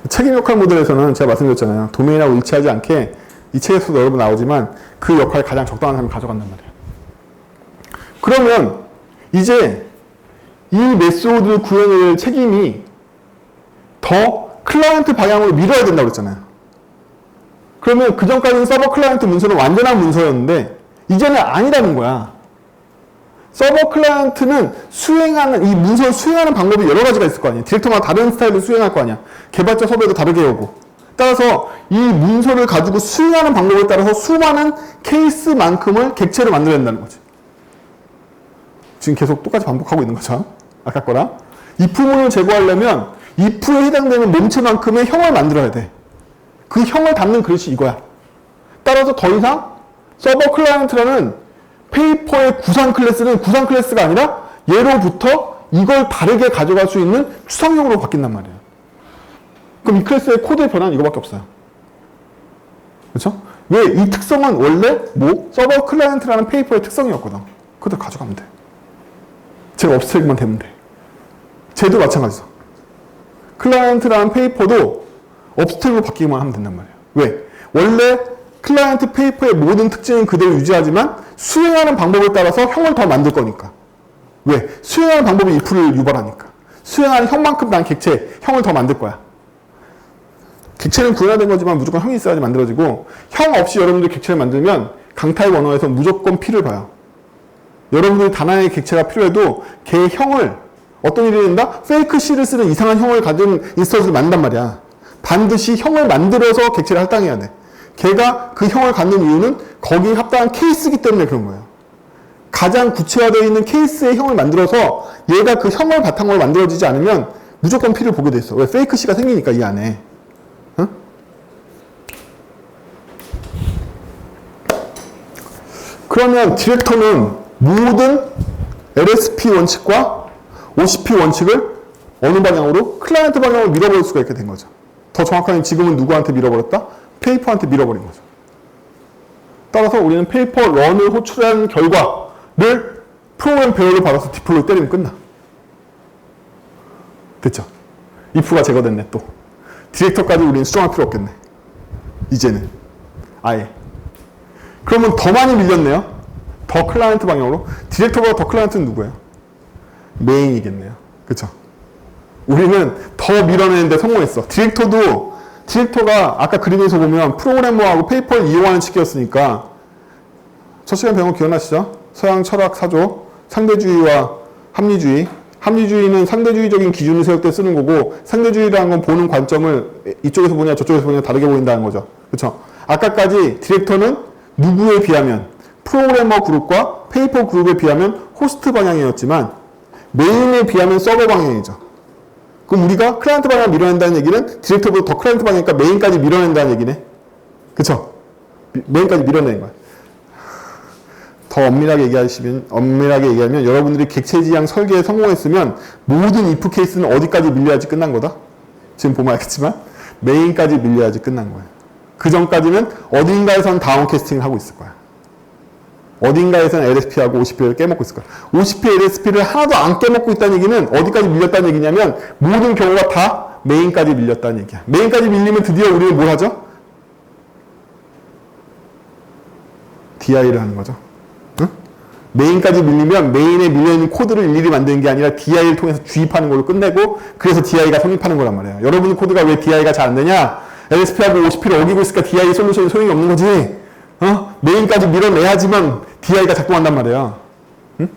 책임 역할 모델에서는 제가 말씀드렸잖아요. 도메인하고 일치하지 않게 이 책에서도 여러 번 나오지만 그 역할을 가장 적당한 사람이 가져간단 말이에요. 그러면 이제 이 메소드 구현을 책임이 더 클라이언트 방향으로 밀어야 된다고 그랬잖아요. 그러면 그 전까지는 서버 클라이언트 문서는 완전한 문서였는데 이제는 아니라는 거야. 서버 클라이언트는 수행하는, 이 문서를 수행하는 방법이 여러 가지가 있을 거 아니야. 디렉터마다 다른 스타일로 수행할 거 아니야. 개발자 섭외도 다르게 오고. 따라서 이 문서를 가지고 수행하는 방법에 따라서 수많은 케이스만큼을 객체를 만들어야 된다는 거지. 지금 계속 똑같이 반복하고 있는 거죠. 아까 거랑. if문을 제거하려면 if에 해당되는 몸체만큼의 형을 만들어야 돼. 그 형을 담는 그릇이 이거야. 따라서 더 이상 서버 클라이언트라는 페이퍼의 구상 클래스는 구상 클래스가 아니라 예로부터 이걸 다르게 가져갈 수 있는 추상형으로 바뀐단 말이에요. 그럼 이 클래스의 코드의 변화는 이거밖에 없어요. 그렇죠? 왜? 이 특성은 원래 서버 클라이언트라는 페이퍼의 특성이었거든. 그대로 가져가면 돼. 제가 업스트랙만 되면 돼. 쟤도 마찬가지죠. 클라이언트라는 페이퍼도 업스트랙으로 바뀌기만 하면 된단 말이에요. 왜? 원래 클라이언트 페이퍼의 모든 특징은 그대로 유지하지만 수행하는 방법에 따라서 형을 더 만들 거니까. 왜? 수행하는 방법이 if를 유발하니까. 수행하는 형만큼 난 객체, 형을 더 만들 거야. 객체는 구현화된 거지만 무조건 형이 있어야지 만들어지고 형 없이 여러분들이 객체를 만들면 강타입 언어에서 무조건 P를 봐요. 여러분들이 단 하나의 객체가 필요해도 걔의 형을 어떤 일이 된다? 페이크 C를 쓰는 이상한 형을 가진 인스턴스를 만든단 말이야. 반드시 형을 만들어서 객체를 할당해야 돼. 걔가 그 형을 갖는 이유는 거기에 합당한 케이스이기 때문에 그런 거예요. 가장 구체화되어 있는 케이스의 형을 만들어서 얘가 그 형을 바탕으로 만들어지지 않으면 무조건 P를 보게 돼 있어. 왜? 페이크 C가 생기니까 이 안에. 어? 그러면 디렉터는 모든 LSP 원칙과 OCP 원칙을 어느 방향으로? 클라이언트 방향으로 밀어버릴 수가 있게 된 거죠. 더 정확하게 지금은 누구한테 밀어버렸다? 페이퍼한테 밀어버린 거죠. 따라서 우리는 페이퍼 런을 호출한 결과를 프로그램 배열을 받아서 디플로이 때리면 끝나. 됐죠? if가 제거됐네 또. 디렉터까지 우리는 수정할 필요 없겠네. 이제는. 아예. 그러면 더 많이 밀렸네요. 더 클라이언트 방향으로. 디렉터보다 더 클라이언트는 누구예요? 메인이겠네요. 그쵸? 우리는 더 밀어내는데 성공했어. 디렉터가 아까 그림에서 보면 프로그래머하고 페이퍼를 이용하는 측이었으니까 첫 시간 배운 거 기억나시죠? 서양 철학 사조, 상대주의와 합리주의. 합리주의는 상대주의적인 기준을 세울 때 쓰는 거고 상대주의라는 건 보는 관점을 이쪽에서 보냐 저쪽에서 보냐 다르게 보인다는 거죠. 그렇죠? 아까까지 디렉터는 누구에 비하면 프로그래머 그룹과 페이퍼 그룹에 비하면 호스트 방향이었지만 메인에 비하면 서버 방향이죠. 그럼 우리가 클라이언트 방향을 밀어낸다는 얘기는 디렉터보다 더 클라이언트 방향이니까 메인까지 밀어낸다는 얘기네. 그쵸? 메인까지 밀어내는 거야. 더 엄밀하게 얘기하면 여러분들이 객체 지향 설계에 성공했으면 모든 if 케이스는 어디까지 밀려야지 끝난 거다? 지금 보면 알겠지만 메인까지 밀려야지 끝난 거야. 그 전까지는 어딘가에선 다운 캐스팅을 하고 있을 거야. 어딘가에서는 LSP하고 OCP를 깨먹고 있을 거야. OCP, LSP를 하나도 안 깨먹고 있다는 얘기는 어디까지 밀렸다는 얘기냐면 모든 경우가 다 메인까지 밀렸다는 얘기야. 메인까지 밀리면 드디어 우리는 뭘 하죠? DI를 하는 거죠. 응? 메인까지 밀리면 메인에 밀려있는 코드를 일일이 만드는 게 아니라 DI를 통해서 주입하는 걸로 끝내고 그래서 DI가 성립하는 거란 말이에요. 여러분 코드가 왜 DI가 잘 안 되냐? LSP하고 OCP를 어기고 있으니까 DI 솔루션이 소용이 없는 거지. 메인까지 밀어내야지만 DI가 작동한단 말이에요. 응?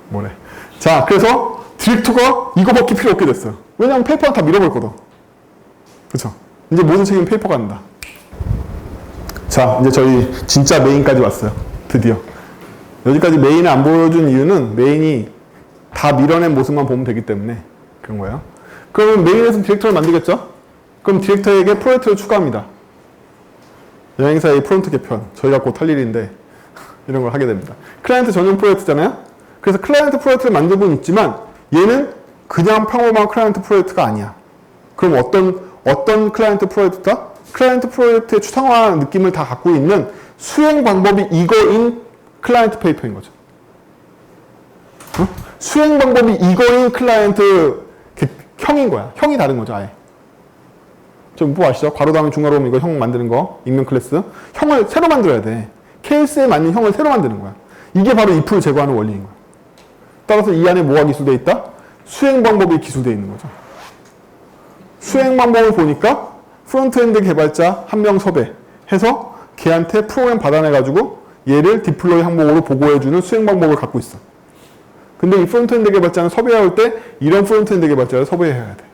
뭐래. 자, 그래서 디렉터가 이거밖에 필요 없게 됐어요. 왜냐면 페이퍼는 다 밀어버릴 거든. 그쵸? 이제 모든 책임은 페이퍼가 한다. 자, 이제 저희 진짜 메인까지 왔어요. 드디어. 여기까지 메인을 안 보여준 이유는 메인이 다 밀어낸 모습만 보면 되기 때문에 그런 거예요. 그러면 메인에서 디렉터를 만들겠죠? 그럼 디렉터에게 프로젝트를 추가합니다. 여행사의 프론트 개편. 저희가 곧 할 일인데 이런 걸 하게 됩니다. 클라이언트 전용 프로젝트잖아요? 그래서 클라이언트 프로젝트를 만들고는 있지만 얘는 그냥 평범한 클라이언트 프로젝트가 아니야. 그럼 어떤 클라이언트 프로젝트다? 클라이언트 프로젝트의 추상화한 느낌을 다 갖고 있는 수행 방법이 이거인 클라이언트 페이퍼인 거죠. 수행 방법이 이거인 클라이언트 형인 거야. 형이 다른 거죠, 아예. 좀 뭐 아시죠? 괄호 다음에 중괄호 오면 이거 형 만드는 거, 익명 클래스. 형을 새로 만들어야 돼. 케이스에 맞는 형을 새로 만드는 거야. 이게 바로 if를 제거하는 원리인 거야. 따라서 이 안에 뭐가 기술되어 있다? 수행 방법이 기술되어 있는 거죠. 수행 방법을 보니까 프론트엔드 개발자 한 명 섭외해서 걔한테 프로그램 받아내가지고 얘를 디플로이 항목으로 보고해주는 수행 방법을 갖고 있어. 근데 이 프론트엔드 개발자는 섭외해야 할 때 이런 프론트엔드 개발자를 섭외해야 돼.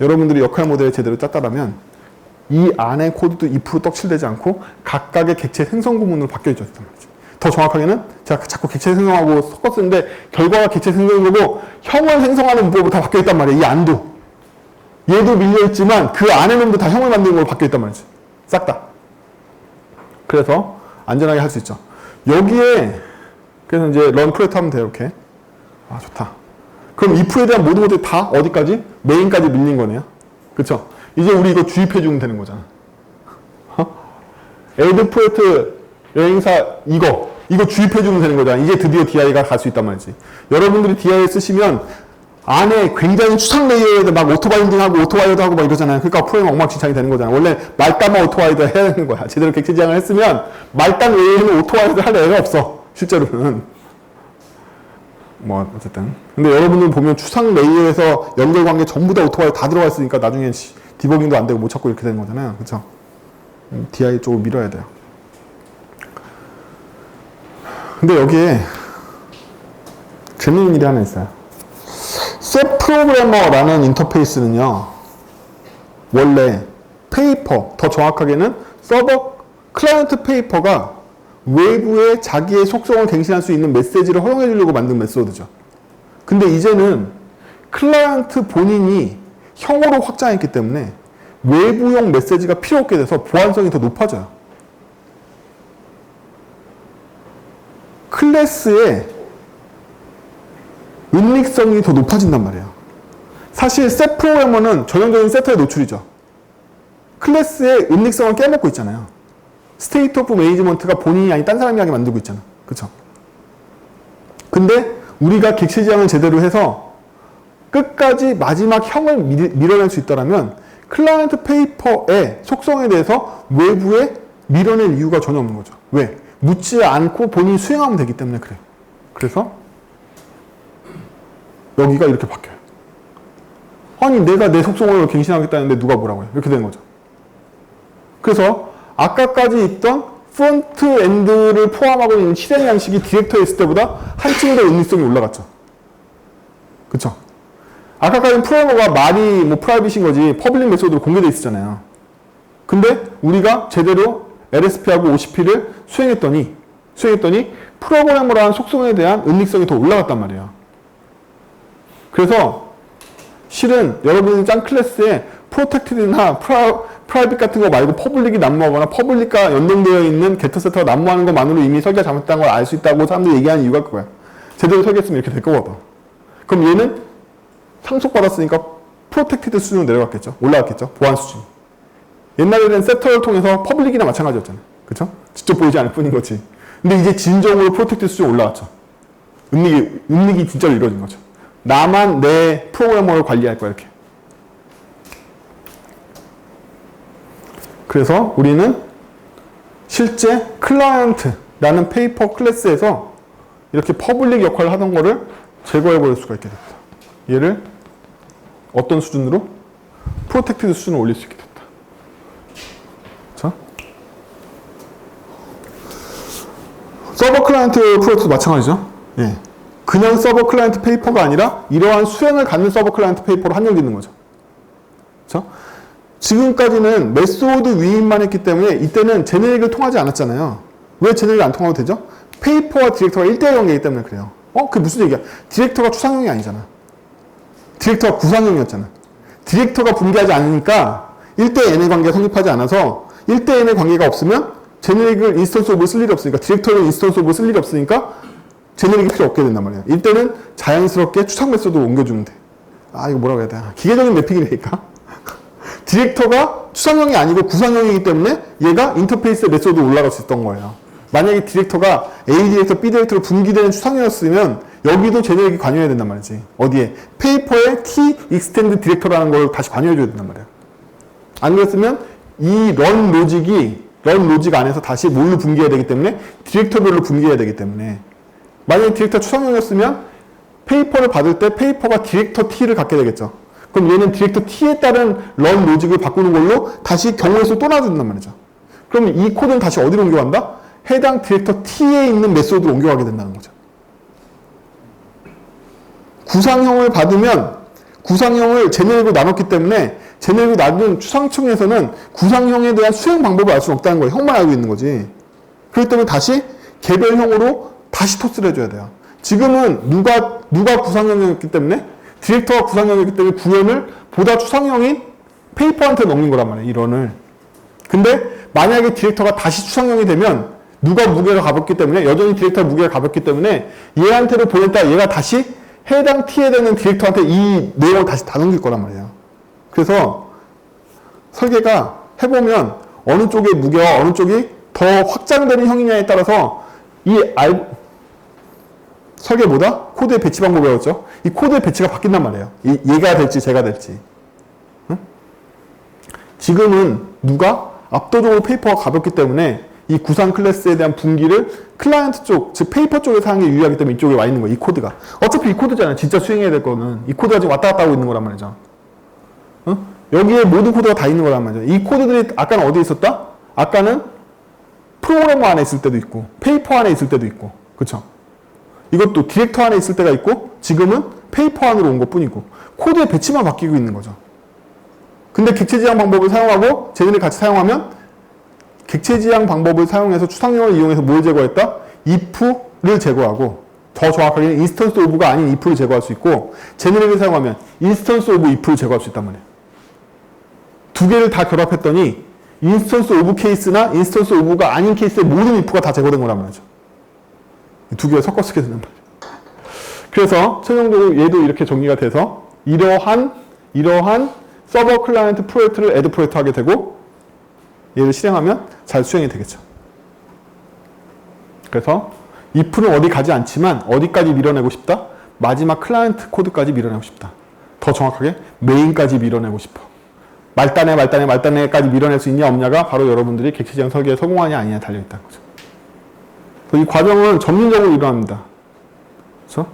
여러분들이 역할 모델을 제대로 짰다면 이 안에 코드도 if로 떡칠되지 않고 각각의 객체 생성 구문으로 바뀌어 있었단 말이지. 더 정확하게는 제가 자꾸 객체 생성하고 섞어 쓰는데 결과가 객체 생성인 거고 형을 생성하는 문법으로 다 바뀌어 있단 말이야. 이 안도. 얘도 밀려있지만 그 안에 놈도 다 형을 만드는 걸로 바뀌어 있단 말이지. 싹 다. 그래서 안전하게 할 수 있죠. 여기에 그래서 이제 런 프로젝트 하면 돼요. 이렇게. 아 좋다. 그럼 if에 대한 모든 것들이 다 어디까지? 메인까지 밀린 거네요. 그쵸? 이제 우리 이거 주입해주면 되는 거잖아. 에드 프로젝트 여행사 이거 주입해주면 되는 거잖아. 이제 드디어 DI가 갈 수 있단 말이지. 여러분들이 DI 쓰시면 안에 굉장히 추상 레이어에다 막 오토바인딩하고 오토와이어도 하고 막 이러잖아요. 그러니까 프로그램 엉망진창이 되는 거잖아. 원래 말단만 오토와이어 해야 되는 거야. 제대로 객체 지향을 했으면 말단 외에는 오토와이어 할 애가 없어. 실제로는. 뭐 어쨌든 근데 여러분들 보면 추상 레이어에서 연결관계 전부 다 오토와이어 다 들어가 있으니까 나중에 디버깅도 안 되고 못 찾고 이렇게 되는 거잖아요. 그쵸? DI 쪽으로 밀어야 돼요. 근데 여기에 재밌는 일이 하나 있어요. 셋 프로그래머라는 인터페이스는요, 원래 페이퍼, 더 정확하게는 서버 클라이언트 페이퍼가 외부에 자기의 속성을 갱신할 수 있는 메시지를 허용해 주려고 만든 메소드죠. 근데 이제는 클라이언트 본인이 형으로 확장했기 때문에 외부용 메시지가 필요 없게 돼서 보안성이 더 높아져요. 클래스의 은닉성이 더 높아진단 말이에요. 사실 셋 프로그래머는 전형적인 세터의 노출이죠. 클래스의 은닉성을 깨먹고 있잖아요. 스테이트 오브 매니지먼트가 본인이 아닌 딴 사람이 하게 만들고 있잖아. 그쵸? 근데 우리가 객체 지향을 제대로 해서 끝까지 마지막 형을 밀어낼 수 있다면 클라이언트 페이퍼의 속성에 대해서 외부에 밀어낼 이유가 전혀 없는 거죠. 왜? 묻지 않고 본인이 수행하면 되기 때문에 그래요. 그래서 여기가 이렇게 바뀌어요. 아니 내가 내 속성을 갱신하겠다는데 누가 뭐라고 해요. 이렇게 되는 거죠. 그래서 아까까지 있던 프론트엔드를 포함하고 있는 실행 양식이 디렉터에 있을 때보다 한층 더 은닉성이 올라갔죠. 그쵸? 아까까지는 프로그래머가 말이 뭐 프라이빗인 거지 퍼블릭 메소드로 공개되어 있었잖아요. 근데 우리가 제대로 LSP하고 OCP를 수행했더니 프로그래머라는 속성에 대한 은닉성이 더 올라갔단 말이에요. 그래서 실은 여러분이 짠 클래스에 프로텍티드나 프라이빗 같은 거 말고 퍼블릭이 난무하거나 퍼블릭과 연동되어 있는 게터 세터가 난무하는 것만으로 이미 설계가 잘못된 걸 알 수 있다고 사람들이 얘기하는 이유가 그거야. 제대로 설계했으면 이렇게 될 거거든. 그럼 얘는 상속받았으니까 프로텍티드 수준으로 내려갔겠죠. 올라갔겠죠. 보안 수준. 옛날에는 세터를 통해서 퍼블릭이나 마찬가지였잖아요. 그쵸? 직접 보이지 않을 뿐인 거지. 근데 이제 진정으로 프로텍트 수준이 올라왔죠. 은닉이 진짜로 이루어진 거죠. 나만 내 프로그래머를 관리할 거야, 이렇게. 그래서 우리는 실제 클라이언트라는 페이퍼 클래스에서 이렇게 퍼블릭 역할을 하던 거를 제거해 버릴 수가 있게 됐다. 얘를 어떤 수준으로? 프로텍티드 수준으로 올릴 수 있게 됐다. 자, 서버 클라이언트 프로젝트도 마찬가지죠. 예. 그냥 서버 클라이언트 페이퍼가 아니라 이러한 수행을 갖는 서버 클라이언트 페이퍼로 한정되는 거죠. 그렇죠? 지금까지는 메소드 위임만 했기 때문에 이때는 제네릭을 통하지 않았잖아요. 왜 제네릭이 안 통하도 되죠? 페이퍼와 디렉터가 1대1 관계이기 때문에 그래요. 그게 무슨 얘기야? 디렉터가 추상형이 아니잖아. 디렉터가 구상형이었잖아. 디렉터가 분개하지 않으니까 1대 N의 관계가 성립하지 않아서 1대 N의 관계가 없으면 제네릭을 인스턴스 오브를 쓸 일이 없으니까 디렉터를 인스턴스 오브를 쓸 일이 없으니까 제네릭이 필요 없게 된단 말이에요. 이때는 자연스럽게 추상 메소드로 옮겨주면 돼. 이거 뭐라고 해야 돼? 기계적인 매핑이니까. 디렉터가 추상형이 아니고 구상형이기 때문에 얘가 인터페이스 메소드로 올라갈 수 있던 거예요. 만약에 디렉터가 A 디렉터, B 디렉터로 분기되는 추상형이었으면 여기도 제네릭이 관여해야 된단 말이지. 어디에? 페이퍼에 T 익스텐드 디렉터라는 걸 다시 관여해줘야 된단 말이에요. 안 그랬으면 이 런 로직 안에서 다시 뭘로 분기해야 되기 때문에 디렉터별로 분기해야 되기 때문에 만약에 디렉터 추상형이었으면 페이퍼를 받을 때 페이퍼가 디렉터 T를 갖게 되겠죠. 그럼 얘는 디렉터 T에 따른 런 로직을 바꾸는 걸로 다시 경우의 수 또 놔준단 말이죠. 그럼 이 코드는 다시 어디로 옮겨간다? 해당 디렉터 T에 있는 메소드로 옮겨가게 된다는 거죠. 구상형을 받으면 구상형을 제네릭으로 나눴기 때문에 제네릭으로 나눈 추상층에서는 구상형에 대한 수행 방법을 알 수는 없다는 거예요. 형만 알고 있는 거지. 그렇기 때문에 다시 개별형으로 다시 토스를 해줘야 돼요. 지금은 누가 구상형이었기 때문에 디렉터가 구상형이기 때문에 구현을 보다 추상형인 페이퍼한테 넘긴 거란 말이에요. 이런을. 근데 만약에 디렉터가 다시 추상형이 되면 누가 무게가 가볍기 때문에 여전히 디렉터가 무게가 가볍기 때문에 얘한테로 보냈다 얘가 다시 해당 T에 되는 디렉터한테 이 내용을 다시 다 넘길 거란 말이에요. 그래서 설계가 해보면 어느 쪽의 무게와 어느 쪽이 더 확장되는 형이냐에 따라서 설계보다 코드의 배치 방법이었죠. 이 코드의 배치가 바뀐단 말이에요. 얘가 될지 제가 될지. 응? 지금은 누가 압도적으로 페이퍼가 가볍기 때문에 이 구상 클래스에 대한 분기를 클라이언트 쪽, 즉 페이퍼 쪽에서 하는 게 유리하기 때문에 이쪽에 와 있는 거예요. 이 코드가. 어차피 이 코드잖아요. 진짜 수행해야 될 거는. 이 코드가 지금 왔다 갔다 하고 있는 거란 말이죠. 응? 여기에 모든 코드가 다 있는 거란 말이죠. 이 코드들이 아까는 어디에 있었다? 아까는 프로그래머 안에 있을 때도 있고 페이퍼 안에 있을 때도 있고 그쵸? 이것도 디렉터 안에 있을 때가 있고 지금은 페이퍼 안으로 온 것 뿐이고 코드의 배치만 바뀌고 있는 거죠. 근데 객체 지향 방법을 사용하고 제네릭 같이 사용하면 객체 지향 방법을 사용해서 추상형을 이용해서 뭘 제거했다? if를 제거하고 더 정확하게는 인스턴스 오브가 아닌 if를 제거할 수 있고 제네릭을 사용하면 인스턴스 오브 if를 제거할 수 있단 말이에요. 두 개를 다 결합했더니 인스턴스 오브 케이스나 인스턴스 오브가 아닌 케이스의 모든 if가 다 제거된 거란 말이죠. 두 개를 섞어 쓰게 된단 말이에요. 그래서 최종적으로 얘도 이렇게 정리가 돼서 이러한 서버 클라이언트 프로젝트를 애드 프로젝트 하게 되고 얘를 실행하면 잘 수행이 되겠죠. 그래서 if는 어디 가지 않지만 어디까지 밀어내고 싶다? 마지막 클라이언트 코드까지 밀어내고 싶다. 더 정확하게 메인까지 밀어내고 싶어. 말단에까지 밀어낼 수 있냐 없냐가 바로 여러분들이 객체지향 설계에 성공하냐 아니냐 달려있다는 거죠. 이 과정은 점진적으로 일어납니다. 그렇죠?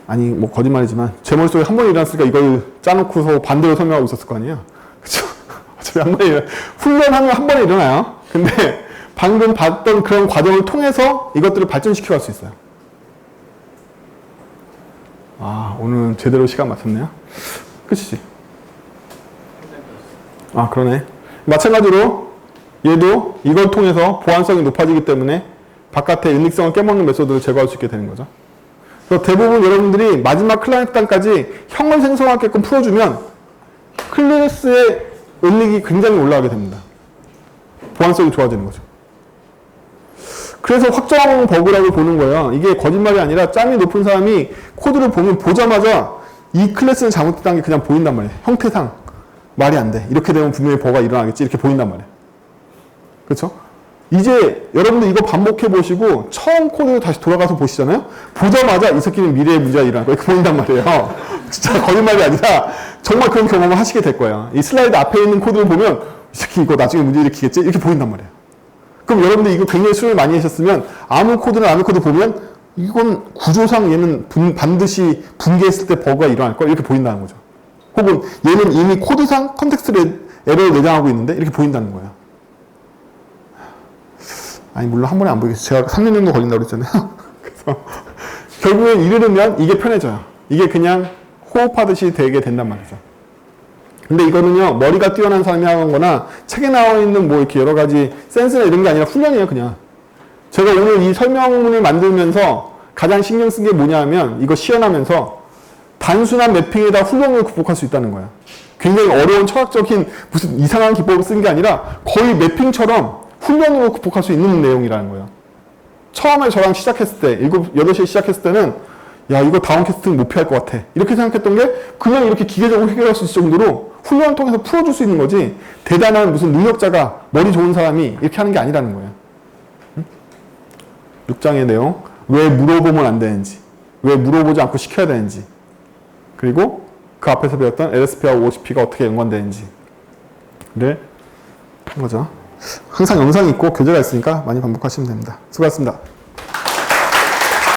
아니 뭐 거짓말이지만 제 머릿속에 한 번 일어났으니까 이걸 짜놓고서 반대로 설명하고 있었을 거 아니에요. 그렇죠? 어차피 한 번에 훈련하면 한 번에 일어나요. 근데 방금 봤던 그런 과정을 통해서 이것들을 발전시켜 갈 수 있어요. 오늘 제대로 시간 맞췄네요. 끝이지? 그러네. 마찬가지로 얘도 이걸 통해서 보안성이 높아지기 때문에 바깥의 은닉성을 깨먹는 메소드를 제거할 수 있게 되는 거죠. 그래서 대부분 여러분들이 마지막 클라이언트 단까지 형을 생성하게끔 풀어주면 클래스의 은닉이 굉장히 올라가게 됩니다. 보안성이 좋아지는 거죠. 그래서 확정 버그라고 보는 거예요. 이게 거짓말이 아니라 짬이 높은 사람이 코드를 보자마자 이 클래스는 잘못됐다는 게 그냥 보인단 말이에요. 형태상 말이 안 돼. 이렇게 되면 분명히 버그가 일어나겠지. 이렇게 보인단 말이에요. 그렇죠? 이제 여러분들 이거 반복해 보시고 처음 코드로 다시 돌아가서 보시잖아요. 보자마자 이 새끼는 미래의 문제가 일어날 거 이렇게 보인단 말이에요. 진짜 거짓말이 아니라 정말 그런 경험을 하시게 될 거예요. 이 슬라이드 앞에 있는 코드를 보면 이 새끼 이거 나중에 문제 일으키겠지? 이렇게 보인단 말이에요. 그럼 여러분들 이거 굉장히 수련을 많이 하셨으면 아무 코드 보면 이건 구조상 얘는 반드시 붕괴했을 때 버그가 일어날 거 이렇게 보인다는 거죠. 혹은 얘는 이미 코드상 컨텍스트 에러를 내장하고 있는데 이렇게 보인다는 거예요. 아니 물론 한 번에 안 보이겠어요. 제가 3년 정도 걸린다고 그랬잖아요. 그래서 결국엔 이르면 이게 편해져요. 이게 그냥 호흡하듯이 되게 된단 말이죠. 근데 이거는요 머리가 뛰어난 사람이 하는 거나 책에 나와 있는 뭐 이렇게 여러 가지 센스나 이런 게 아니라 훈련이에요. 그냥 제가 오늘 이 설명문을 만들면서 가장 신경 쓴 게 뭐냐 하면 이거 시연하면서 단순한 매핑에다 훈련을 극복할 수 있다는 거예요. 굉장히 어려운 철학적인 무슨 이상한 기법을 쓴 게 아니라 거의 매핑처럼 훈련으로 극복할 수 있는 내용이라는 거예요. 처음에 저랑 시작했을 때 8시에 시작했을 때는 야 이거 다운 캐스팅 못 피할 것 같아 이렇게 생각했던 게 그냥 이렇게 기계적으로 해결할 수 있을 정도로 훈련을 통해서 풀어줄 수 있는 거지 대단한 무슨 능력자가 머리 좋은 사람이 이렇게 하는 게 아니라는 거예요. 6장의 내용 왜 물어보면 안 되는지 왜 물어보지 않고 시켜야 되는지 그리고 그 앞에서 배웠던 LSP와 OOCP가 어떻게 연관되는지를 한 거죠. 항상 영상이 있고 교재가 있으니까 많이 반복하시면 됩니다. 수고하셨습니다.